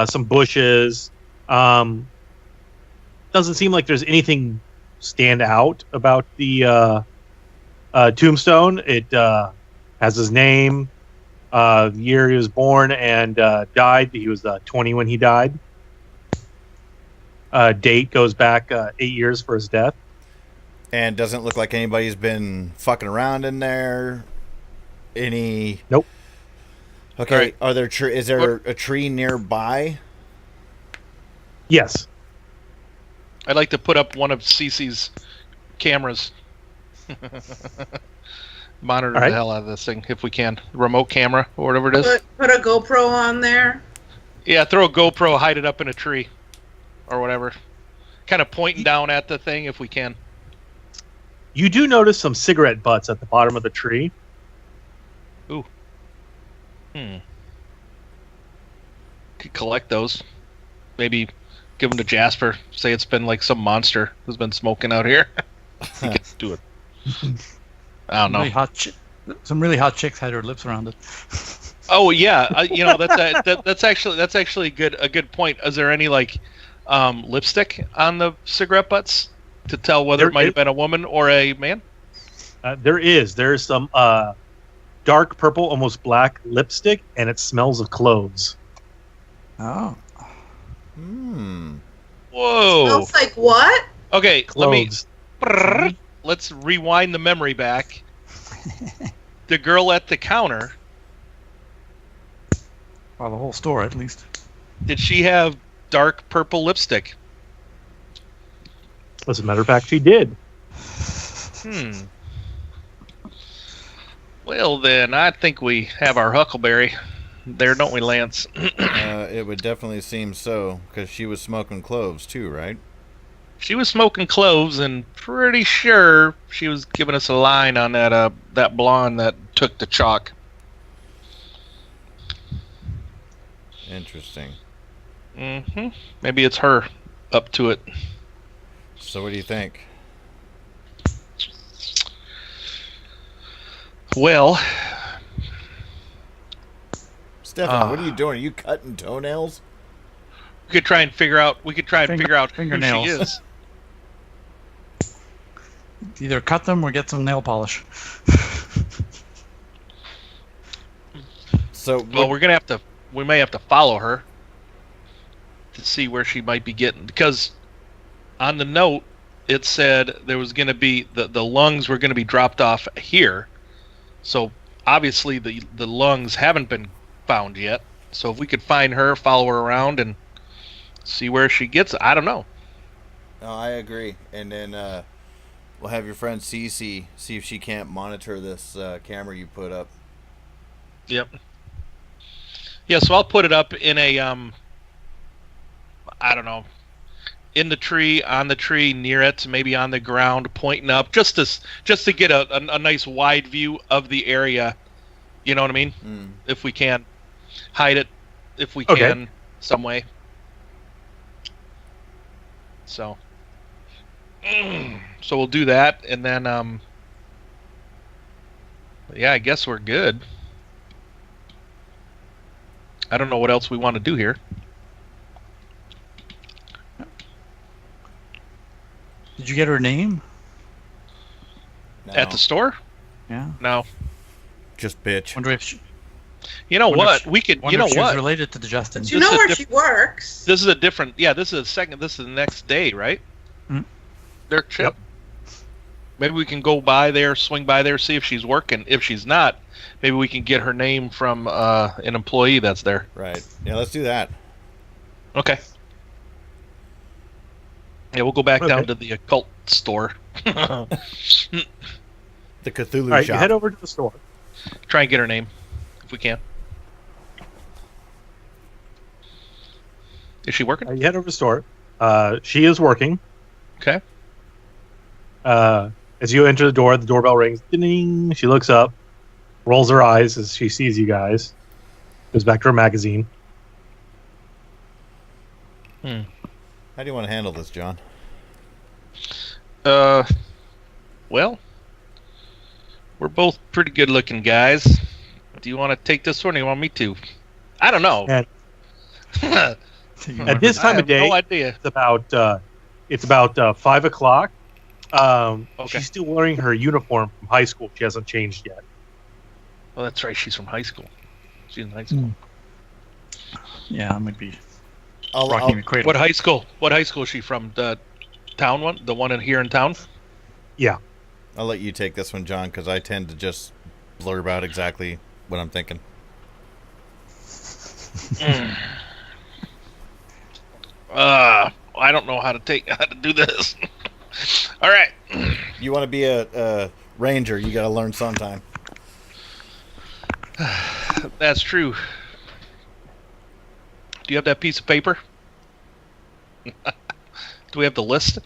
some bushes. Doesn't seem like there's anything stand out about the tombstone. It has his name, the year he was born, and died. He was 20 when he died. Date goes back 8 years for his death. And doesn't look like anybody's been fucking around in there. Any... Nope. Okay, Right. are there is there a tree nearby? Yes. I'd like to put up one of Cece's cameras. Monitor All right. the hell out of this thing if we can. Remote camera or whatever it is. Put a GoPro on there. Yeah, throw a GoPro, hide it up in a tree or whatever. Kind of pointing down at the thing if we can. You do notice some cigarette butts at the bottom of the tree. Could collect those. Maybe give them to Jasper. Say it's been like some monster who's been smoking out here. He could do it. I don't know. Some really hot chicks had her lips around it. Oh yeah, that's actually a good point. Is there any like lipstick on the cigarette butts to tell whether it might have been a woman or a man? There's some dark purple, almost black lipstick, and it smells of cloves. Oh. Whoa. Smells like what? Okay, Cloves. let's rewind the memory back. The girl at the counter, Well, the whole store, at least. did she have dark purple lipstick? As a matter of fact, she did. Well, then, I think we have our Huckleberry there, don't we, Lance? It would definitely seem so, because she was smoking cloves too, right? She was smoking cloves, and pretty sure she was giving us a line on that blonde that took the chalk. Interesting. Maybe it's her up to it. So what do you think? Well, Stefan, what are you doing? Are you cutting toenails? we could try and figure out who fingernails. she is. Either cut them or get some nail polish. So Well, we may have to follow her to see where she might be getting, because on the note it said there was going to be the lungs were going to be dropped off here. So obviously the lungs haven't been found yet. So if we could find her, follow her around, and see where she gets it, I don't know. No, I agree. And then we'll have your friend Cece see if she can't monitor this camera you put up. Yep. Yeah, so I'll put it up in a I don't know, in the tree, on the tree, near it, maybe on the ground, pointing up, just to get a nice wide view of the area. You know what I mean? If we can hide it, if we can, some way. So we'll do that, and then yeah, I guess we're good. I don't know what else we want to do here. Did you get her name? No. At the store? Yeah. No. Just bitch. Wonder if she, You know wonder what? if- We could. wonder You know if she was what? related to the Justin. But you This know is where diff- she works. This is a different. Yeah, this is a second. This is the next day, right? Their trip. Maybe we can go by there, swing by there, see if she's working. If she's not, maybe we can get her name from an employee that's there. Right. Yeah, let's do that. Okay. Yeah, we'll go back down to the occult store. The Cthulhu All right, shop. you head over to the store. Try and get her name, if we can. Is she working? You head over to the store. She is working. Okay. As you enter the doorbell rings. Ding! She looks up, rolls her eyes as she sees you guys. Goes back to her magazine. How do you want to handle this, John? Well, we're both pretty good-looking guys. Do you want to take this one, or do you want me to? I don't know. And at this time of day, no idea. It's about 5 o'clock. Okay. She's still wearing her uniform from high school. She hasn't changed yet. Well, that's right. She's from high school. She's in high school. Yeah, I might be I'll- rocking the cradle. What high school? What high school is she from? The town one? The one here in town? Yeah. I'll let you take this one, John, because I tend to just blurb out exactly what I'm thinking. I don't know how to do this. All right. You want to be a ranger, you got to learn sometime. That's true. Do you have that piece of paper? Do we have the list?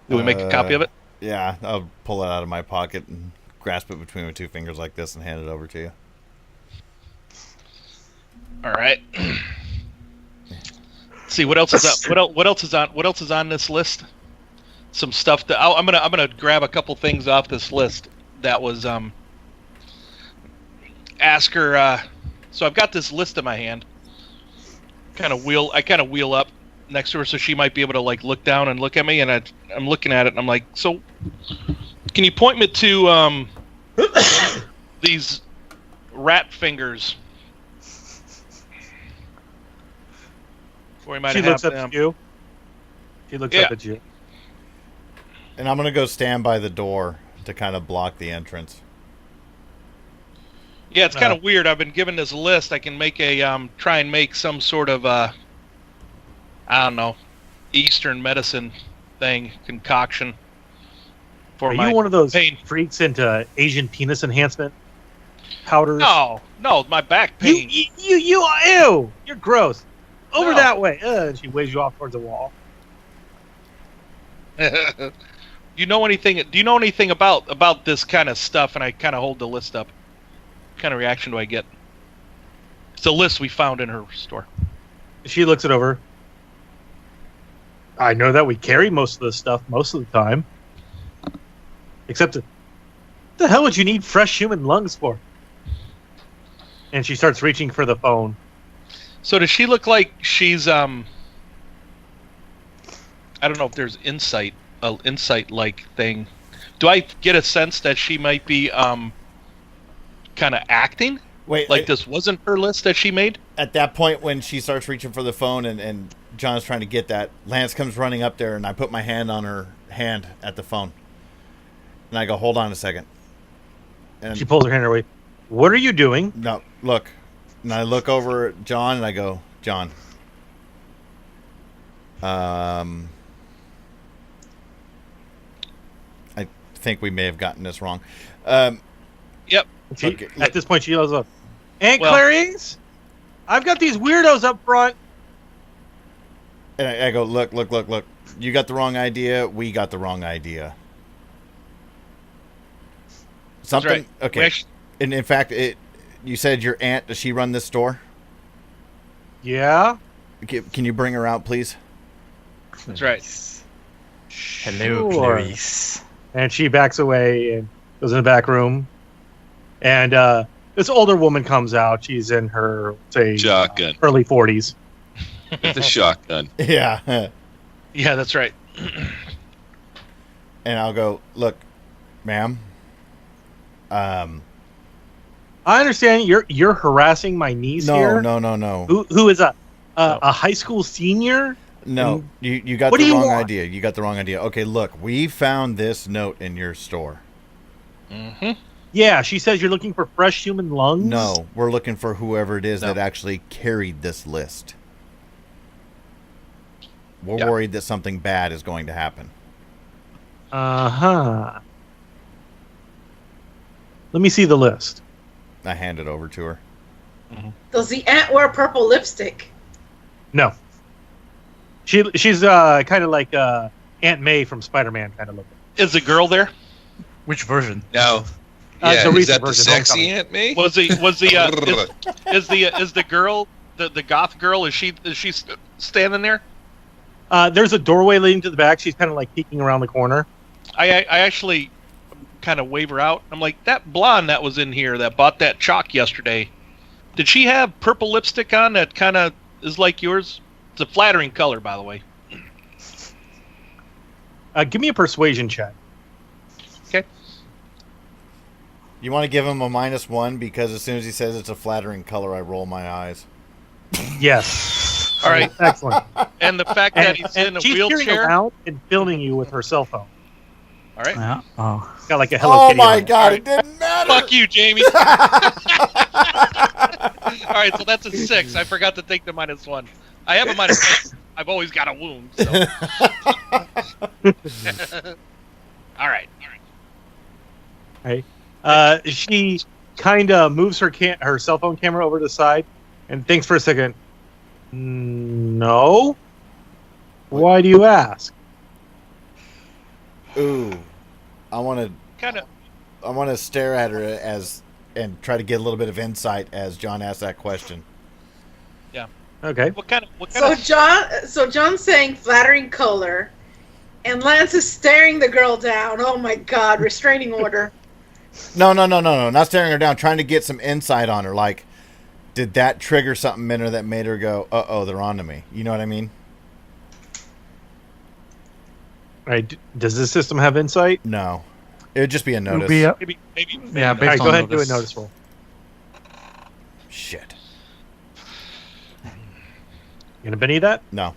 Do we make a copy of it? Yeah, I'll pull it out of my pocket and grasp it between my two fingers like this and hand it over to you. All right. See what else is up. What else is on this list? Some stuff that I'm gonna grab a couple things off this list that was ask her. So I've got this list in my hand. I kind of wheel up next to her so she might be able to like look down and look at me, and I'm looking at it and I'm like, so can you point me to these rat fingers? Where we might She have looks up them. at you. She looks up at you. And I'm going to go stand by the door to kind of block the entrance. Yeah, it's kind of weird. I've been given this list. I can make a try and make some sort of I don't know, Eastern medicine thing concoction for Are my you one of those pain. freaks into Asian penis enhancement powders? No, my back pain. You, ew! You're gross. Over No. that way. And she waves you off towards the wall. Do you know anything about this kind of stuff? And I kind of hold the list up. What kind of reaction do I get? It's a list we found in her store. She looks it over. I know that we carry most of this stuff most of the time. Except, what the hell would you need fresh human lungs for? And she starts reaching for the phone. So does she look like she's I don't know if there's insight like thing. Do I get a sense that she might be kind of acting? Wait, like this wasn't her list that she made? At that point when she starts reaching for the phone and John's trying to get that, Lance comes running up there and I put my hand on her hand at the phone. And I go, hold on a second. And She pulls her hand away. What are you doing? no, look. And I look over at John and I go, John. I think we may have gotten this wrong. Yep. Okay, At this point, she yells up, Aunt Well- Clarice, I've got these weirdos up front. And I go, look. You got the wrong idea. We got the wrong idea. Something? right. Okay. We actually- And in fact, you said your aunt, does she run this store? Yeah? Can you bring her out, please? That's right. Hello, Sure. Clarice. And she backs away and goes in the back room. And this older woman comes out. She's in her, say, Shotgun. early 40s. With a shotgun. Yeah. Yeah, that's right. And I'll go, look, ma'am. I understand you're harassing my niece here. No. Who is a high school senior? No, you got What the do you wrong want? idea. You got the wrong idea. Okay, look, we found this note in your store. Mm-hmm. Yeah, she says you're looking for fresh human lungs. No, we're looking for whoever it is No. that actually carried this list. We're worried that something bad is going to happen. Uh-huh. Let me see the list. I hand it over to her. Mm-hmm. Does the ant wear purple lipstick? No. She's kind of like Aunt May from Spider-Man kind of looking. Is the girl there? Which version? No. The is that the version, sexy Aunt May? Is the girl the goth girl? Is she standing there? There's a doorway leading to the back. She's kind of like peeking around the corner. I actually kind of wave her out. I'm like, that blonde that was in here that bought that chalk yesterday. Did she have purple lipstick on that kind of is like yours? It's a flattering color, by the way. Give me a persuasion check. Okay. You want to give him a -1 because as soon as he says it's a flattering color, I roll my eyes. Yes. All right. Excellent. And the fact that he's in a she's wheelchair. She's around and filming you with her cell phone. All right. Yeah. Oh. Got like a Hello Kitty. Oh my God! It didn't matter. Fuck you, Jamie. All right, so that's a 6. I forgot to take the -1. I have a -1. I've always got a wound. So. All right. Hey, she kind of moves her cell phone camera over to the side and thinks for a second. No. Why do you ask? Ooh, I want to stare at her and try to get a little bit of insight as John asks that question. Yeah. Okay. What kind So John's saying flattering color, and Lance is staring the girl down. Oh my God! Restraining order. No, not staring her down. Trying to get some insight on her. Like, did that trigger something in her that made her go, "Uh-oh, they're on to me"? You know what I mean? All right. Does this system have insight? No. It would just be a notice. Maybe. Yeah, All right, go ahead and do a notice roll. Shit. You gonna Benny that? No.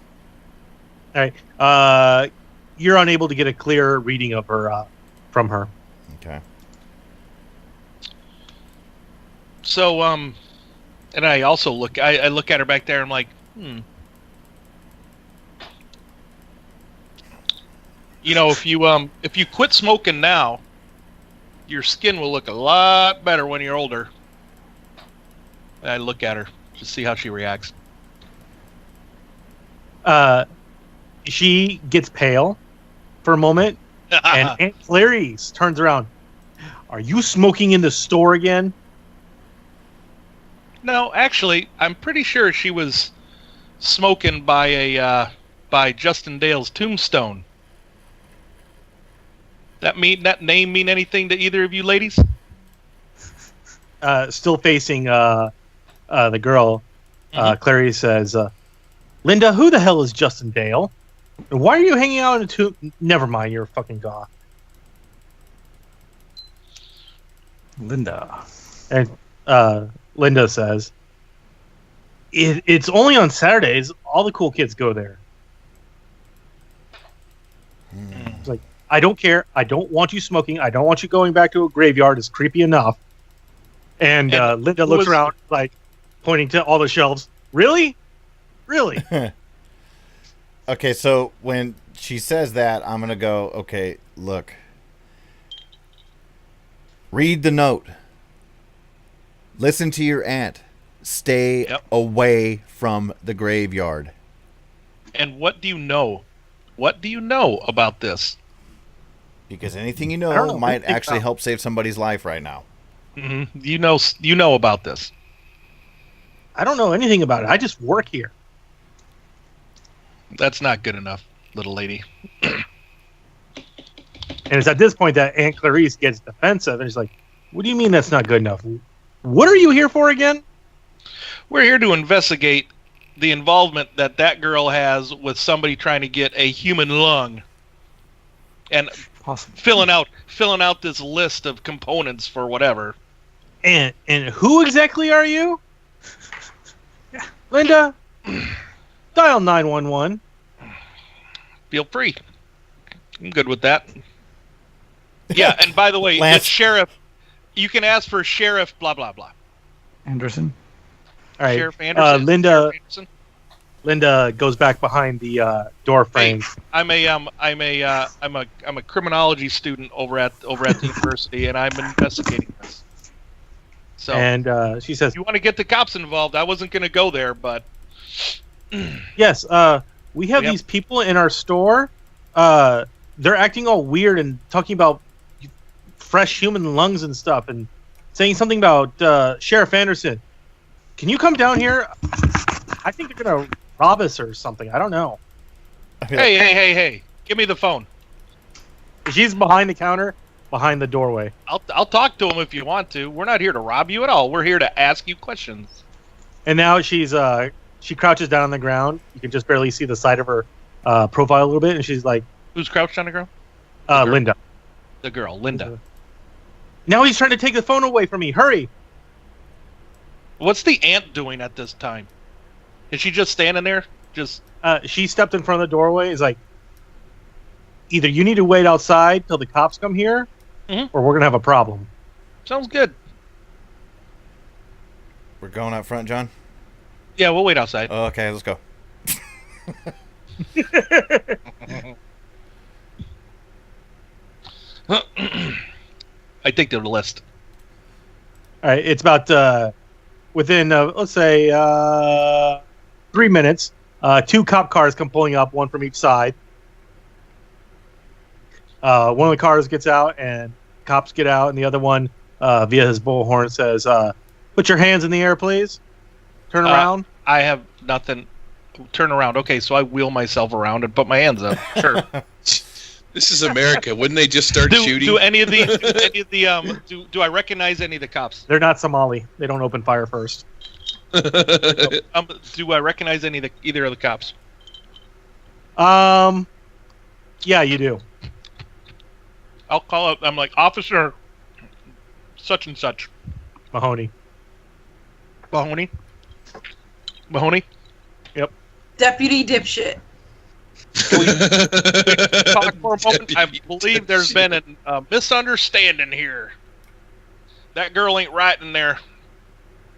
All right. You're unable to get a clear reading of her from her. Okay. So, and I also look. I look at her back there. And I'm like, You know, if you quit smoking now, your skin will look a lot better when you're older. And I look at her to see how she reacts. She gets pale for a moment, and Aunt Clarice turns around. Are you smoking in the store again? No, actually, I'm pretty sure she was smoking by Justin Dale's tombstone. That name mean anything to either of you ladies? Still facing the girl, Clarice says, Linda, who the hell is Justin Dale? And why are you hanging out in a tomb? Never mind, you're a fucking goth. Linda. And Linda says, it's only on Saturdays. All the cool kids go there. It's like, I don't care. I don't want you smoking. I don't want you going back to a graveyard. It's creepy enough. And Linda looks around, like, pointing to all the shelves. Really? Really? Okay, so when she says that, I'm going to go, okay, look. Read the note. Listen to your aunt. Stay away from the graveyard. And what do you know? What do you know about this? Because anything you know might actually help save somebody's life right now. Mm-hmm. You know about this. I don't know anything about it. I just work here. That's not good enough, little lady. And it's at this point that Aunt Clarice gets defensive, and she's like, what do you mean that's not good enough? What are you here for again? We're here to investigate the involvement that girl has with somebody trying to get a human lung. And filling out this list of components for whatever. And who exactly are you? Linda, dial 911. Feel free. I'm good with that. Yeah, and by the way, it's Sheriff. You can ask for Sheriff blah blah blah. Anderson. All right, Sheriff Anderson. Linda. Sheriff Anderson? Linda goes back behind the door frame. Hey, I'm a criminology student over at the university, and I'm investigating this. So, and she says, "You want to get the cops involved? I wasn't going to go there, but yes, we have these people in our store. They're acting all weird and talking about fresh human lungs and stuff, and saying something about Sheriff Anderson. Can you come down here? I think they're gonna rob us or something. I don't know." Hey! Give me the phone. She's behind the counter, behind the doorway. I'll talk to him if you want to. We're not here to rob you at all. We're here to ask you questions. And now she crouches down on the ground. You can just barely see the side of her profile a little bit, and she's like, "Who's crouched on the ground?" Linda. The girl, Linda. Now he's trying to take the phone away from me. Hurry! What's the aunt doing at this time? Is she just standing there? She stepped in front of the doorway. Is like, either you need to wait outside till the cops come here, or we're gonna have a problem. Sounds good. We're going out front, John? Yeah, we'll wait outside. Okay, let's go. I think they're the list. All right, it's about within let's say 3 minutes. 2 cop cars come pulling up, one from each side. One of the cars gets out, and cops get out, and the other one, via his bullhorn, says, "Put your hands in the air, please. Turn around." I have nothing. Turn around. Okay, so I wheel myself around and put my hands up. Sure. This is America. Wouldn't they just start shooting? Do any of the do I recognize any of the cops? They're not Somali. They don't open fire first. Do I recognize either of the cops? Yeah, you do. I'll call up. I'm like, "Officer such and such." Mahoney. Yep. Deputy dipshit. Talk for a moment. I believe there's been a misunderstanding here. That girl ain't right in there.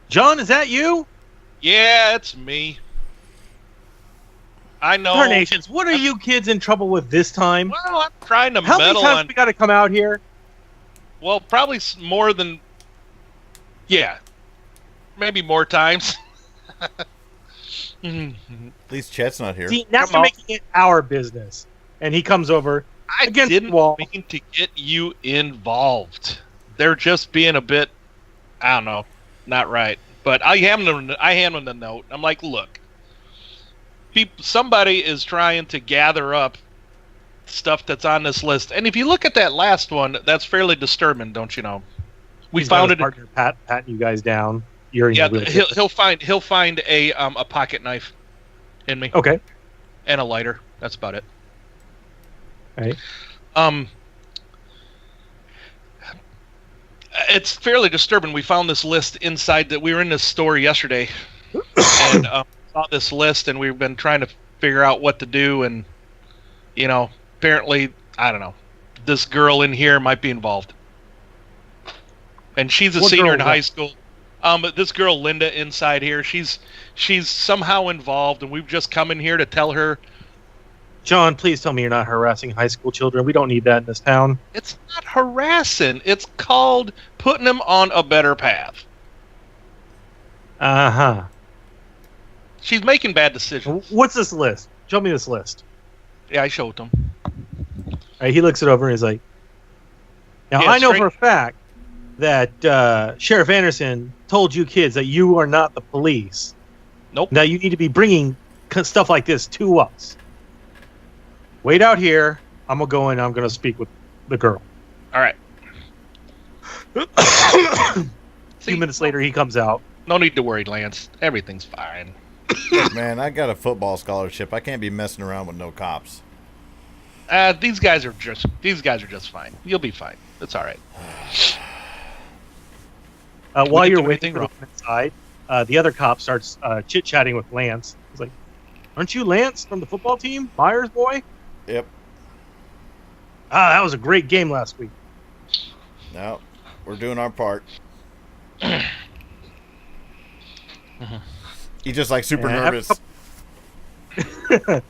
John, is that you? Yeah, it's me. I know. Carnations, what are you kids in trouble with this time? Well, I'm trying to How many meddle times on. we got to come out here? Well, probably more than. Yeah, maybe more times. At least Chet's not here. See, now you're making it our business. And he comes over. I didn't mean to get you involved. They're just being a bit, I don't know, not right. But I hand them the note. I'm like, look, somebody is trying to gather up stuff that's on this list. And if you look at that last one, that's fairly disturbing, don't you know? We found it. Partner patting you guys down. Yeah, he'll find a pocket knife in me. Okay. And a lighter. That's about it. All right. It's fairly disturbing. We found this list inside that we were in this store yesterday, and saw this list, and we've been trying to figure out what to do. And apparently, I don't know, this girl in here might be involved, and she's a senior in high school. But this girl Linda inside here, she's somehow involved, and we've just come in here to tell her. John, please tell me you're not harassing high school children. We don't need that in this town. It's not harassing. It's called putting them on a better path. Uh-huh. She's making bad decisions. What's this list? Show me this list. Yeah, I showed him. All right, he looks it over and he's like, now, I know for a fact that Sheriff Anderson told you kids that you are not the police. Nope. Now you need to be bringing stuff like this to us. Wait out here. I'm going to go in. I'm going to speak with the girl. All right. A few minutes later, he comes out. No need to worry, Lance. Everything's fine. Man, I got a football scholarship. I can't be messing around with no cops. These guys are just fine. You'll be fine. It's all right. While you're waiting for the inside, the other cop starts chit-chatting with Lance. He's like, aren't you Lance from the football team? Myers boy? Yep. That was a great game last week. No, we're doing our part. He's just like super nervous. He's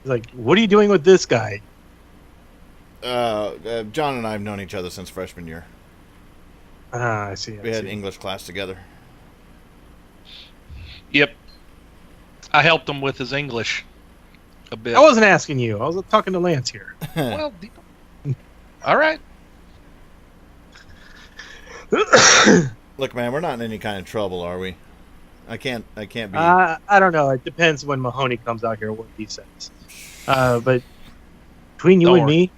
like, what are you doing with this guy? John and I have known each other since freshman year. I see. We had English class together. Yep. I helped him with his English a bit. I wasn't asking you. I was talking to Lance here. Well, all right. Look, man, we're not in any kind of trouble, are we? I can't be. I don't know. It depends when Mahoney comes out here what he says. But between you and me,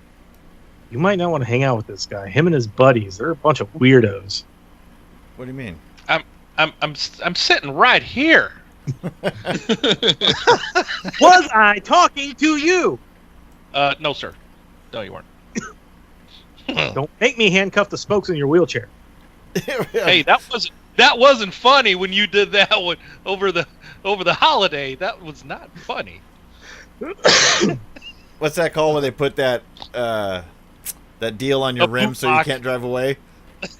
you might not want to hang out with this guy. Him and his buddies, they're a bunch of weirdos. What do you mean? I'm sitting right here. Was I talking to you? No, sir. No, you weren't. Don't make me handcuff the spokes in your wheelchair. Hey, that wasn't funny when you did that one over the holiday. That was not funny. What's that called when they put that deal on your rim so you can't drive away?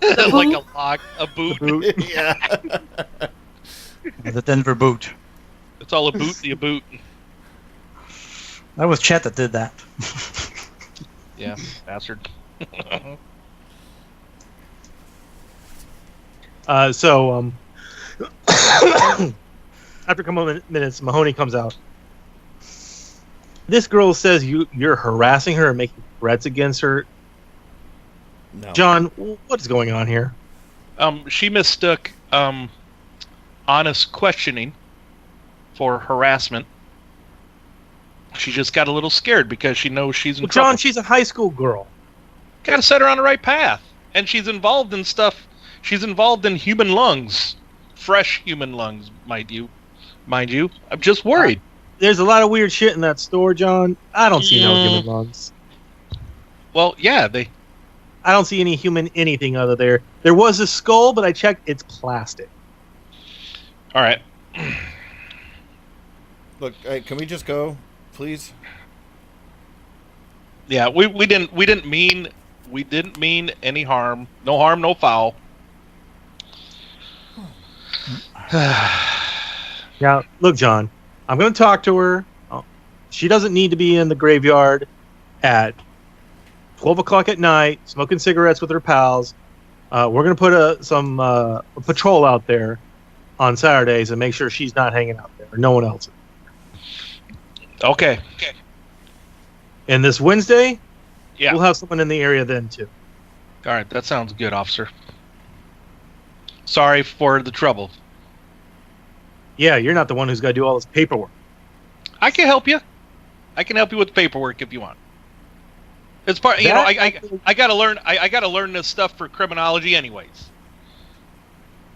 Like a lock, a boot. Yeah. The Denver boot. It's all a boot. That was Chet that did that. Yeah, bastard. So after a couple of minutes, Mahoney comes out. This girl says you're harassing her and making threats against her. No. John, what is going on here? She mistook honest questioning for harassment. She just got a little scared because she knows she's in trouble. John, she's a high school girl. Got to set her on the right path. And she's involved in stuff. She's involved in human lungs. Fresh human lungs, mind you. I'm just worried. There's a lot of weird shit in that store, John. I don't see no human lungs. Well, yeah, I don't see any human anything other there. There was a skull, but I checked. It's plastic. All right. Look, can we just go, please? Yeah, we didn't mean any harm. No harm, no foul. Now, look, John, I'm going to talk to her. She doesn't need to be in the graveyard at 12 o'clock at night, smoking cigarettes with her pals. We're going to put a patrol out there on Saturdays and make sure she's not hanging out there, or no one else. Okay. And this Wednesday, yeah, we'll have someone in the area then, too. All right, that sounds good, officer. Sorry for the trouble. Yeah, you're not the one who's got to do all this paperwork. I can help you. I can help you with the paperwork if you want. It's part. You know, I gotta learn. I gotta learn this stuff for criminology, anyways.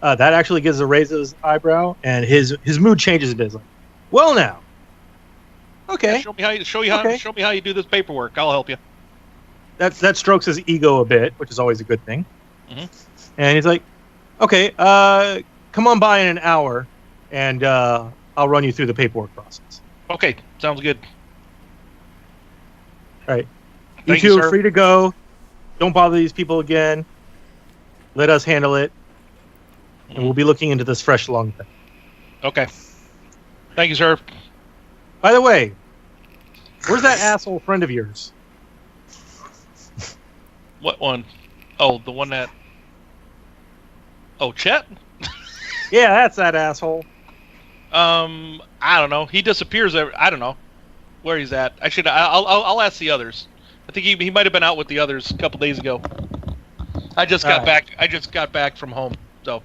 That actually gives a raise to his eyebrow, and his mood changes a bit. Like, well, now, okay. Yeah, show me how you do this paperwork. I'll help you. That strokes his ego a bit, which is always a good thing. Mm-hmm. And he's like, okay, come on by in an hour, and I'll run you through the paperwork process. Okay, sounds good. All right. You two are free to go. Don't bother these people again. Let us handle it. And we'll be looking into this fresh lung thing. Okay. Thank you, sir. By the way, where's that asshole friend of yours? What one? Oh, the one that... Oh, Chet? Yeah, that's that asshole. I don't know. He disappears. I don't know where he's at. I'll ask the others. I think he might have been out with the others a couple days ago. I just got back. I just got back from home, so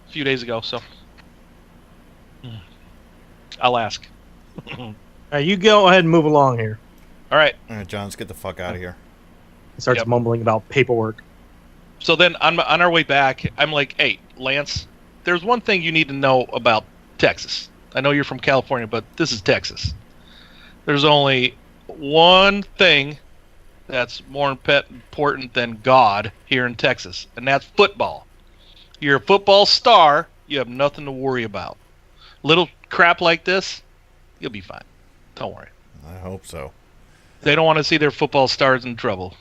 a few days ago. So I'll ask. You go ahead and move along here. All right, John, let's get the fuck out of here. He starts mumbling about paperwork. So then on our way back, I'm like, hey, Lance, there's one thing you need to know about Texas. I know you're from California, but this is Texas. There's only one thing that's more important than God here in Texas, and that's football. You're a football star, you have nothing to worry about. Little crap like this, you'll be fine. Don't worry. I hope so. They don't want to see their football stars in trouble.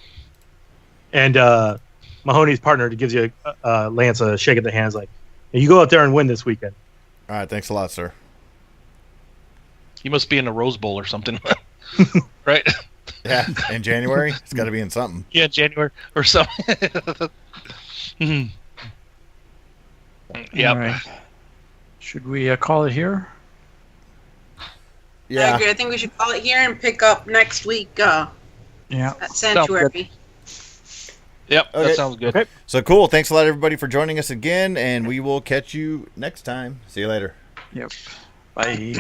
And Mahoney's partner gives you Lance a shake of the hands like, hey, you go out there and win this weekend. All right, thanks a lot, sir. He must be in the Rose Bowl or something, right? Yeah, in January, it's got to be in something. Yeah, January or something. Yeah. All right. Should we call it here? Yeah. I agree. I think we should call it here and pick up next week. Yeah. At Sanctuary. Yep, Okay. that sounds good. Okay. So cool. Thanks a lot, everybody, for joining us again, and we will catch you next time. See you later. Yep. Bye.